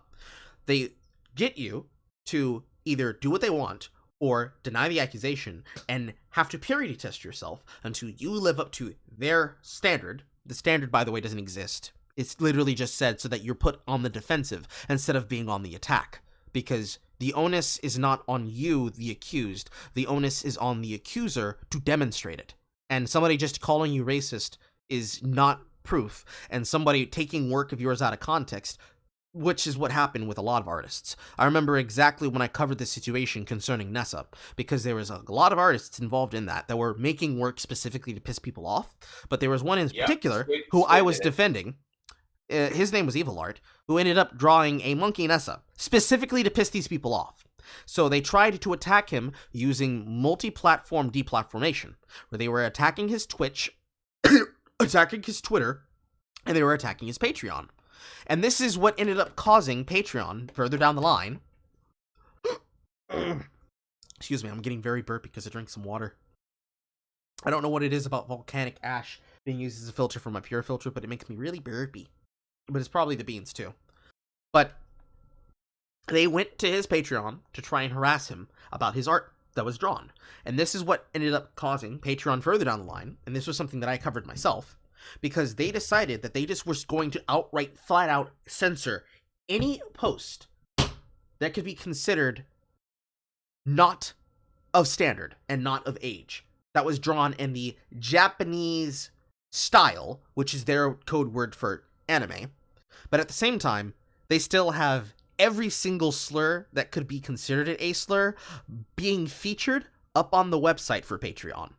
They get you to either do what they want or deny the accusation and have to purity test yourself until you live up to their standard. The standard, by the way, doesn't exist. It's literally just said so that you're put on the defensive instead of being on the attack. Because the onus is not on you, the accused. The onus is on the accuser to demonstrate it. And somebody just calling you racist is not proof. And somebody taking work of yours out of context, which is what happened with a lot of artists. I remember exactly when I covered this situation concerning Nessa, because there was a lot of artists involved in that were making work specifically to piss people off. But there was one in particular who I was defending. His name was Evil Art, who ended up drawing a monkey Nessa, specifically to piss these people off. So they tried to attack him using multi-platform deplatformation, where they were attacking his Twitch, attacking his Twitter, and they were attacking his Patreon. And this is what ended up causing Patreon, further down the line... Excuse me, I'm getting very burpy because I drank some water. I don't know what it is about volcanic ash being used as a filter for my pure filter, but it makes me really burpy. But it's probably the beans, too. But they went to his Patreon to try and harass him about his art that was drawn. And this is what ended up causing Patreon further down the line, and this was something that I covered myself, because they decided that they just were going to outright, flat-out censor any post that could be considered not of standard and not of age, that was drawn in the Japanese style, which is their code word for anime. But at the same time, they still have every single slur that could be considered a slur being featured up on the website for Patreon.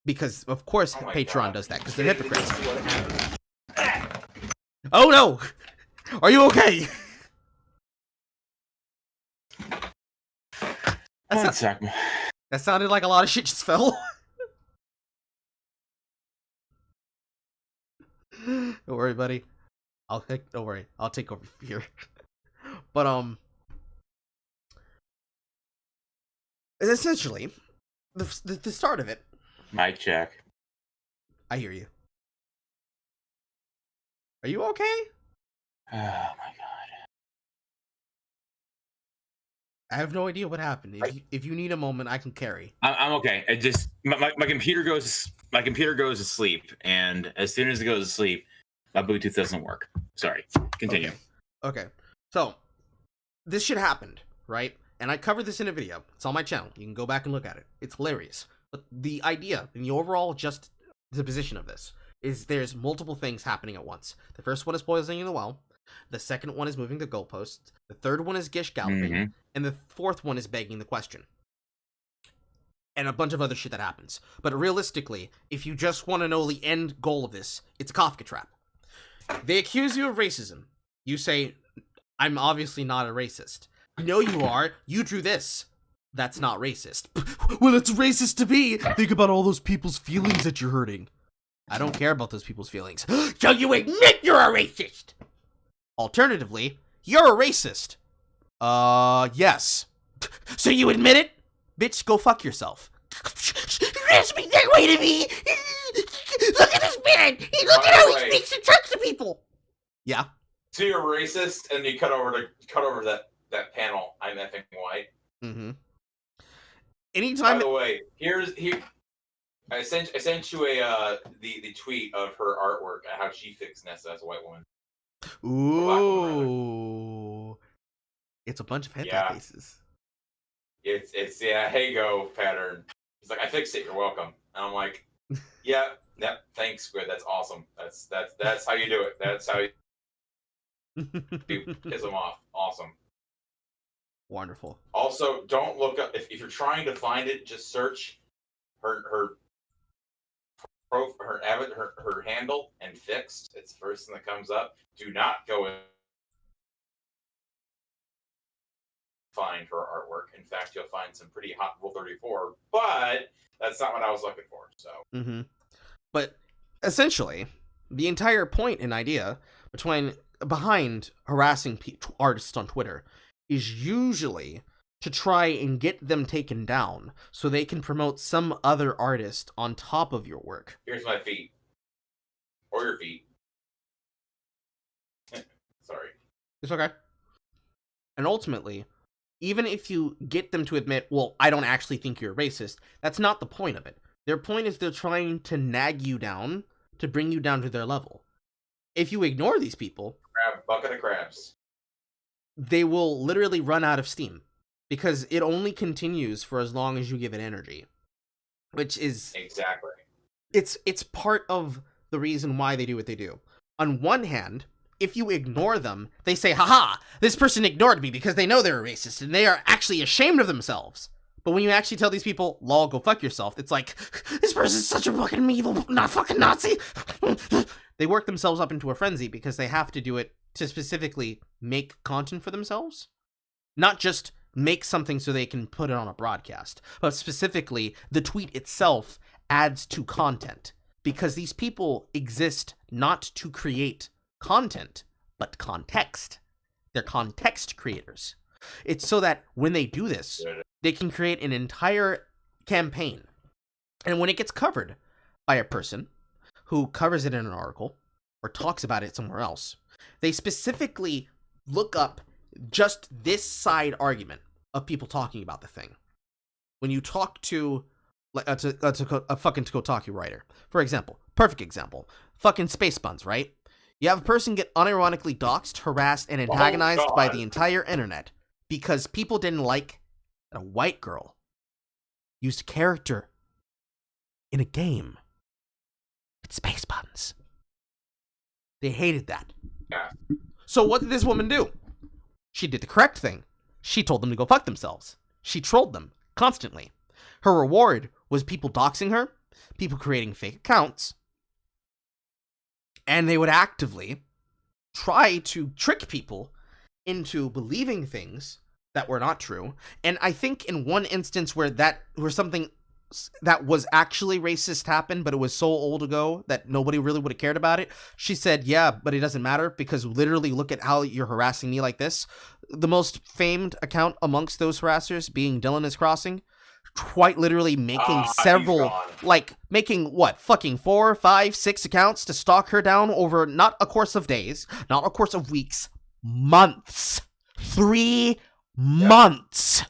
Because, of course, Patreon does that, because they're hypocrites. Oh no! Are you okay? That sounded like a lot of shit just fell. Don't worry, buddy. Don't worry. I'll take over here. But, essentially, the start of it.
Mic check.
I hear you. Are you okay?
Oh my god.
I have no idea what happened. If you need a moment, I can carry.
I'm okay. It just my computer goes to sleep, and as soon as it goes to sleep, my Bluetooth doesn't work. Sorry. Continue.
Okay. So this shit happened, right? And I covered this in a video. It's on my channel. You can go back and look at it. It's hilarious. But the idea and the overall just the position of this is there's multiple things happening at once. The first one is poisoning the well. The second one is moving the goalposts. The third one is Gish galloping.
Mhm.
And the fourth one is begging the question. And a bunch of other shit that happens. But realistically, if you just want to know the end goal of this, it's a Kafka trap. They accuse you of racism. You say, I'm obviously not a racist. No, you are. You drew this. That's not racist. Well, it's racist to me. Think about all those people's feelings that you're hurting. I don't care about those people's feelings. So you admit you're a racist. Alternatively, you're a racist. Yes. So you admit it? Bitch, go fuck yourself. You're speaking that way to me. Look at this man. Look at how he speaks and talks to people. Yeah.
So you're racist, and you cut over that panel. I'm effing white.
Mm-hmm. Anytime.
By the way, I sent you the tweet of her artwork and how she fixed Nessa as a white woman.
Ooh. It's a bunch of hentai faces.
It's hey go pattern. He's like, I fixed it. You're welcome. And I'm like, yeah, thanks, Squid. That's awesome. That's how you do it. That's how you piss them off. Awesome.
Wonderful.
Also, don't look up if you're trying to find it. Just search her handle and fixed. It's the first thing that comes up. Do not go and find her artwork. In fact, you'll find some pretty hot Rule 34, but that's not what I was looking for. So,
But essentially, the entire point and idea behind harassing artists on Twitter is usually to try and get them taken down so they can promote some other artist on top of your work.
Here's my feet. Or your feet. Sorry.
It's okay. And ultimately, even if you get them to admit, well, I don't actually think you're a racist, that's not the point of it. Their point is they're trying to nag you down, to bring you down to their level. If you ignore these people...
Grab a bucket of crabs.
They will literally run out of steam. Because it only continues for as long as you give it energy. Which is...
Exactly.
It's part of the reason why they do what they do. On one hand, if you ignore them, they say, haha, this person ignored me because they know they're a racist and they are actually ashamed of themselves. But when you actually tell these people, lol, go fuck yourself, it's like, this person's such a fucking evil, not fucking Nazi. They work themselves up into a frenzy because they have to do it to specifically make content for themselves. Not just make something so they can put it on a broadcast, but specifically the tweet itself adds to content. Because these people exist not to create content, but context. They're context creators. It's so that when they do this, they can create an entire campaign. And when it gets covered by a person who covers it in an article or talks about it somewhere else, they specifically look up just this side argument of people talking about the thing. When you talk to a fucking Kotaku writer, for example, perfect example, fucking Space Buns, right? You have a person get unironically doxxed, harassed, and antagonized by the entire internet because people didn't like that a white girl used a character in a game with Space Buns. They hated that.
Yeah.
So what did this woman do? She did the correct thing. She told them to go fuck themselves. She trolled them constantly. Her reward was people doxing her, people creating fake accounts, and they would actively try to trick people into believing things that were not true. And I think in one instance where something that was actually racist happened, but it was so old ago that nobody really would have cared about it, she said, yeah, but it doesn't matter because literally look at how you're harassing me like this. The most famed account amongst those harassers being Dylan is Crossing, quite literally making making what, fucking 4, 5, 6 accounts to stalk her down over not a course of days, not a course of weeks, months. 3 Months.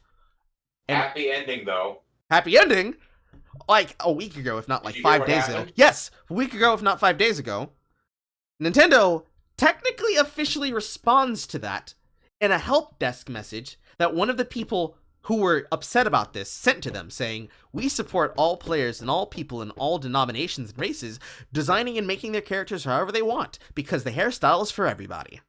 And
Happy ending, though.
happy ending? Like a week ago, if not like
Did you hear
5
what
days ago.
happened?
Yes, a week ago, if not 5 days ago. Nintendo technically officially responds to that in a help desk message that one of the people who were upset about this sent to them, saying, "We support all players and all people in all denominations and races, designing and making their characters however they want, because the hairstyle is for everybody."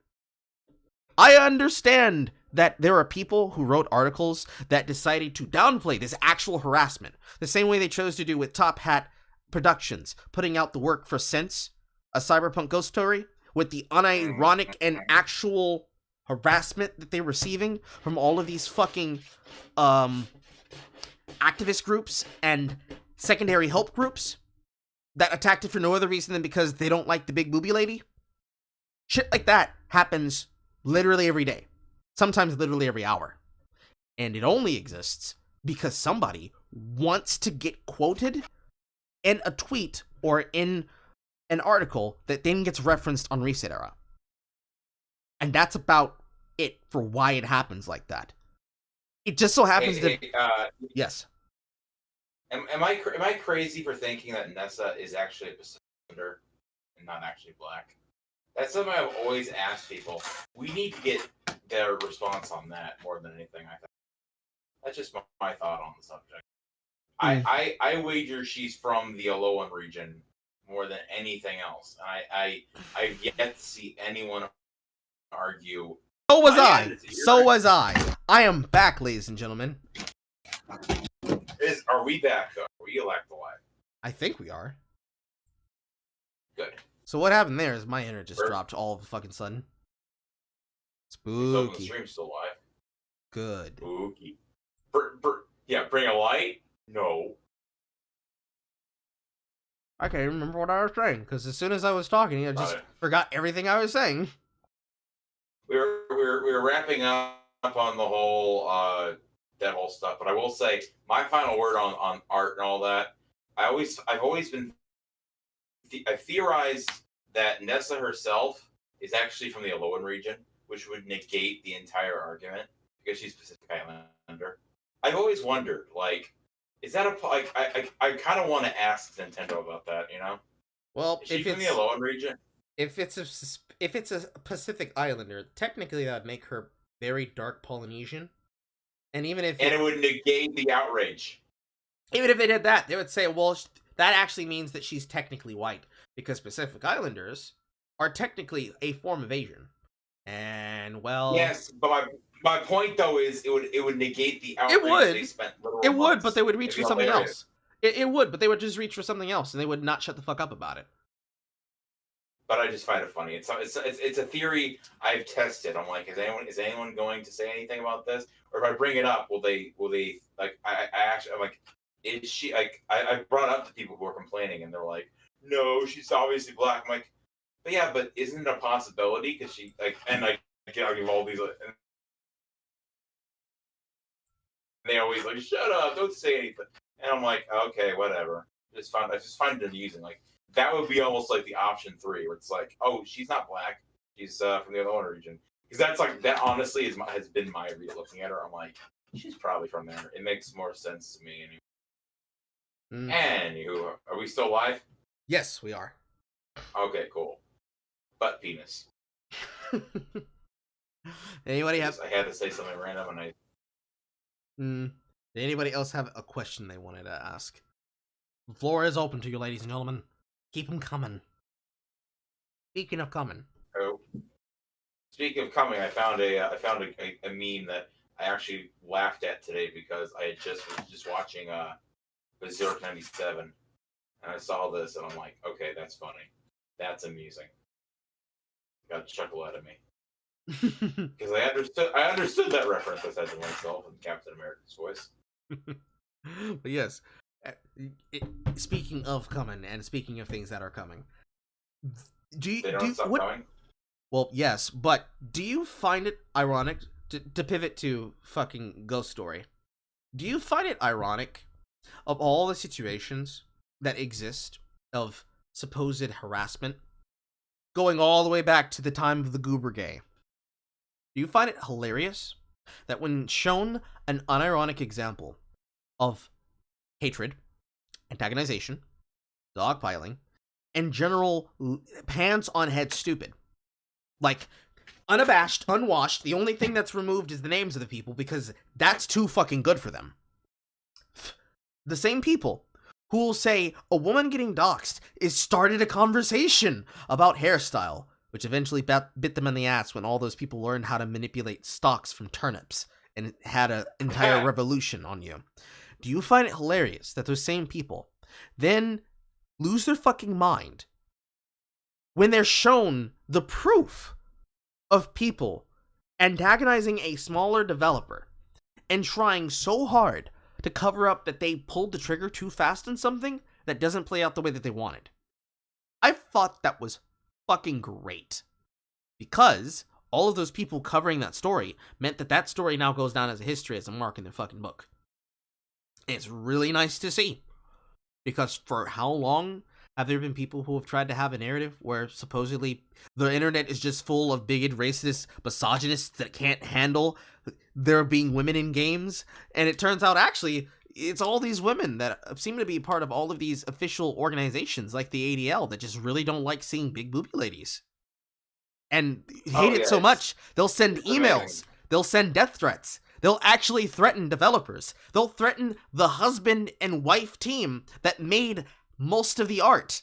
I understand that there are people who wrote articles that decided to downplay this actual harassment, the same way they chose to do with Top Hat Productions, putting out the work for Sense, a cyberpunk ghost story, with the unironic and actual harassment that they're receiving from all of these fucking activist groups and secondary help groups that attacked it for no other reason than because they don't like the big booby lady. Shit like that happens literally every day, sometimes literally every hour, and it only exists because somebody wants to get quoted in a tweet or in an article that then gets referenced on Reset Era. And that's about it for why it happens like that. It just so happens yes.
Am I crazy for thinking that Nessa is actually a Pacific Islander and not actually black? That's something I've always asked people. We need to get their response on that more than anything. I think that's just my thought on the subject. I wager she's from the Alolan region more than anything else. I've yet to see anyone argue.
So was I. So was I. I am back, ladies and gentlemen.
Are we back, though? Are we elect alive?
I think we are.
Good.
So what happened there is my internet just dropped all of a fucking sudden.
So the
Spooky.
stream's still live.
Good.
Spooky. Yeah, bring a light? No.
I can't even remember what I was saying, because as soon as I was talking, I just forgot everything I was saying.
We were wrapping up on the whole that whole stuff, but I will say my final word on art and all that. I've always been I theorized that Nessa herself is actually from the Alolan region, which would negate the entire argument because she's Pacific Islander. I've always wondered, like, is that I kind of want to ask Nintendo about that, you know?
Well,
is she from the Alolan region?
If it's a Pacific Islander, technically that would make her very dark Polynesian. And even if
it would negate the outrage.
Even if they did that, they would say, well, that actually means that she's technically white, because Pacific Islanders are technically a form of Asian. And, well...
Yes, but my point, though, is it would negate the outrage they spent literal months.
It would, but they would reach for something else. It would, but they would just reach for something else, and they would not shut the fuck up about it.
But I just find it funny. It's a theory I've tested. I'm like, is anyone going to say anything about this? Or if I bring it up, will they like? I actually, I'm like, is she like? I brought it up to people who are complaining, and they're like, no, she's obviously black. I'm like, but yeah, but isn't it a possibility? Because she like, and like, I'll give all these, and they always like, shut up, don't say anything. And I'm like, okay, whatever. I just find it amusing. Like, that would be almost like the option 3, where it's like, oh, she's not black, she's from the Alolan region. Because that's like, that honestly has been my read looking at her. I'm like, she's probably from there. It makes more sense to me. Anywho, are we still live?
Yes, we are.
Okay, cool. Butt penis.
Anybody have?
I had to say something random, and I.
Did anybody else have a question they wanted to ask? The floor is open to you, ladies and gentlemen. Keep them coming. Speaking of coming.
Oh. Speaking of coming, I found a meme that I actually laughed at today because I was just watching Berserk 97, and I saw this, and I'm like, okay, that's funny, that's amusing. Got a chuckle out of me because I understood that reference. I said to myself in Captain America's voice.
But yes, speaking of coming, and speaking of things that are coming,
coming?
Well, yes, but do you find it ironic to pivot to fucking Ghost Story? Do you find it ironic of all the situations that exist of supposed harassment, going all the way back to the time of the Goober Gay? Do you find it hilarious that when shown an unironic example of hatred, antagonization, dogpiling, and general pants on head stupid, like unabashed, unwashed, the only thing that's removed is the names of the people because that's too fucking good for them. The same people who will say a woman getting doxxed is started a conversation about hairstyle, which eventually bit them in the ass when all those people learned how to manipulate stalks from turnips and had an entire revolution on you. Do you find it hilarious that those same people then lose their fucking mind when they're shown the proof of people antagonizing a smaller developer and trying so hard to cover up that they pulled the trigger too fast on something that doesn't play out the way that they wanted? I thought that was fucking great, because all of those people covering that story meant that that story now goes down as a history, as a mark in their fucking book. And it's really nice to see, because for how long have there been people who have tried to have a narrative where supposedly the internet is just full of bigoted, racist, misogynists that can't handle there being women in games? And it turns out actually it's all these women that seem to be part of all of these official organizations like the ADL that just really don't like seeing big booby ladies and hate it so much they'll send emails, they'll send death threats, they'll actually threaten developers, they'll threaten the husband and wife team that made most of the art.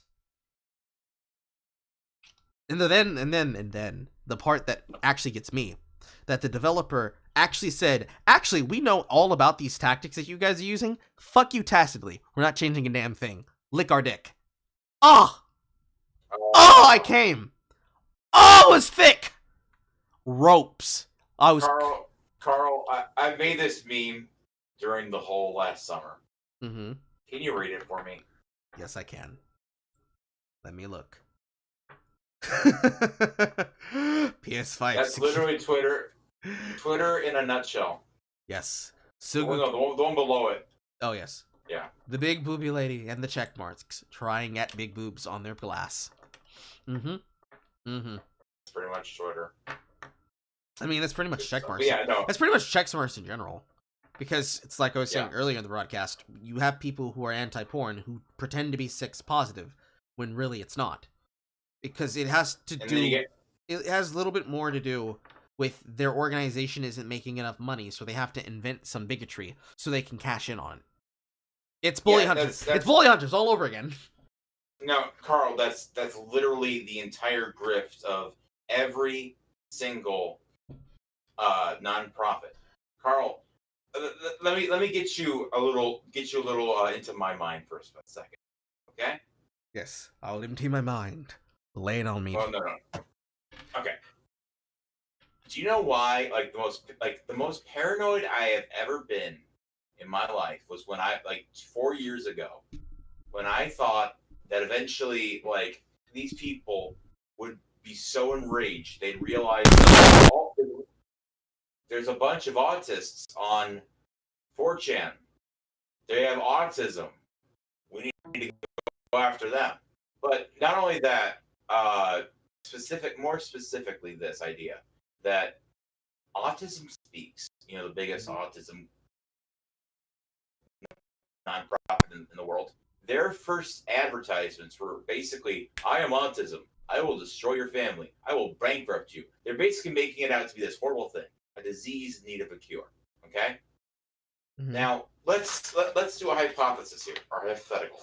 And then the part that actually gets me, that the developer actually said, actually, we know all about these tactics that you guys are using. Fuck you tacitly. We're not changing a damn thing. Lick our dick. Oh, I came. Oh, it was thick. Ropes. I was.
Carl, I made this meme during the whole last summer.
Mm-hmm.
Can you read it for me?
Yes, I can. Let me look. PS5.
That's literally Twitter. Twitter in a nutshell.
Yes.
The one below it.
Oh, yes.
Yeah.
The big booby lady and the check marks trying at big boobs on their glass. Mm-hmm. Mm-hmm.
It's pretty much Twitter.
I mean, that's pretty much check marks.
Yeah, no.
That's pretty much check marks in general. Because it's like I was saying earlier in the broadcast, you have people who are anti-porn who pretend to be sex positive when really it's not. Because it has to do... It has a little bit more to do with their organization isn't making enough money, so they have to invent some bigotry so they can cash in on it. It's bully hunters. It's bully hunters all over again.
No, Carl, that's literally the entire grift of every single nonprofit. Carl, let me get you a little into my mind for a second, okay?
Yes, I'll empty my mind. Lay it on me.
Oh no. Okay. Do you know why? The most paranoid I have ever been in my life was when 4 years ago, when I thought that eventually, these people would be so enraged they'd realize there's a bunch of autists on 4chan. They have autism. We need to go after them. But not only that, more specifically, this idea that Autism Speaks, the biggest autism nonprofit in the world, their first advertisements were basically, I am autism. I will destroy your family. I will bankrupt you. They're basically making it out to be this horrible thing, a disease in need of a cure. Okay? Mm-hmm. Now, let's do a hypothesis here, or hypothetical.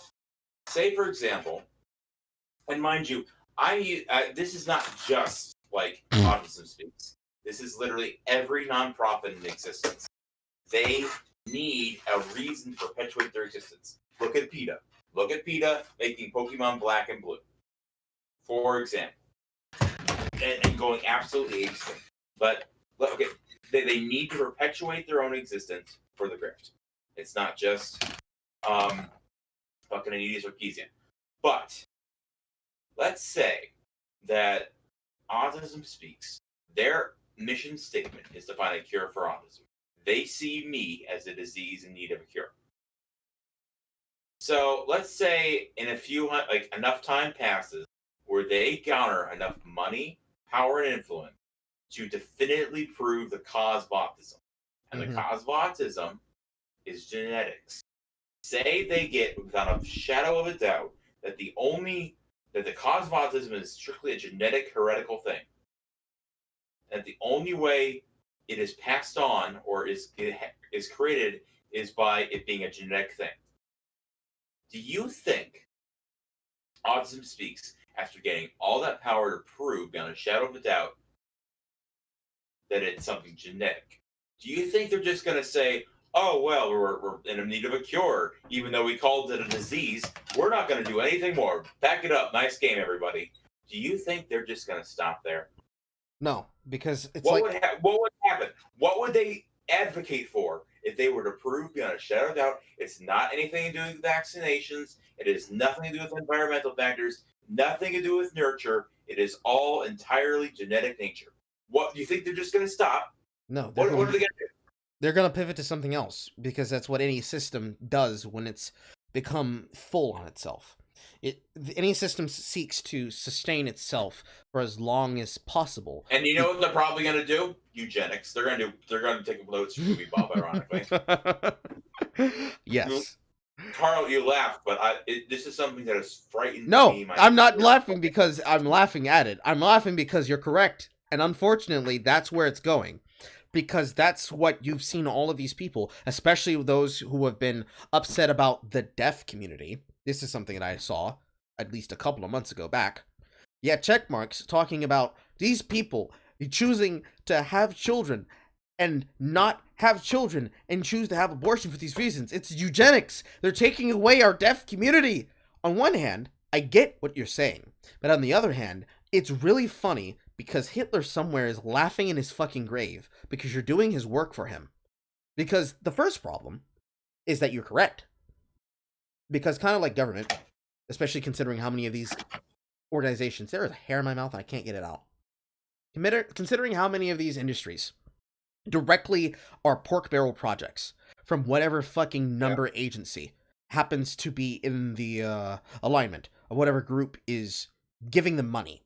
Say, for example, and mind you, this is not just Autism Speaks. This is literally every nonprofit in existence. They need a reason to perpetuate their existence. Look at PETA. Look at PETA making Pokemon Black and Blue, for example, and going absolutely extinct. But okay, they need to perpetuate their own existence for the grift. It's not just fucking Anidis or Kezian. But let's say that Autism Speaks, their mission statement is to find a cure for autism. They see me as a disease in need of a cure. So let's say in enough time passes where they garner enough money, power, and influence to definitively prove the cause of autism. And
Mhm.
the cause of autism is genetics. Say they get, without a shadow of a doubt, that the cause of autism is strictly a genetic heretical thing. And the only way it is passed on or is created is by it being a genetic thing. Do you think Autism Speaks, after getting all that power to prove beyond a shadow of a doubt that it's something genetic, do you think they're just going to say, oh, well, we're in need of a cure, even though we called it a disease, we're not going to do anything more. Back it up. Nice game, everybody. Do you think they're just going to stop there?
No, because it's
What
like
would happen? What would they advocate for if they were to prove beyond a shadow of doubt it's not anything to do with vaccinations, it has nothing to do with environmental factors, nothing to do with nurture, it is all entirely genetic nature? What do you think they're just going to stop?
no,
What are they going to do?
they're gonna pivot to something else because that's what any system does when it's become full on itself. Any system seeks to sustain itself for as long as possible.
And you know what they're probably going to do? Eugenics. They're going to take notes from Movie Bob, ironically.
Yes.
Carl, you laughed, but this is something that has frightened
No,
me.
I'm not laughing because I'm laughing at it. I'm laughing because you're correct. And unfortunately, that's where it's going. Because that's what you've seen all of these people, especially those who have been upset about the deaf community. This is something that I saw at least a couple of months ago back. Yeah, check marks talking about these people choosing to have children and not have children and choose to have abortion for these reasons. It's eugenics. They're taking away our deaf community. On one hand, I get what you're saying, but on the other hand, it's really funny because Hitler somewhere is laughing in his fucking grave because you're doing his work for him. Because the first problem is that you're correct. Because kind of like government, especially considering how many of these organizations, there is a hair in my mouth and I can't get it out. Considering how many of these industries directly are pork barrel projects from whatever fucking number agency happens to be in the alignment of whatever group is giving them money.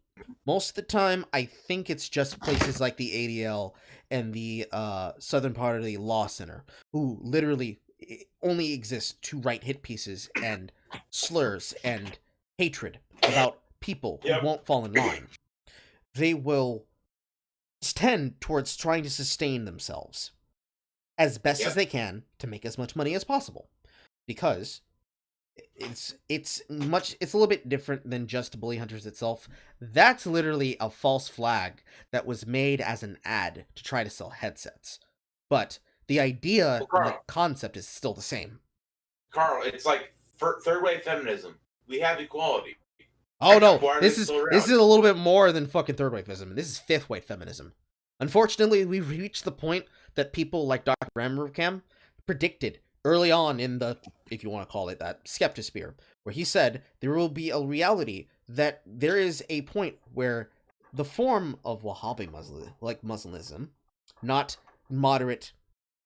Most of the time, I think it's just places like the ADL and the southern part of the Law Center, who literally only exist to write hit pieces and slurs and hatred about people who won't fall in line. They will tend towards trying to sustain themselves as best as they can to make as much money as possible, because it's a little bit different than just Bully Hunters itself. That's literally a false flag that was made as an ad to try to sell headsets, but the idea and the concept is still the same.
Carl, it's like third wave feminism. We have equality.
Oh no, this is a little bit more than fucking third wave feminism. This is fifth wave feminism. Unfortunately, we've reached the point that people like Dr. Ramrukam predicted early on in the, if you want to call it that, skeptosphere, where he said there will be a reality that there is a point where the form of Wahhabi Muslim, like Muslimism, not moderate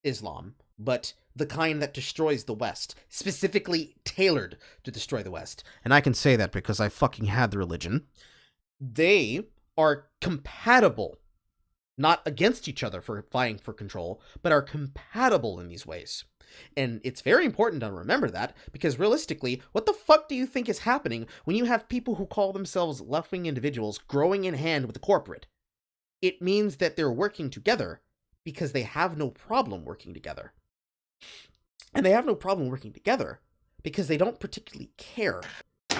Islam, but the kind that destroys the West, specifically tailored to destroy the West. And I can say that because I fucking had the religion. They are compatible, not against each other for vying for control, but are compatible in these ways. And it's very important to remember that, because realistically, what the fuck do you think is happening when you have people who call themselves left-wing individuals growing in hand with the corporate? It means that they're working together because they have no problem working together. And they have no problem working together because they don't particularly care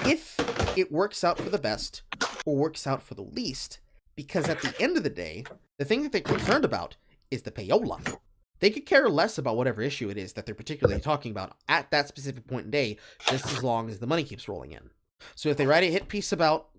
if it works out for the best or works out for the least, because at the end of the day, the thing that they're concerned about is the payola. They could care less about whatever issue it is that they're particularly talking about at that specific point in day, just as long as the money keeps rolling in. So if they write a hit piece about,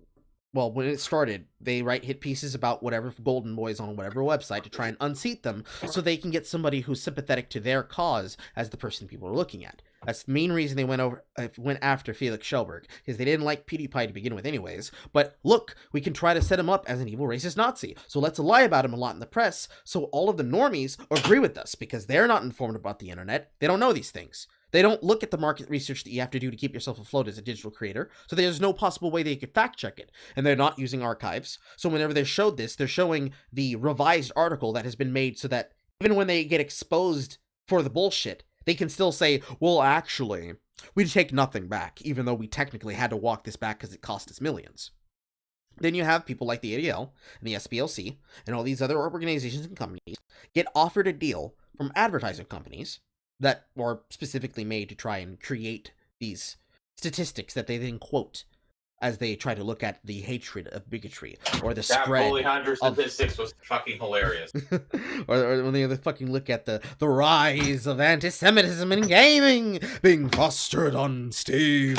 well, when it started, they write hit pieces about whatever golden boys on whatever website to try and unseat them so they can get somebody who's sympathetic to their cause as the person people are looking at. That's the main reason they went after Felix Schellberg, because they didn't like PewDiePie to begin with anyways. But look, we can try to set him up as an evil racist Nazi, so let's lie about him a lot in the press so all of the normies agree with us, because they're not informed about the internet. They don't know these things. They don't look at the market research that you have to do to keep yourself afloat as a digital creator, so there's no possible way they could fact check it. And they're not using archives, so whenever they showed this, they're showing the revised article that has been made so that even when they get exposed for the bullshit, they can still say, well, actually, we take nothing back, even though we technically had to walk this back because it cost us millions. Then you have people like the ADL and the SPLC and all these other organizations and companies get offered a deal from advertising companies that are specifically made to try and create these statistics that they then quote as they try to look at the hatred of bigotry or the
That
spread
Bully Hunter
of...
statistics was fucking hilarious.
or when they fucking look at the rise of anti-Semitism in gaming being fostered on Steam.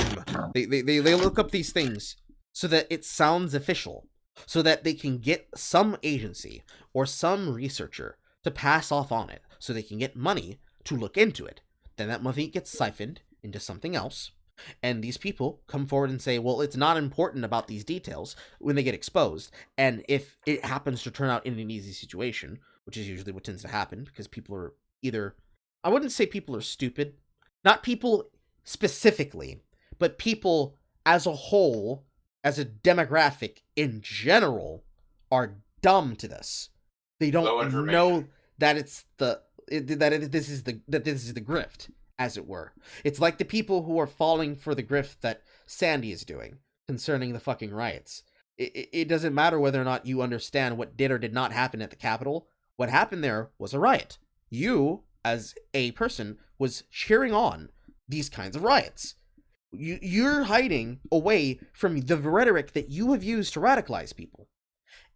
They look up these things so that it sounds official, so that they can get some agency or some researcher to pass off on it, so they can get money to look into it. Then that money gets siphoned into something else, and these people come forward and say, well, it's not important about these details when they get exposed, and if it happens to turn out in an easy situation, which is usually what tends to happen, because people are either... I wouldn't say people are stupid, not people specifically, but people as a whole, as a demographic in general, are dumb to this. They don't know that it's this is the grift, as it were. It's like the people who are falling for the grift that Sandy is doing concerning the fucking riots. It doesn't matter whether or not you understand what did or did not happen at the Capitol. What happened there was a riot. You, as a person, was cheering on these kinds of riots. You're hiding away from the rhetoric that you have used to radicalize people.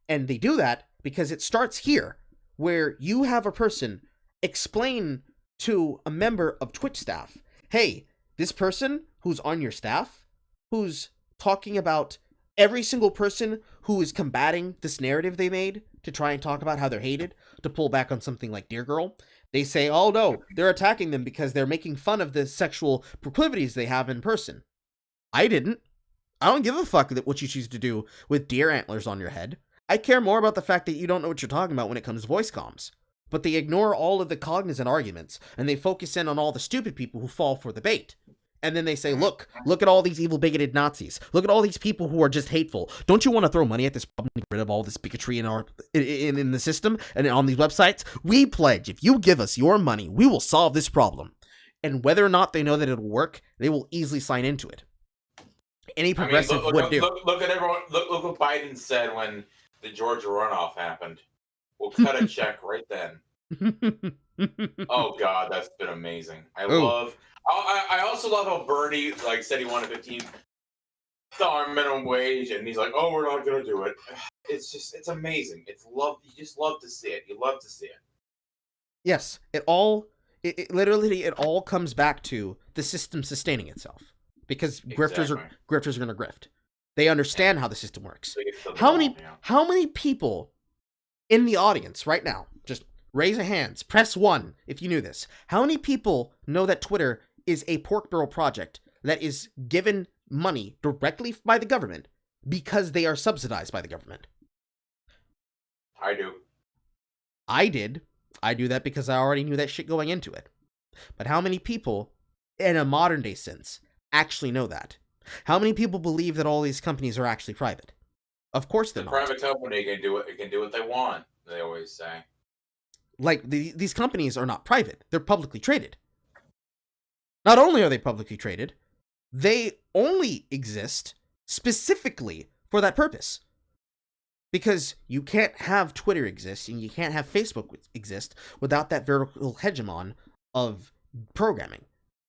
And they do that because it starts here, where you have a person explain to a member of Twitch staff, hey, this person who's on your staff, who's talking about every single person who is combating this narrative they made to try and talk about how they're hated, to pull back on something like Dear Girl, they say, oh no, they're attacking them because they're making fun of the sexual proclivities they have in person. I didn't. I don't give a fuck what you choose to do with deer antlers on your head. I care more about the fact that you don't know what you're talking about when it comes to voice comms. But they ignore all of the cognizant arguments, and they focus in on all the stupid people who fall for the bait. And then they say, look at all these evil, bigoted Nazis. Look at all these people who are just hateful. Don't you want to throw money at this problem and get rid of all this bigotry in the system and on these websites? We pledge, if you give us your money, we will solve this problem. And whether or not they know that it'll work, they will easily sign into it. Any progressive would do.
Look at everyone. Look what Biden said when the Georgia runoff happened. We'll cut a check right then. Oh God, that's been amazing. I also love how Bernie said he wanted $15 minimum wage, and he's like, "Oh, we're not gonna do it." It's amazing. It's love. You just love to see it. You love to see it.
Yes, it literally comes back to the system sustaining itself, because grifters are gonna grift. They understand how the system works. How many people in the audience right now, just raise your hands, press 1 if you knew this. How many people know that Twitter is a pork barrel project that is given money directly by the government because they are subsidized by the government?
I do.
I did. I do that because I already knew that shit going into it. But how many people, in a modern day sense, actually know that? How many people believe that all these companies are actually private? Of course they're not.
Private company can do it. It can do what they want. They always say.
Like, these companies are not private. They're publicly traded. Not only are they publicly traded, they only exist specifically for that purpose. Because you can't have Twitter exist and you can't have Facebook exist without that vertical hegemon of programming.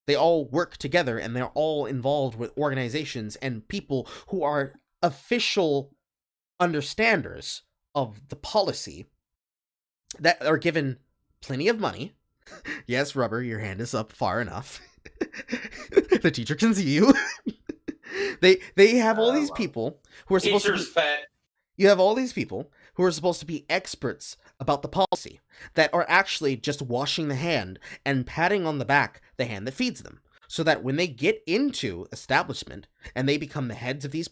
They all work together and they're all involved with organizations and people who are official understanders of the policy that are given plenty of money. Yes, Rubber, your hand is up far enough. The teacher can see you. They have all these people who are supposed to be...
pet.
You have all these people who are supposed to be experts about the policy that are actually just washing the hand and patting on the back the hand that feeds them. So that when they get into establishment and they become the heads of these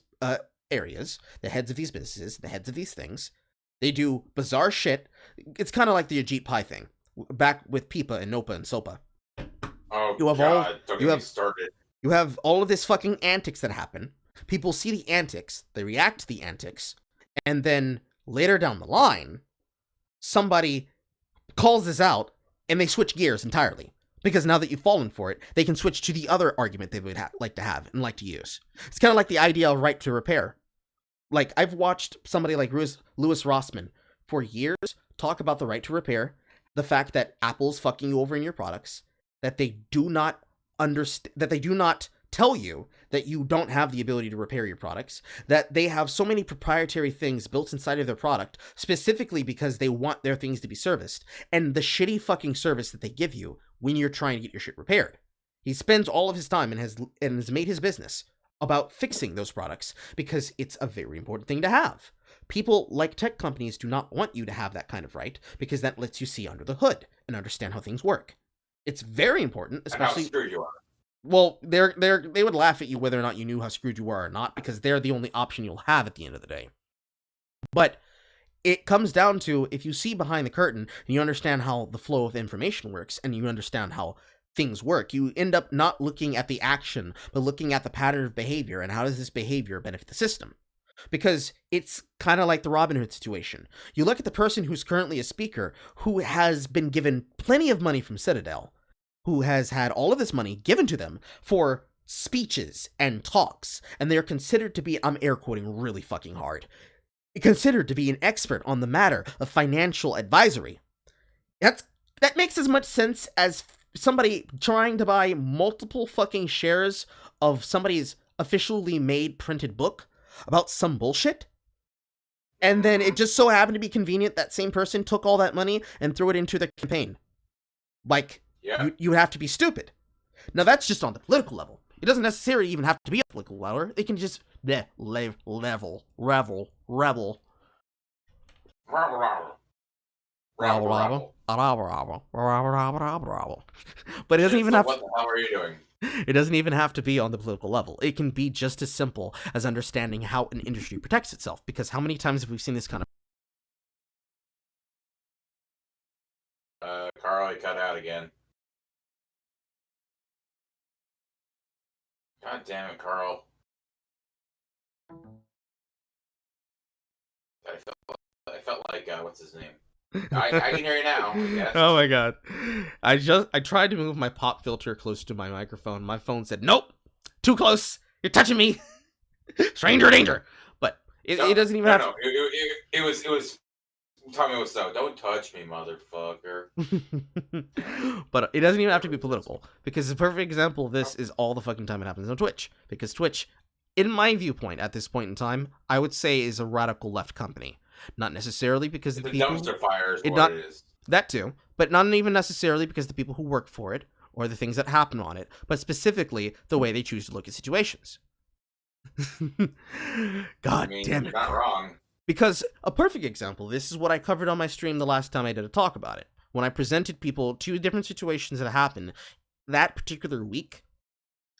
areas, the heads of these businesses, the heads of these things, they do bizarre shit. It's kind of like the Ajit Pai thing, back with Pipa and Nopa and Sopa.
Oh,
you have
God, don't get me started.
You have all of this fucking antics that happen. People see the antics, they react to the antics, and then later down the line, somebody calls this out, and they switch gears entirely. Because now that you've fallen for it, they can switch to the other argument they would like to have and like to use. It's kind of like the idea of right to repair. Like, I've watched somebody like Louis Rossmann for years talk about the right to repair, the fact that Apple's fucking you over in your products, that they do not tell you that you don't have the ability to repair your products, that they have so many proprietary things built inside of their product, specifically because they want their things to be serviced, and the shitty fucking service that they give you when you're trying to get your shit repaired. He spends all of his time and has made his business about fixing those products because it's a very important thing to have. People like tech companies do not want you to have that kind of right because that lets you see under the hood and understand how things work. It's very important, especially...
And how screwed you are.
Well, they would laugh at you whether or not you knew how screwed you are or not, because they're the only option you'll have at the end of the day. But it comes down to, if you see behind the curtain, and you understand how the flow of information works, and you understand how things work, you end up not looking at the action, but looking at the pattern of behavior, and how does this behavior benefit the system? Because it's kind of like the Robin Hood situation. You look at the person who's currently a speaker, who has been given plenty of money from Citadel, who has had all of this money given to them for speeches and talks, and they're considered to be, I'm air quoting really fucking hard, considered to be an expert on the matter of financial advisory. That makes as much sense as somebody trying to buy multiple fucking shares of somebody's officially made printed book about some bullshit. And then it just so happened to be convenient that same person took all that money and threw it into their campaign. Like,
Yeah.
you have to be stupid. Now, that's just on the political level. It doesn't necessarily even have to be a political level. It can just rebel. But it doesn't even have.
What the hell are you doing?
It doesn't even have to be on the political level. It can be just as simple as understanding how an industry protects itself. Because how many times have we seen this kind of...
Carl, you cut out again. God damn it, Carl. I felt like what's his name? I can hear you now. I guess.
Oh my god. I tried to move my pop filter close to my microphone. My phone said, nope, too close. You're touching me. Stranger danger. But it doesn't even have...
No, it was Tommy was so, don't touch me, motherfucker.
But it doesn't even have to be political, because the perfect example of this is all the fucking time it happens on Twitch. Because Twitch, in my viewpoint at this point in time, I would say is a radical left company. Not necessarily because
the
people...
dumpster fire is what it is.
That too, but not even necessarily because the people who work for it, or the things that happen on it, but specifically the way they choose to look at situations. God damn it.
You're not wrong.
Because a perfect example, this is what I covered on my stream the last time I did a talk about it. When I presented people two different situations that happened that particular week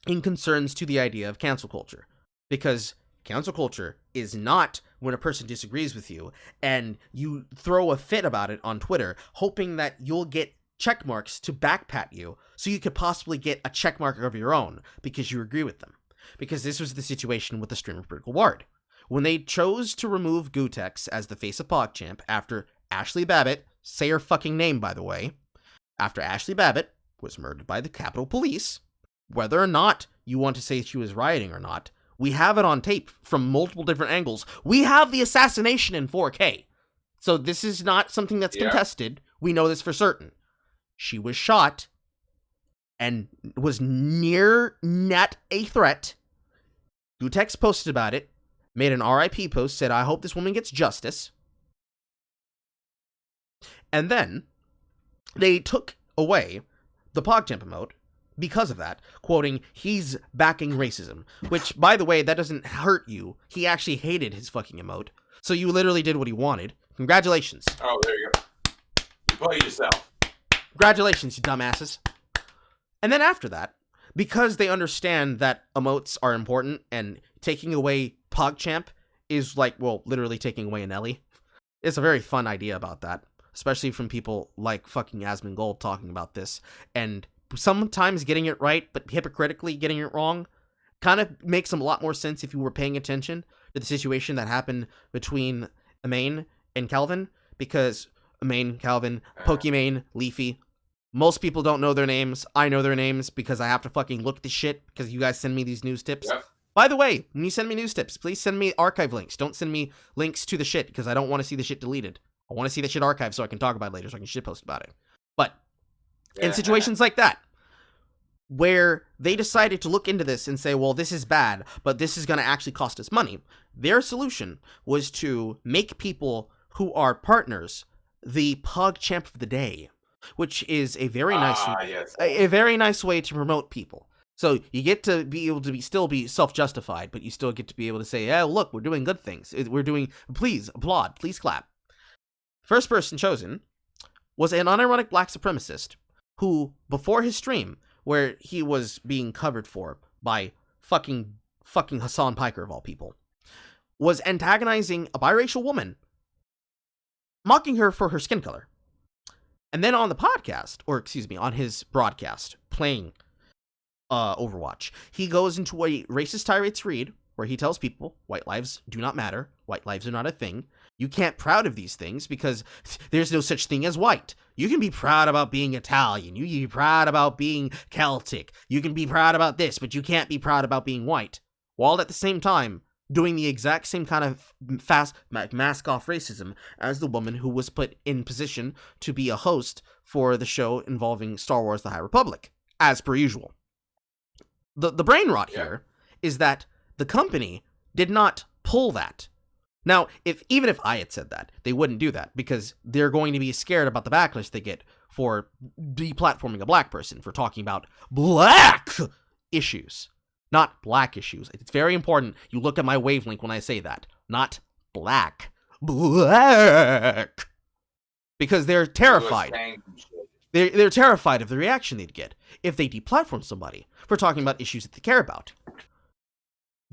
in concerns to the idea of cancel culture. Because cancel culture is not when a person disagrees with you and you throw a fit about it on Twitter, hoping that you'll get check marks to backpat you so you could possibly get a check mark of your own because you agree with them. Because this was the situation with the streamer Critical Ward. When they chose to remove Gutex as the face of PogChamp after Ashley Babbitt, say her fucking name by the way, after Ashley Babbitt was murdered by the Capitol Police, whether or not you want to say she was rioting or not, we have it on tape from multiple different angles. We have the assassination in 4K. So this is not something that's contested. We know this for certain. She was shot and was near net a threat. Gutex posted about it, made an RIP post, said, I hope this woman gets justice. And then they took away the PogChamp emote because of that, quoting, he's backing racism. Which, by the way, that doesn't hurt you. He actually hated his fucking emote. So you literally did what he wanted. Congratulations.
Oh, there you go. You played yourself.
Congratulations, you dumbasses. And then after that, because they understand that emotes are important and taking away PogChamp is like, well, literally taking away an Ellie. It's a very fun idea about that, especially from people like fucking Yasmin Gold talking about this and sometimes getting it right, but hypocritically getting it wrong. Kind of makes a lot more sense if you were paying attention to the situation that happened between Amain and Calvin, because Main, Calvin, Pokimane, Leafy. Most people don't know their names. I know their names because I have to fucking look this shit because you guys send me these news tips.
Yep.
By the way, when you send me news tips, please send me archive links. Don't send me links to the shit because I don't want to see the shit deleted. I want to see the shit archived so I can talk about it later, so I can shitpost about it. But in situations like that, where they decided to look into this and say, well, this is bad, but this is going to actually cost us money, their solution was to make people who are partners the Pug Champ of the Day, which is a very nice, a very nice way to promote people. So you get to be able to still be self-justified, but you still get to be able to say, "Yeah, look, we're doing good things. We're doing. Please applaud. Please clap." First person chosen was an unironic black supremacist who, before his stream, where he was being covered for by fucking Hassan Piker of all people, was antagonizing a biracial woman, mocking her for her skin color. And then on the podcast, or excuse me, on his broadcast, playing Overwatch, he goes into a racist tirades read where he tells people white lives do not matter, white lives are not a thing. You can't proud of these things because there's no such thing as white. You can be proud about being Italian. You can be proud about being Celtic. You can be proud about this, but you can't be proud about being white. While at the same time doing the exact same kind of mask off racism as the woman who was put in position to be a host for the show involving Star Wars: The High Republic, as per usual. The brain rot here is that the company did not pull that. Now, even if I had said that, they wouldn't do that because they're going to be scared about the backlash they get for deplatforming a black person for talking about black issues, not black issues. It's very important you look at my wavelength when I say that, not black. Because they're terrified. They're terrified of the reaction they'd get if they deplatform somebody for talking about issues that they care about.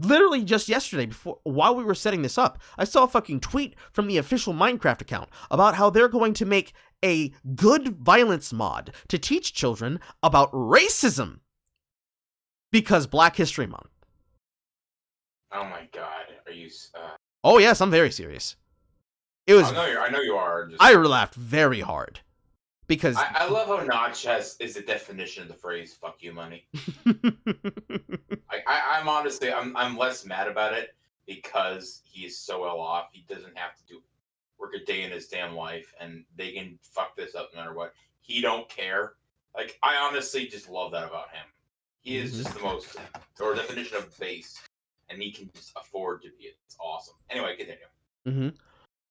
Literally just yesterday, while we were setting this up, I saw a fucking tweet from the official Minecraft account about how they're going to make a good violence mod to teach children about racism because Black History Month.
Oh my god, are you?
Oh yes, I'm very serious. It was.
I know you are.
I laughed very hard. Because
I love how Notch is the definition of the phrase "fuck you, money." I'm honestly I'm less mad about it because he is so well off. He doesn't have to work a day in his damn life, and they can fuck this up no matter what. He don't care. Like, I honestly just love that about him. He is just the most, or definition of base, and he can just afford to be it. It's awesome. Anyway, continue.
Mm-hmm.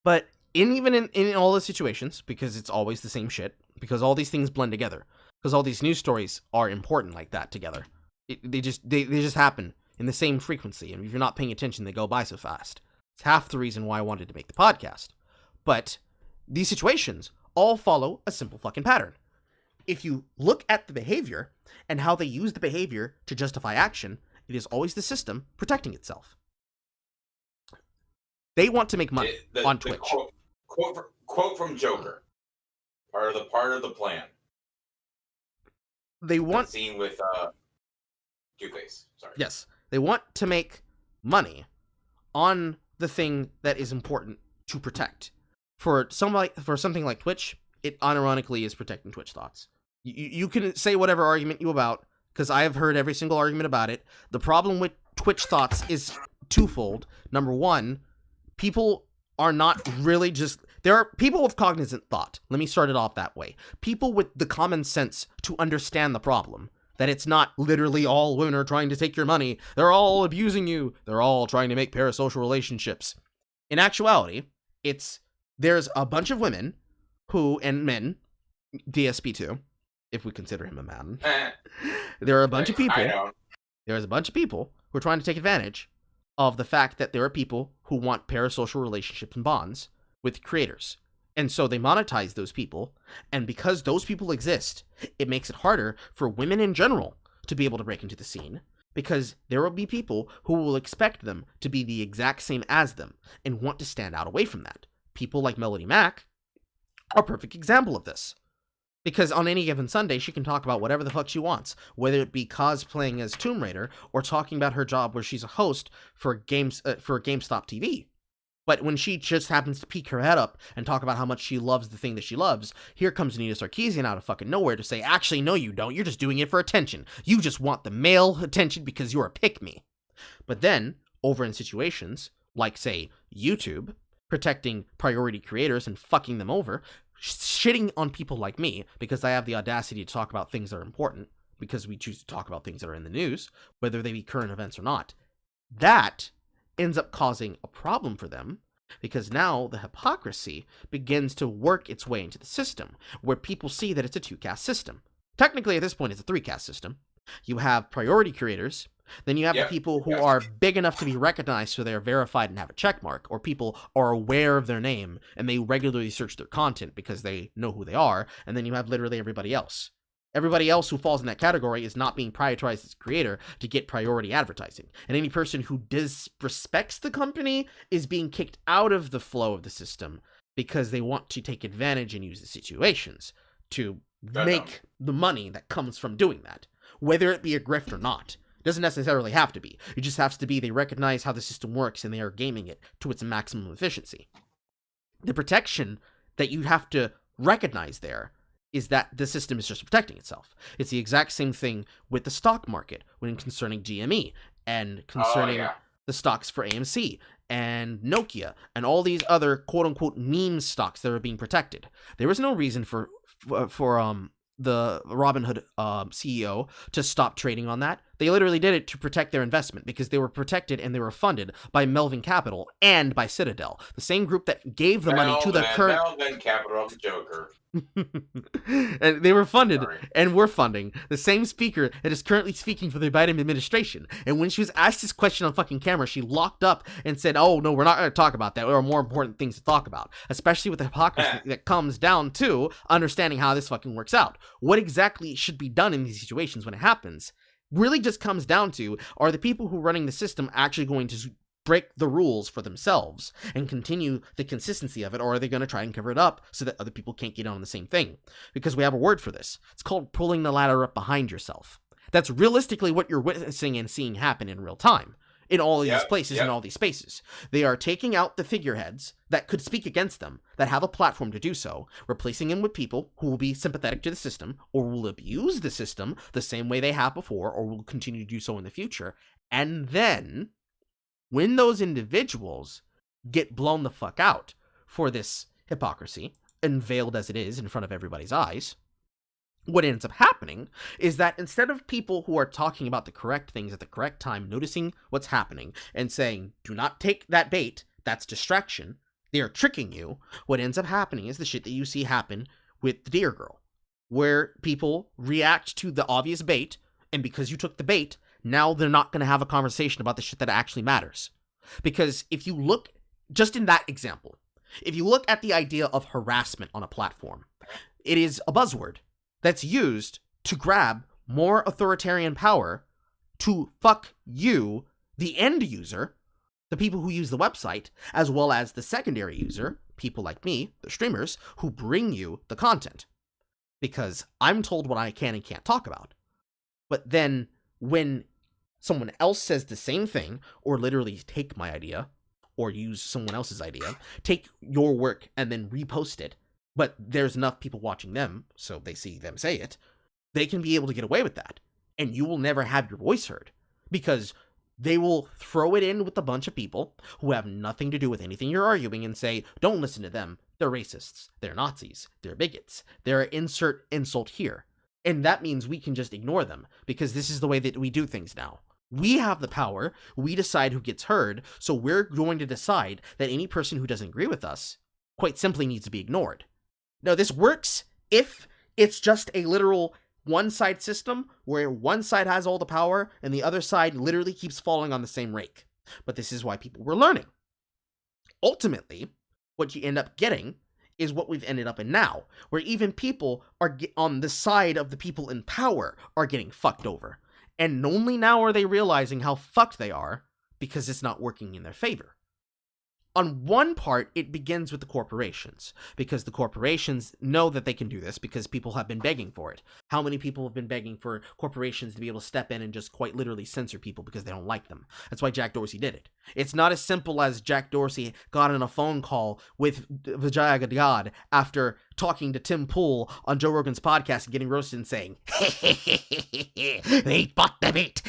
But even in all the situations, because it's always the same shit, because all these things blend together, because all these news stories are important like that together. They just happen in the same frequency, and if you're not paying attention, they go by so fast. It's half the reason why I wanted to make the podcast. But these situations all follow a simple fucking pattern. If you look at the behavior and how they use the behavior to justify action, it is always the system protecting itself. They want to make money on Twitch.
Quote from Joker. Part of the plan.
They want
the scene with Two-Face. Sorry.
Yes, they want to make money on the thing that is important to protect. For something like Twitch, it unironically is protecting Twitch thoughts. You can say whatever argument you about, because I have heard every single argument about it. The problem with Twitch thoughts is twofold. Number one, people are not really just... There are people with cognizant thought. Let me start it off that way. People with the common sense to understand the problem. That it's not literally all women are trying to take your money. They're all abusing you. They're all trying to make parasocial relationships. In actuality, there's a bunch of women and men, DSP too, if we consider him a man. There are a bunch of people. There's a bunch of people who are trying to take advantage of the fact that there are people who want parasocial relationships and bonds with creators. And so they monetize those people, and because those people exist, it makes it harder for women in general to be able to break into the scene, because there will be people who will expect them to be the exact same as them and want to stand out away from that. People like Melody Mack are a perfect example of this. Because on any given Sunday, she can talk about whatever the fuck she wants, whether it be cosplaying as Tomb Raider or talking about her job where she's a host for GameStop TV. But when she just happens to peek her head up and talk about how much she loves the thing that she loves, here comes Nina Sarkeesian out of fucking nowhere to say, actually, no, you don't. You're just doing it for attention. You just want the male attention because you're a pick-me. But then, over in situations like, say, YouTube, protecting priority creators and fucking them over, shitting on people like me because I have the audacity to talk about things that are important, because we choose to talk about things that are in the news, whether they be current events or not, that ends up causing a problem for them, because now the hypocrisy begins to work its way into the system, where people see that it's a 2-caste system. Technically, at this point, it's a 3-caste system. You have priority creators, then you have the people who are big enough to be recognized so they're verified and have a check mark, or people are aware of their name and they regularly search their content because they know who they are, and then you have literally everybody else. Everybody else who falls in that category is not being prioritized as a creator to get priority advertising. And any person who disrespects the company is being kicked out of the flow of the system because they want to take advantage and use the situations to make the money that comes from doing that. Whether it be a grift or not. It doesn't necessarily have to be. It just has to be they recognize how the system works and they are gaming it to its maximum efficiency. The protection that you have to recognize there is that the system is just protecting itself. It's the exact same thing with the stock market when concerning GME and concerning the stocks for AMC and Nokia and all these other quote-unquote meme stocks that are being protected. There was no reason for the Robinhood CEO to stop trading on that. They literally did it to protect their investment because they were protected and they were funded by Melvin Capital and by Citadel, the same group that gave the money to the current
Melvin Capital, the Joker.
And they were funded and were funding the same speaker that is currently speaking for the Biden administration. And when she was asked this question on fucking camera, she locked up and said, oh, no, we're not going to talk about that. There are more important things to talk about, especially with the hypocrisy that comes down to understanding how this fucking works out. What exactly should be done in these situations when it happens really just comes down to, are the people who are running the system actually going to break the rules for themselves and continue the consistency of it, or are they going to try and cover it up so that other people can't get on the same thing? Because we have a word for this. It's called pulling the ladder up behind yourself. That's realistically what you're witnessing and seeing happen in real time in all these places, in all these spaces. They are taking out the figureheads that could speak against them, that have a platform to do so, replacing them with people who will be sympathetic to the system or will abuse the system the same way they have before or will continue to do so in the future. And then when those individuals get blown the fuck out for this hypocrisy, unveiled as it is in front of everybody's eyes, what ends up happening is that instead of people who are talking about the correct things at the correct time, noticing what's happening and saying, do not take that bait, that's distraction, they are tricking you, what ends up happening is the shit that you see happen with the Deer Girl, where people react to the obvious bait, and because you took the bait, now they're not going to have a conversation about the shit that actually matters. Because if you look, just in that example, if you look at the idea of harassment on a platform, it is a buzzword that's used to grab more authoritarian power to fuck you, the end user, the people who use the website, as well as the secondary user, people like me, the streamers, who bring you the content. Because I'm told what I can and can't talk about. But then when someone else says the same thing, or literally take my idea, or use someone else's idea, take your work and then repost it, but there's enough people watching them, so they see them say it, they can be able to get away with that. And you will never have your voice heard. Because they will throw it in with a bunch of people who have nothing to do with anything you're arguing and say, don't listen to them. They're racists. They're Nazis. They're bigots. They're insert insult here. And that means we can just ignore them, because this is the way that we do things now. We have the power. We decide who gets heard. So we're going to decide that any person who doesn't agree with us quite simply needs to be ignored. Now, this works if it's just a literal one-side system where one side has all the power and the other side literally keeps falling on the same rake. But this is why people were learning. Ultimately, what you end up getting is what we've ended up in now, where even people are on the side of the people in power are getting fucked over. And only now are they realizing how fucked they are because it's not working in their favor. on one part, it begins with the corporations, because the corporations know that they can do this because people have been begging for it. How many people have been begging for corporations to be able to step in and just quite literally censor people because they don't like them? That's why Jack Dorsey did it. It's not as simple as Jack Dorsey got on a phone call with Vijaya God after talking to Tim Pool on Joe Rogan's podcast and getting roasted and saying, they bought the bait.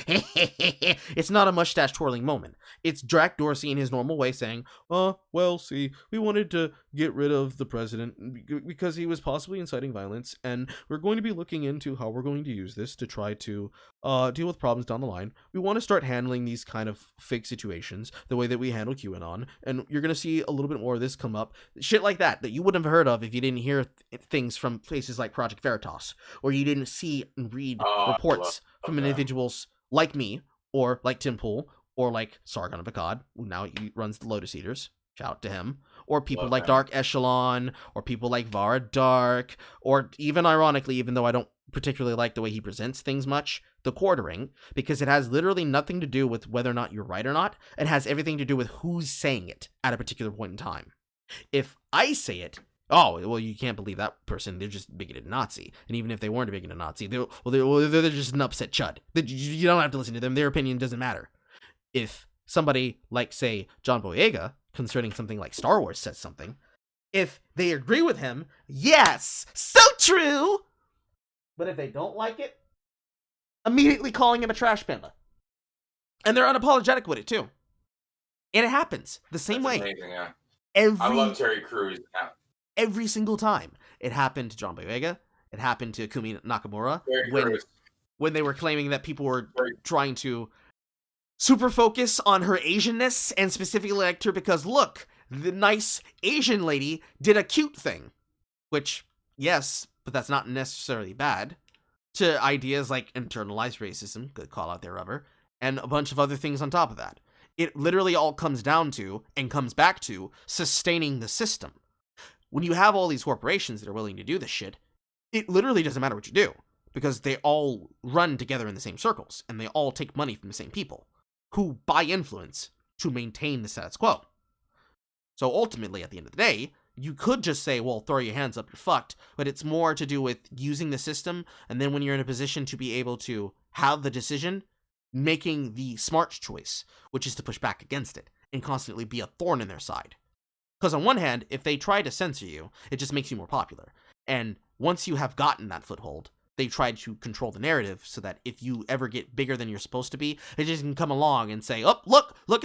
It's not a mustache twirling moment. It's Jack Dorsey in his normal way saying, well, see, we wanted to get rid of the president because he was possibly inciting violence, and we're going to be looking into how we're going to use this to try to deal with problems down the line. We want to start handling these kind of fake situations the way that we handle QAnon, and you're going to see a little bit more of this come up. Shit like that you wouldn't have heard of if you didn't hear things from places like Project Veritas, or you didn't see and read reports from individuals like me, or like Tim Pool, or like Sargon of Akkad, who now he runs the Lotus Eaters. Shout out to him. Or people like Dark Echelon, or people like Vara Dark, or even ironically, even though I don't particularly like the way he presents things much, the Quartering, because it has literally nothing to do with whether or not you're right or not. It has everything to do with who's saying it at a particular point in time. If I say it, oh, well, you can't believe that person. They're just bigoted Nazi. And even if they weren't a bigoted Nazi, they're just an upset chud. You don't have to listen to them. Their opinion doesn't matter. If somebody like, say, John Boyega, concerning something like Star Wars, says something, if they agree with him, yes, so true. But if they don't like it, immediately calling him a trash panda. And they're unapologetic with it, too. And it happens the same way.
Amazing, yeah.
I
love Terry Crews. Yeah.
Every single time. It happened to John Boyega. It happened to Kumi Nakamura when they were claiming that people were trying to super focus on her Asianness and specifically liked her because, look, the nice Asian lady did a cute thing. Which, yes, but that's not necessarily bad. To ideas like internalized racism, good call out there, Rubber, and a bunch of other things on top of that. It literally all comes down to, and comes back to, sustaining the system. When you have all these corporations that are willing to do this shit, it literally doesn't matter what you do, because they all run together in the same circles, and they all take money from the same people, who buy influence to maintain the status quo. So ultimately, at the end of the day, you could just say, well, throw your hands up, you're fucked, but it's more to do with using the system, and then when you're in a position to be able to have the decision, making the smart choice, which is to push back against it, and constantly be a thorn in their side. Because on one hand, if they try to censor you, it just makes you more popular. And once you have gotten that foothold, they try to control the narrative so that if you ever get bigger than you're supposed to be, they just can come along and say, oh, look at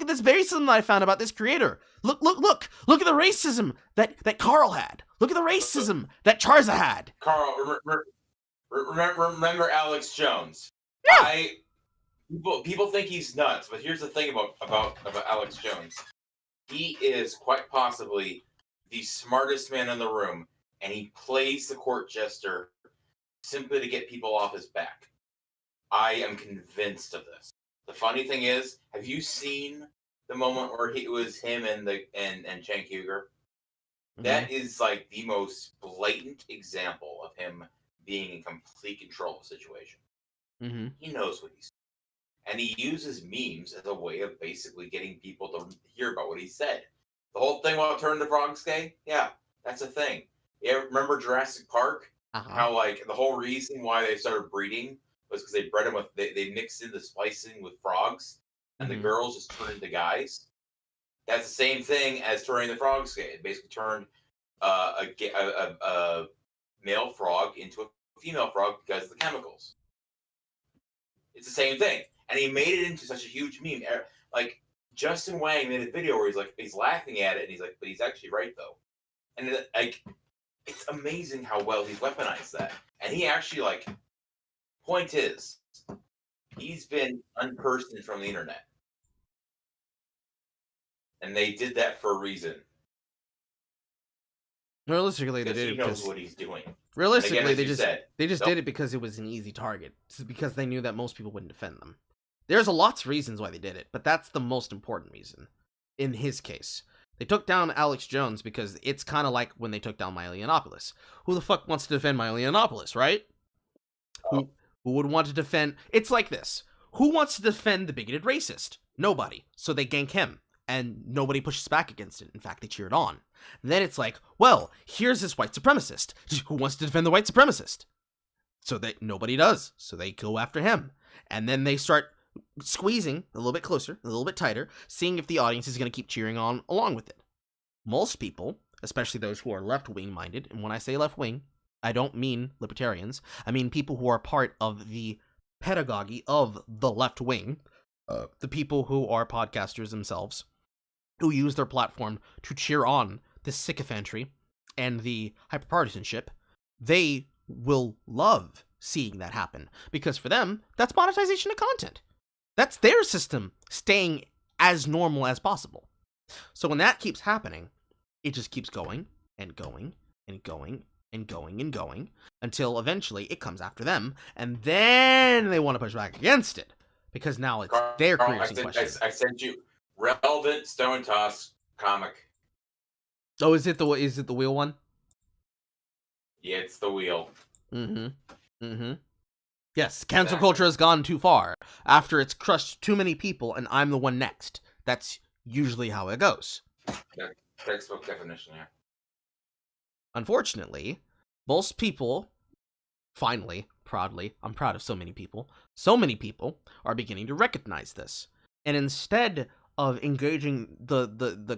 this racism that I found about this creator. Look at the racism that Carl had. Look at the racism that Charza had.
Carl, remember Alex Jones?
Yeah.
People think he's nuts, but here's the thing about Alex Jones. He is quite possibly the smartest man in the room, and he plays the court jester simply to get people off his back. I am convinced of this. The funny thing is, have you seen the moment where it was him and Cenk Uygur? Mm-hmm. That is like the most blatant example of him being in complete control of the situation.
Mm-hmm.
He knows what he's doing. And he uses memes as a way of basically getting people to hear about what he said. The whole thing about turning the frogs gay? Yeah, that's a thing. Yeah, remember Jurassic Park?
Uh-huh.
How, like, the whole reason why they started breeding was because they bred them with, they mixed in the splicing with frogs, and the girls just turned into guys. That's the same thing as turning the frogs gay. It basically turned a male frog into a female frog because of the chemicals. It's the same thing. And he made it into such a huge meme. Like, Justin Wang made a video where he's laughing at it, and he's like, but he's actually right, though. And, it's amazing how well he's weaponized that. And he actually, point is, he's been unpersoned from the internet. And they did that for a reason.
Realistically, they did it
because he knows what he's doing.
Realistically,
again,
they just did it because it was an easy target. It's because they knew that most people wouldn't defend them. There's lots of reasons why they did it, but that's the most important reason. In his case, they took down Alex Jones because it's kind of like when they took down Milo Yiannopoulos. Who the fuck wants to defend Milo Yiannopoulos, right?
Oh.
Who would want to defend? It's like this. Who wants to defend the bigoted racist? Nobody. So they gank him. and nobody pushes back against it. In fact, they cheer it on. And then it's like, well, here's this white supremacist. Who wants to defend the white supremacist? So that nobody does. So they go after him. And then they start squeezing a little bit closer, a little bit tighter, seeing if the audience is going to keep cheering on along with it. Most people, especially those who are left-wing minded, and when I say left-wing, I don't mean libertarians. I mean people who are part of the pedagogy of the left wing, the people who are podcasters themselves, who use their platform to cheer on the sycophantry and the hyperpartisanship. They will love seeing that happen, because for them, that's monetization of content. That's their system staying as normal as possible. So when that keeps happening, it just keeps going and going and going and going and going until eventually it comes after them, and then they want to push back against it because now it's their careers in question.
I sent you relevant Stone Toss comic.
Oh, is it the wheel one?
Yeah, it's the wheel.
Yes, cancel culture has gone too far. After it's crushed too many people, and I'm the one next. That's usually how it goes.
Yeah, textbook definition, yeah.
Unfortunately, most people, finally, proudly, I'm proud of so many people are beginning to recognize this. And instead of engaging the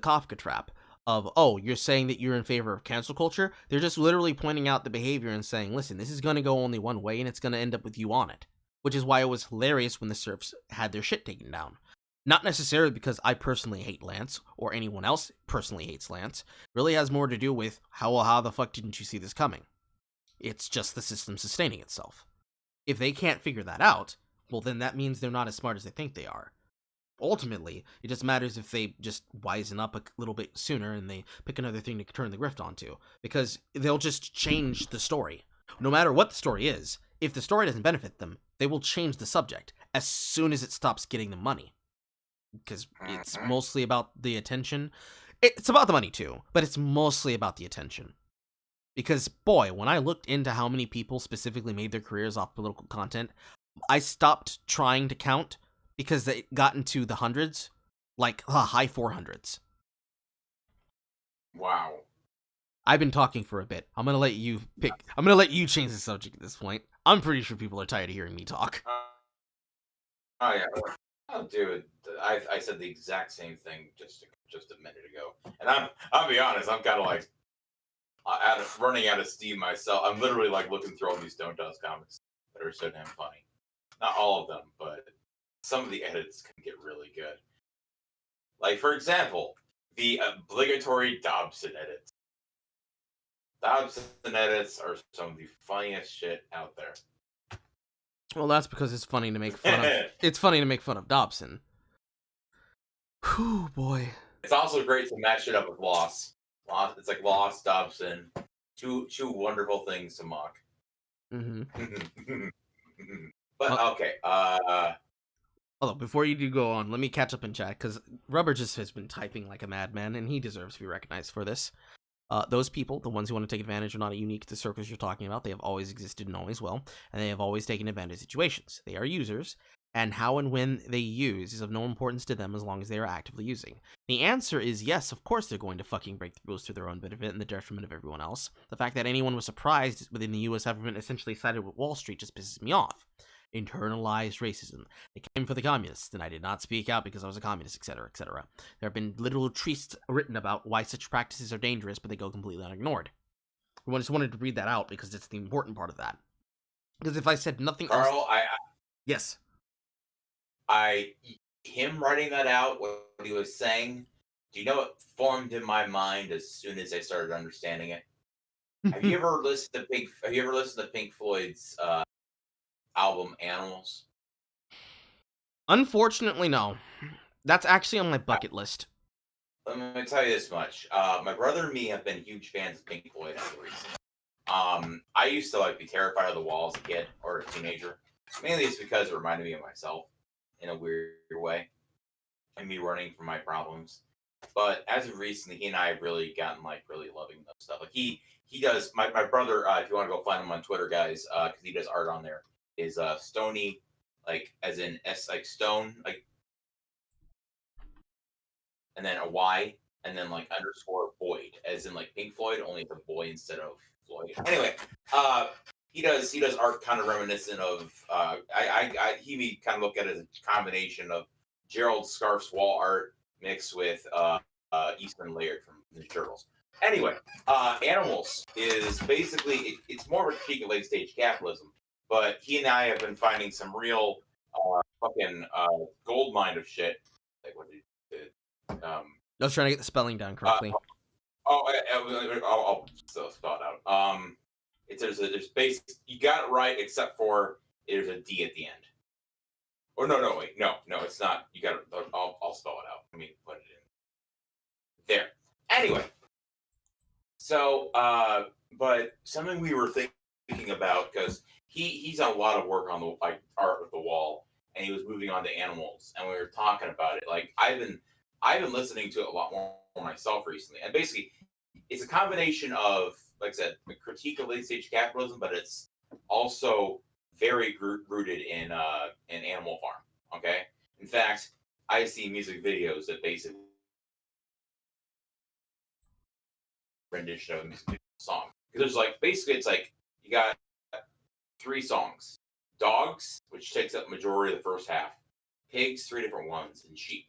Kafka trap of, oh, you're saying that you're in favor of cancel culture, they're just literally pointing out the behavior and saying, listen, this is going to go only one way and it's going to end up with you on it. Which is why it was hilarious when the serfs had their shit taken down. Not necessarily because I personally hate Lance, or anyone else personally hates Lance. It really has more to do with, how the fuck didn't you see this coming? It's just the system sustaining itself. If they can't figure that out, well then that means they're not as smart as they think they are. Ultimately, it just matters if they just wisen up a little bit sooner and they pick another thing to turn the grift onto. Because they'll just change the story. No matter what the story is, if the story doesn't benefit them, they will change the subject as soon as it stops getting them money. Because it's mostly about the attention. It's about the money too, but it's mostly about the attention. Because, boy, when I looked into how many people specifically made their careers off political content, I stopped trying to count because it got into the hundreds, like high 400s.
Wow.
I've been talking for a bit. I'm gonna let you change the subject at this point. I'm pretty sure people are tired of hearing me talk.
Oh yeah. Oh, dude, I said the exact same thing just a minute ago, and I'll be honest, I'm kind of like running out of steam myself. I'm literally like looking through all these Stone Dust comics that are so damn funny. Not all of them, but some of the edits can get really good. Like, for example, the obligatory Dobson edits. Dobson edits are some of the funniest shit out there.
Well, that's because it's funny to make fun of. It's funny to make fun of Dobson. Whew, boy.
It's also great to match it up with Lost. It's like Lost, Dobson, two wonderful things to mock. But okay.
Hold on, before you do go on, let me catch up in chat because Rubber just has been typing like a madman, and he deserves to be recognized for this. Those people, the ones who want to take advantage, are not unique to the circles you're talking about. They have always existed and always will, and they have always taken advantage of situations. They are users, and how and when they use is of no importance to them as long as they are actively using. The answer is yes, of course they're going to fucking break the rules to their own benefit and the detriment of everyone else. The fact that anyone was surprised within the US government essentially sided with Wall Street just pisses me off. Internalized racism. They came for the communists, and I did not speak out because I was a communist, etc., etc. There have been literal treatises written about why such practices are dangerous, but they go completely unignored. I just wanted to read that out because it's the important part of that. Because if I said nothing else...
Carl,
Yes.
Him writing that out, what he was saying, do you know what formed in my mind as soon as I started understanding it? Have you ever listened to Pink Floyd's album Animals?
Unfortunately, no. That's actually on my bucket list.
Let me tell you this much. My brother and me have been huge fans of Pink Floyd recently. I used to be terrified of the wall as a kid or a teenager. Mainly it's because it reminded me of myself in a weird way. And me running from my problems. But as of recently, he and I have really gotten really loving that stuff. Like he does my brother, if you want to go find him on Twitter, guys, because he does art on there, is Stony, as in S, stone, and then a Y, and then like underscore Boyd, as in like Pink Floyd, only it's a boy instead of Floyd. Anyway, he does art kind of reminiscent of he kind of look at it as a combination of Gerald Scarf's wall art mixed with Eastman Laird from Ninja Turtles. Anyway, Animals is basically it's more of a critique of late stage capitalism, but he and I have been finding some real fucking gold mine of shit. Like what did
I was trying to get the spelling down correctly.
I'll spell it out. There's base. You got it right, except for there's a D at the end. Or no, it's not. You got it. I'll spell it out. Let me put it in there. Anyway, so but something we were thinking about, because he's done a lot of work on the art of the wall, and he was moving on to Animals, and we were talking about it. Like I've been listening to it a lot more myself recently, and basically it's a combination of, like I said, a critique of late stage capitalism, but it's also very rooted in Animal Farm. Okay, in fact, I see music videos that basically rendition of a music song, because there's like basically it's like you got 3 songs: dogs, which takes up majority of the first half; pigs, 3 different ones; and sheep.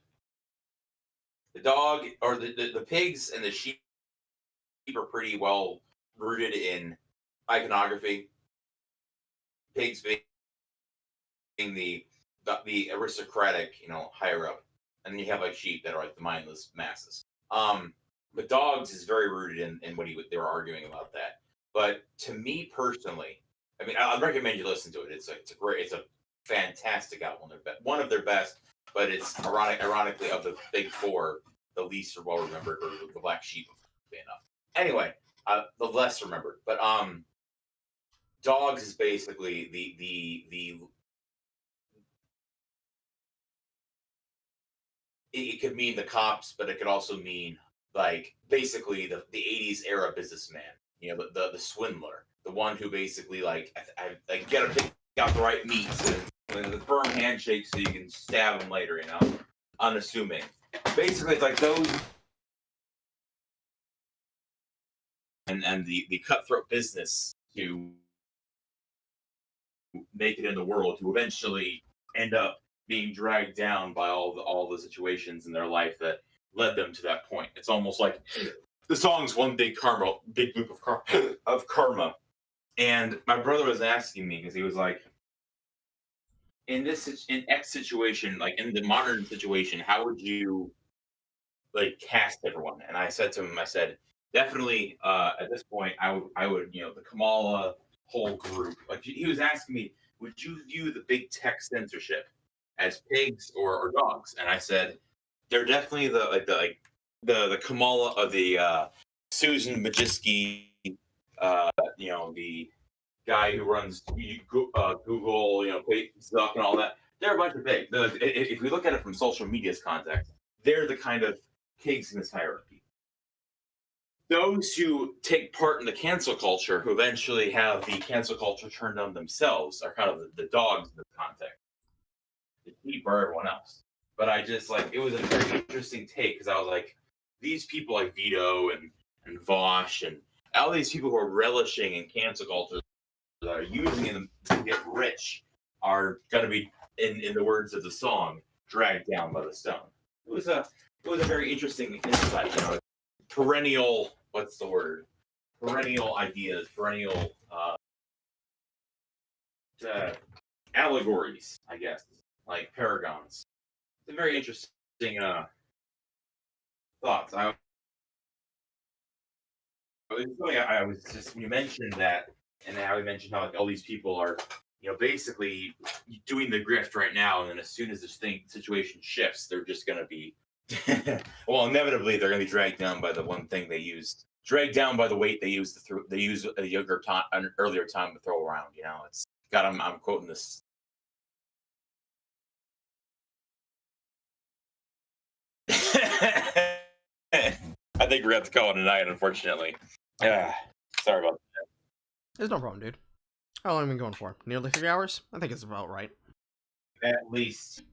The dog or the pigs and the sheep are pretty well rooted in iconography. Pigs being the aristocratic, higher up, and then you have like sheep that are like the mindless masses. But dogs is very rooted in what they were arguing about that. But to me personally, I mean, I'd recommend you listen to it. It's a fantastic album. One of their best, but it's ironically of the big 4, the least well remembered, or the black sheep of enough. Anyway, the less remembered. But dogs is basically the it could mean the cops, but it could also mean like basically the 80s era businessman, the swindler, the one who basically like I get to pick out the right meats and the firm handshake so you can stab him later, unassuming. Basically, it's like those and the cutthroat business to make it in the world, to eventually end up being dragged down by all the situations in their life that led them to that point. It's almost like the song's one big loop of karma. And my brother was asking me, because he was like, in X situation, like in the modern situation, how would you like cast everyone? And I said to him, definitely at this point, I would the Kamala whole group. Like he was asking me, would you view the big tech censorship as pigs or dogs? And I said, they're definitely the Kamala of the Susan Majewski, the guy who runs Google, Zuck and all that. They're a bunch of pigs. If we look at it from social media's context, they're the kind of pigs in this hierarchy. Those who take part in the cancel culture, who eventually have the cancel culture turned on themselves, are kind of the dogs in this context. The sheep are everyone else. But I just it was a very interesting take, because I was like, these people like Vito and Vosh and all these people who are relishing in cancel culture, that are using them to get rich, are going to be, in the words of the song, dragged down by the stone. It was a very interesting insight, perennial, what's the word? Perennial ideas, perennial allegories, I guess, like paragons. It's a very interesting thoughts. I was just, when you mentioned that, and how we mentioned how like all these people are, basically doing the grift right now, and then as soon as this situation shifts, they're just going to be, well, inevitably they're going to be dragged down by the one thing they used, dragged down by the weight they used they use a an earlier time to throw around. It's got. I'm quoting this. I think we're going to have to call it a night, unfortunately. Sorry about that.
There's no problem, dude. How long have we been going for? Nearly 3 hours? I think it's about right.
At least.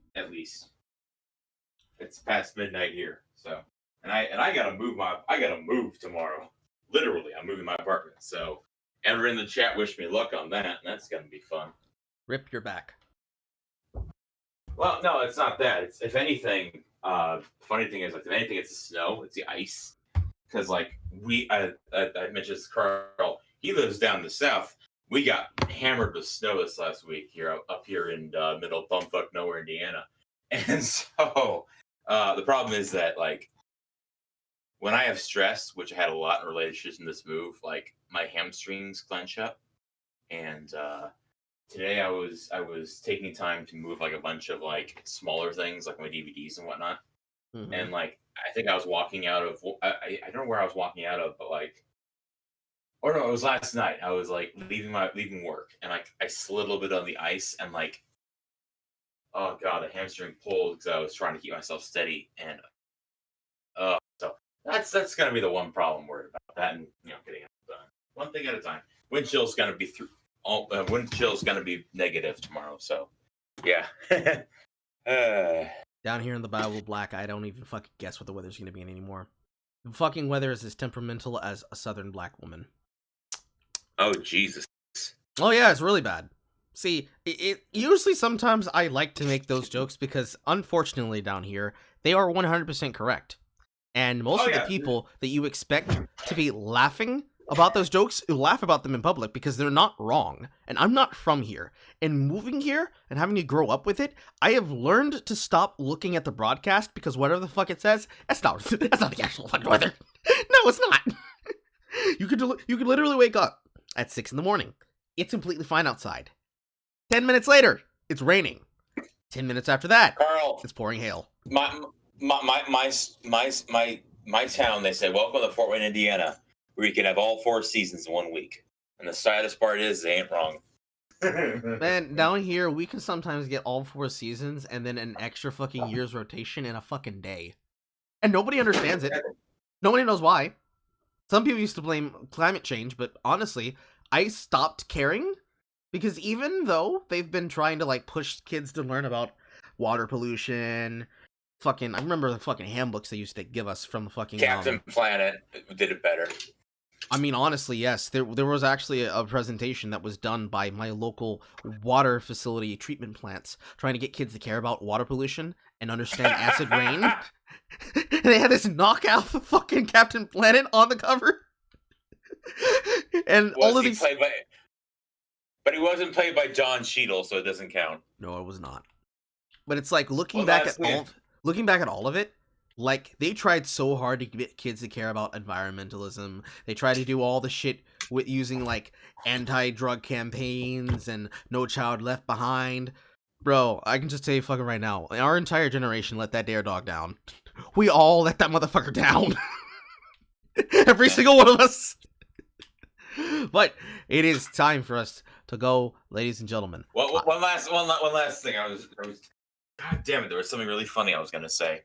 It's past midnight here, so. So, and I gotta move tomorrow. Literally, I'm moving my apartment. So, everyone in the chat wish me luck on that, and that's gonna be fun.
Rip your back.
Well, no, it's not that. It's if anything. Funny thing is, like, if anything, it's the snow. It's the ice. Because like I mentioned this, Carl. He lives down in the south. We got hammered with snow this last week here up here in middle bumfuck nowhere, Indiana. And so the problem is that like when I have stress, which I had a lot in relationships in this move, like my hamstrings clench up. And today I was taking time to move like a bunch of like smaller things like my DVDs and whatnot.
Mhm.
And like I think I was walking out of I don't know where I was walking out of, but like, or no, it was last night. I was like leaving work, and like I slid a little bit on the ice, and like, oh god, the hamstring pulled because I was trying to keep myself steady, and so that's gonna be the one problem I'm worried about, that, and getting it done one thing at a time. Wind chill's gonna be wind chill's gonna be negative tomorrow, so yeah.
Down here in the Bible Black, I don't even fucking guess what the weather's gonna be anymore. The fucking weather is as temperamental as a southern black woman.
Oh Jesus.
Oh yeah, it's really bad. See, it usually sometimes I like to make those jokes because unfortunately down here, they are 100% correct. And most of the people that you expect to be laughing about those jokes laugh about them in public because they're not wrong. And I'm not from here. And moving here and having to grow up with it, I have learned to stop looking at the broadcast because whatever the fuck it says, that's not the actual fucking weather. No, it's not. You could literally wake up at 6 a.m. It's completely fine outside. 10 minutes later, it's raining. 10 minutes after that,
Carl,
it's pouring hail.
My town, they say, welcome to Fort Wayne, Indiana, where you can have all 4 seasons in 1 week. And the saddest part is they ain't wrong.
Man, down here, we can sometimes get all 4 seasons and then an extra fucking year's rotation in a fucking day. And nobody understands it. Nobody knows why. Some people used to blame climate change, but honestly, I stopped caring because even though they've been trying to like push kids to learn about water pollution, I remember the fucking handbooks they used to give us from the fucking
Captain Planet did it better.
I mean, honestly, yes. There was actually a presentation that was done by my local water facility treatment plants trying to get kids to care about water pollution and understand acid rain. And they had this knockout fucking Captain Planet on the cover. And all of these...
But he wasn't played by Don Cheadle, so it doesn't count.
No, it was not. But it's like looking back at all of it, like, they tried so hard to get kids to care about environmentalism. They tried to do all the shit with using, like, anti-drug campaigns and No Child Left Behind. Bro, I can just tell you fucking right now, our entire generation let that dare dog down. We all let that motherfucker down. Every single one of us. But it is time for us to go, ladies and gentlemen.
Well, one last thing. I was God damn it, there was something really funny I was gonna say.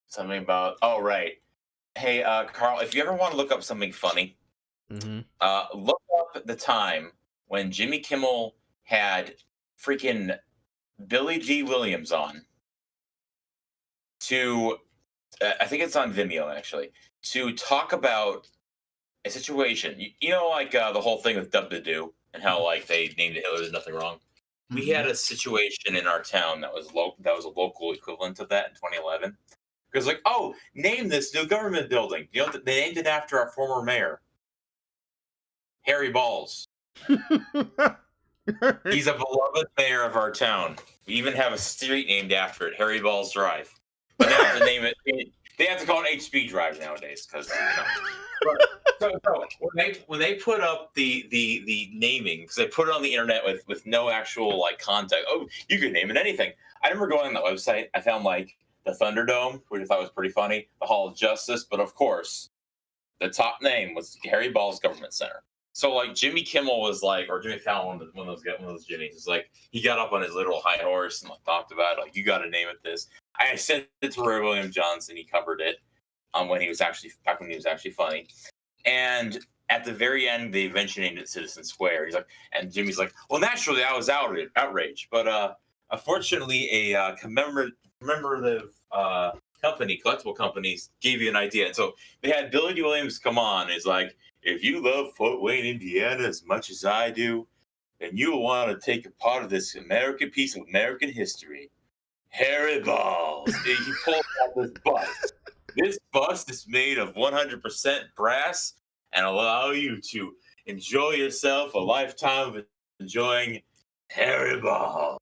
Something about, oh, right. Hey, Carl, if you ever want to look up something funny, look up the time when Jimmy Kimmel had freaking Billy G. Williams on to, I think it's on Vimeo, actually, to talk about a situation. You know, like the whole thing with Dub to Do and how, like, they named it Hitler, there's nothing wrong. We had a situation in our town that was a local equivalent of that in 2011. Because, like, oh, name this new government building. You know, they named it after our former mayor, Harry Balls. He's a beloved mayor of our town. We even have a street named after it, Harry Balls Drive. But they have to name it. They have to call it HB Drive nowadays, because So when they put up the naming, because they put it on the internet with no actual like contact. Oh, you could name it anything. I remember going on that website. I found like the Thunderdome, which I thought was pretty funny, the Hall of Justice, but of course, the top name was Harry Balls Government Center. So like Jimmy Kimmel was like, or Jimmy Fallon, one of those Jimmys, was like, he got up on his literal high horse and like talked about it, like, you got to name it this. I sent it to Roy William Johnson. He covered it when he was actually funny. And at the very end, they eventually named it Citizen Square. He's like, and Jimmy's like, well, naturally, I was outraged, but unfortunately, a commemorative collectible companies, gave you an idea. And so they had Billy D. Williams come on. It's like, if you love Fort Wayne, Indiana as much as I do, then you'll want to take a part of this American piece of American history. Harry Balls. He pulled out this bust. This bust is made of 100% brass and allow you to enjoy yourself a lifetime of enjoying Harry Ball.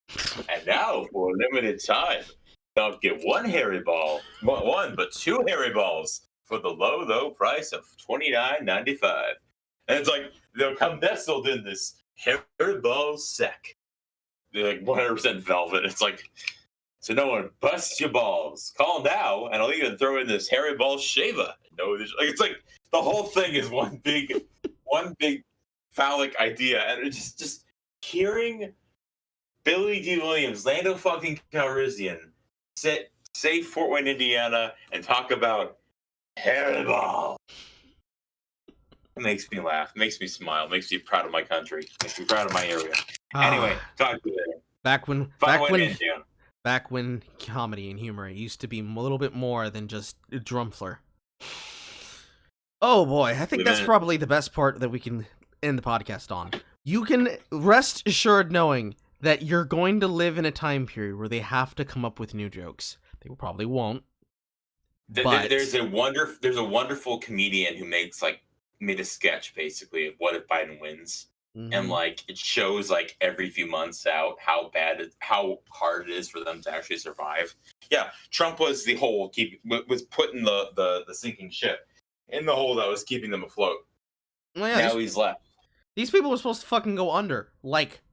And now, for a limited time, they'll get one Harry Ball, one, but two Harry Balls for the low price of $29.95. And it's like, they'll come nestled in this Harry Ball sack. They're like 100% velvet. It's like, so no one busts your balls. Call now, and I'll even throw in this Harry Ball shaver. No, it's like the whole thing is one big phallic idea, and it's just hearing Billy D. Williams, Lando fucking Calrissian, say Fort Wayne, Indiana, and talk about Harry Ball. It makes me laugh, makes me smile, makes me proud of my country, makes me proud of my area. Anyway, talk to you later.
Back when comedy and humor used to be a little bit more than just Drumpler. Oh boy, I think that's probably the best part that we can end the podcast on. You can rest assured knowing that you're going to live in a time period where they have to come up with new jokes. They probably won't. But
there's a wonderful comedian who made a sketch basically of what if Biden wins. Mm-hmm. And it shows every few months out how hard it is for them to actually survive. Yeah, Trump was the hole was putting the sinking ship in the hole that was keeping them afloat.
Well, yeah,
now he's left.
These people were supposed to fucking go under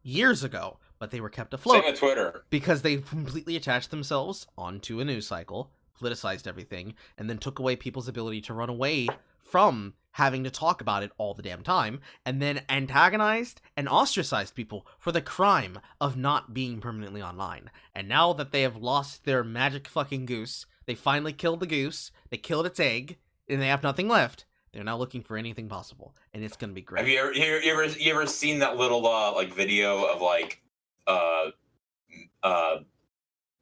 years ago, but they were kept afloat.
Same with Twitter,
because they completely attached themselves onto a news cycle, politicized everything, and then took away people's ability to run away from having to talk about it all the damn time, and then antagonized and ostracized people for the crime of not being permanently online. And now that they have lost their magic fucking goose, they finally killed the goose, they killed its egg, and they have nothing left. They're now looking for anything possible, and it's gonna be great.
Have you ever seen that little video of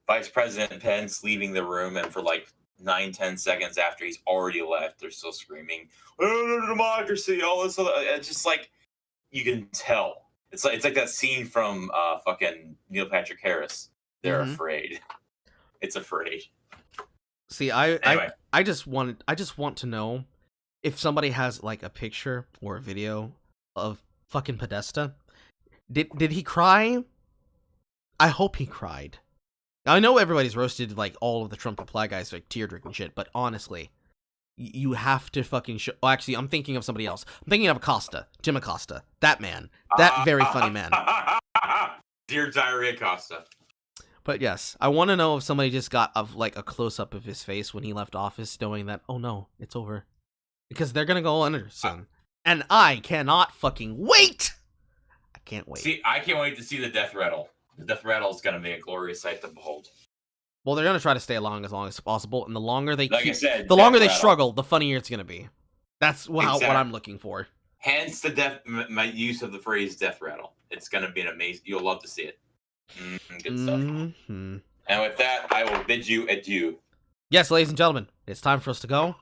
Vice President Pence leaving the room, and for 9-10 seconds after he's already left, they're still screaming, "Oh, democracy!" All this other. It's just you can tell. It's like that scene from fucking Neil Patrick Harris. They're afraid. It's afraid.
See, anyway. I just want to know if somebody has a picture or a video of fucking Podesta. Did he cry? I hope he cried. I know everybody's roasted all of the Trump reply guys tear jerking shit, but honestly, you have to fucking show. Oh, actually, I'm thinking of somebody else. I'm thinking of Acosta, Jim Acosta, that man, that very funny man.
Dear Diarrhea Acosta.
But yes, I want to know if somebody just got a close up of his face when he left office, knowing that oh no, it's over, because they're gonna go under soon, and I cannot fucking wait. I can't wait.
I can't wait to see the death rattle. The death rattle is going to be a glorious sight to behold.
Well, they're going to try to stay along as long as possible, and the longer they
the
longer they struggle, the funnier it's going to be. That's what I'm looking for.
Hence my use of the phrase death rattle. It's going to be an amazing. You'll love to see it. Good stuff. Mm-hmm. And with that, I will bid you adieu.
Yes, ladies and gentlemen, it's time for us to go.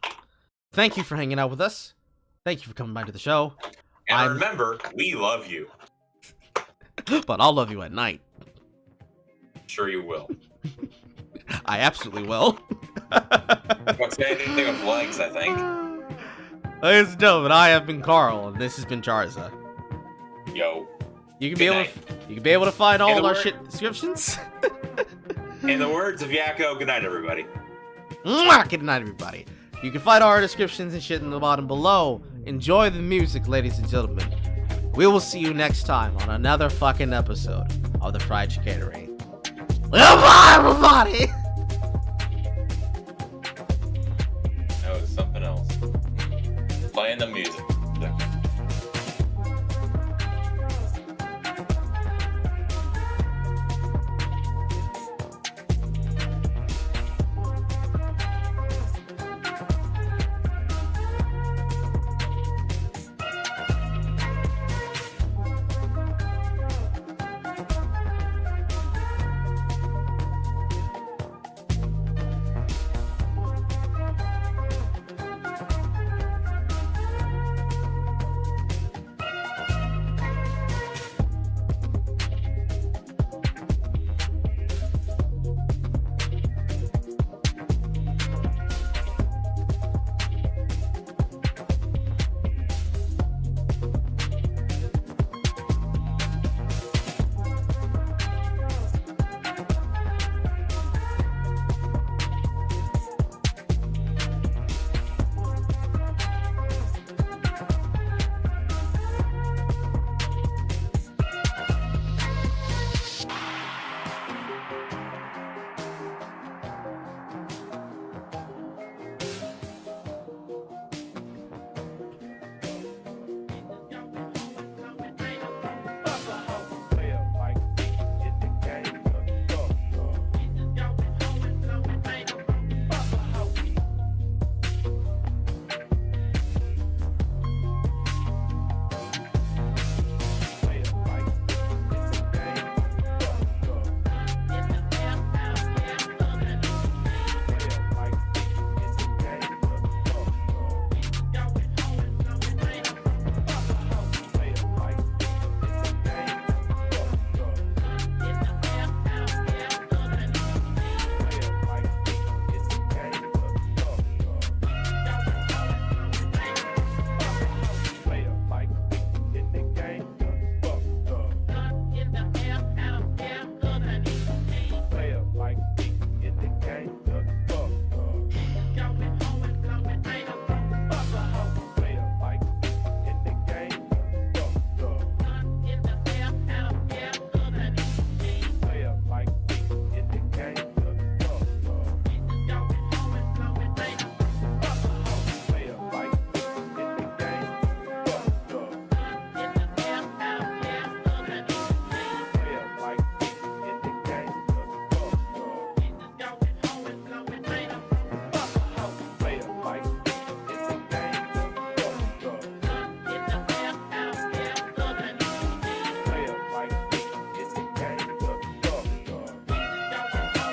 Thank you for hanging out with us. Thank you for coming by to the show.
And remember, we love you.
But I'll love you at night.
Sure you will.
I absolutely will.
Don't say anything of legs, I think.
Ladies and gentlemen, I have been Carl, and this has been Charza.
Yo.
You can be able to find all our shit descriptions.
In the words of Yakko, good night, everybody.
Good night, everybody. You can find our descriptions and shit in the bottom below. Enjoy the music, ladies and gentlemen. We will see you next time on another fucking episode of the Fried Chicanery. Bye, everybody!
That was something else. Playing the music.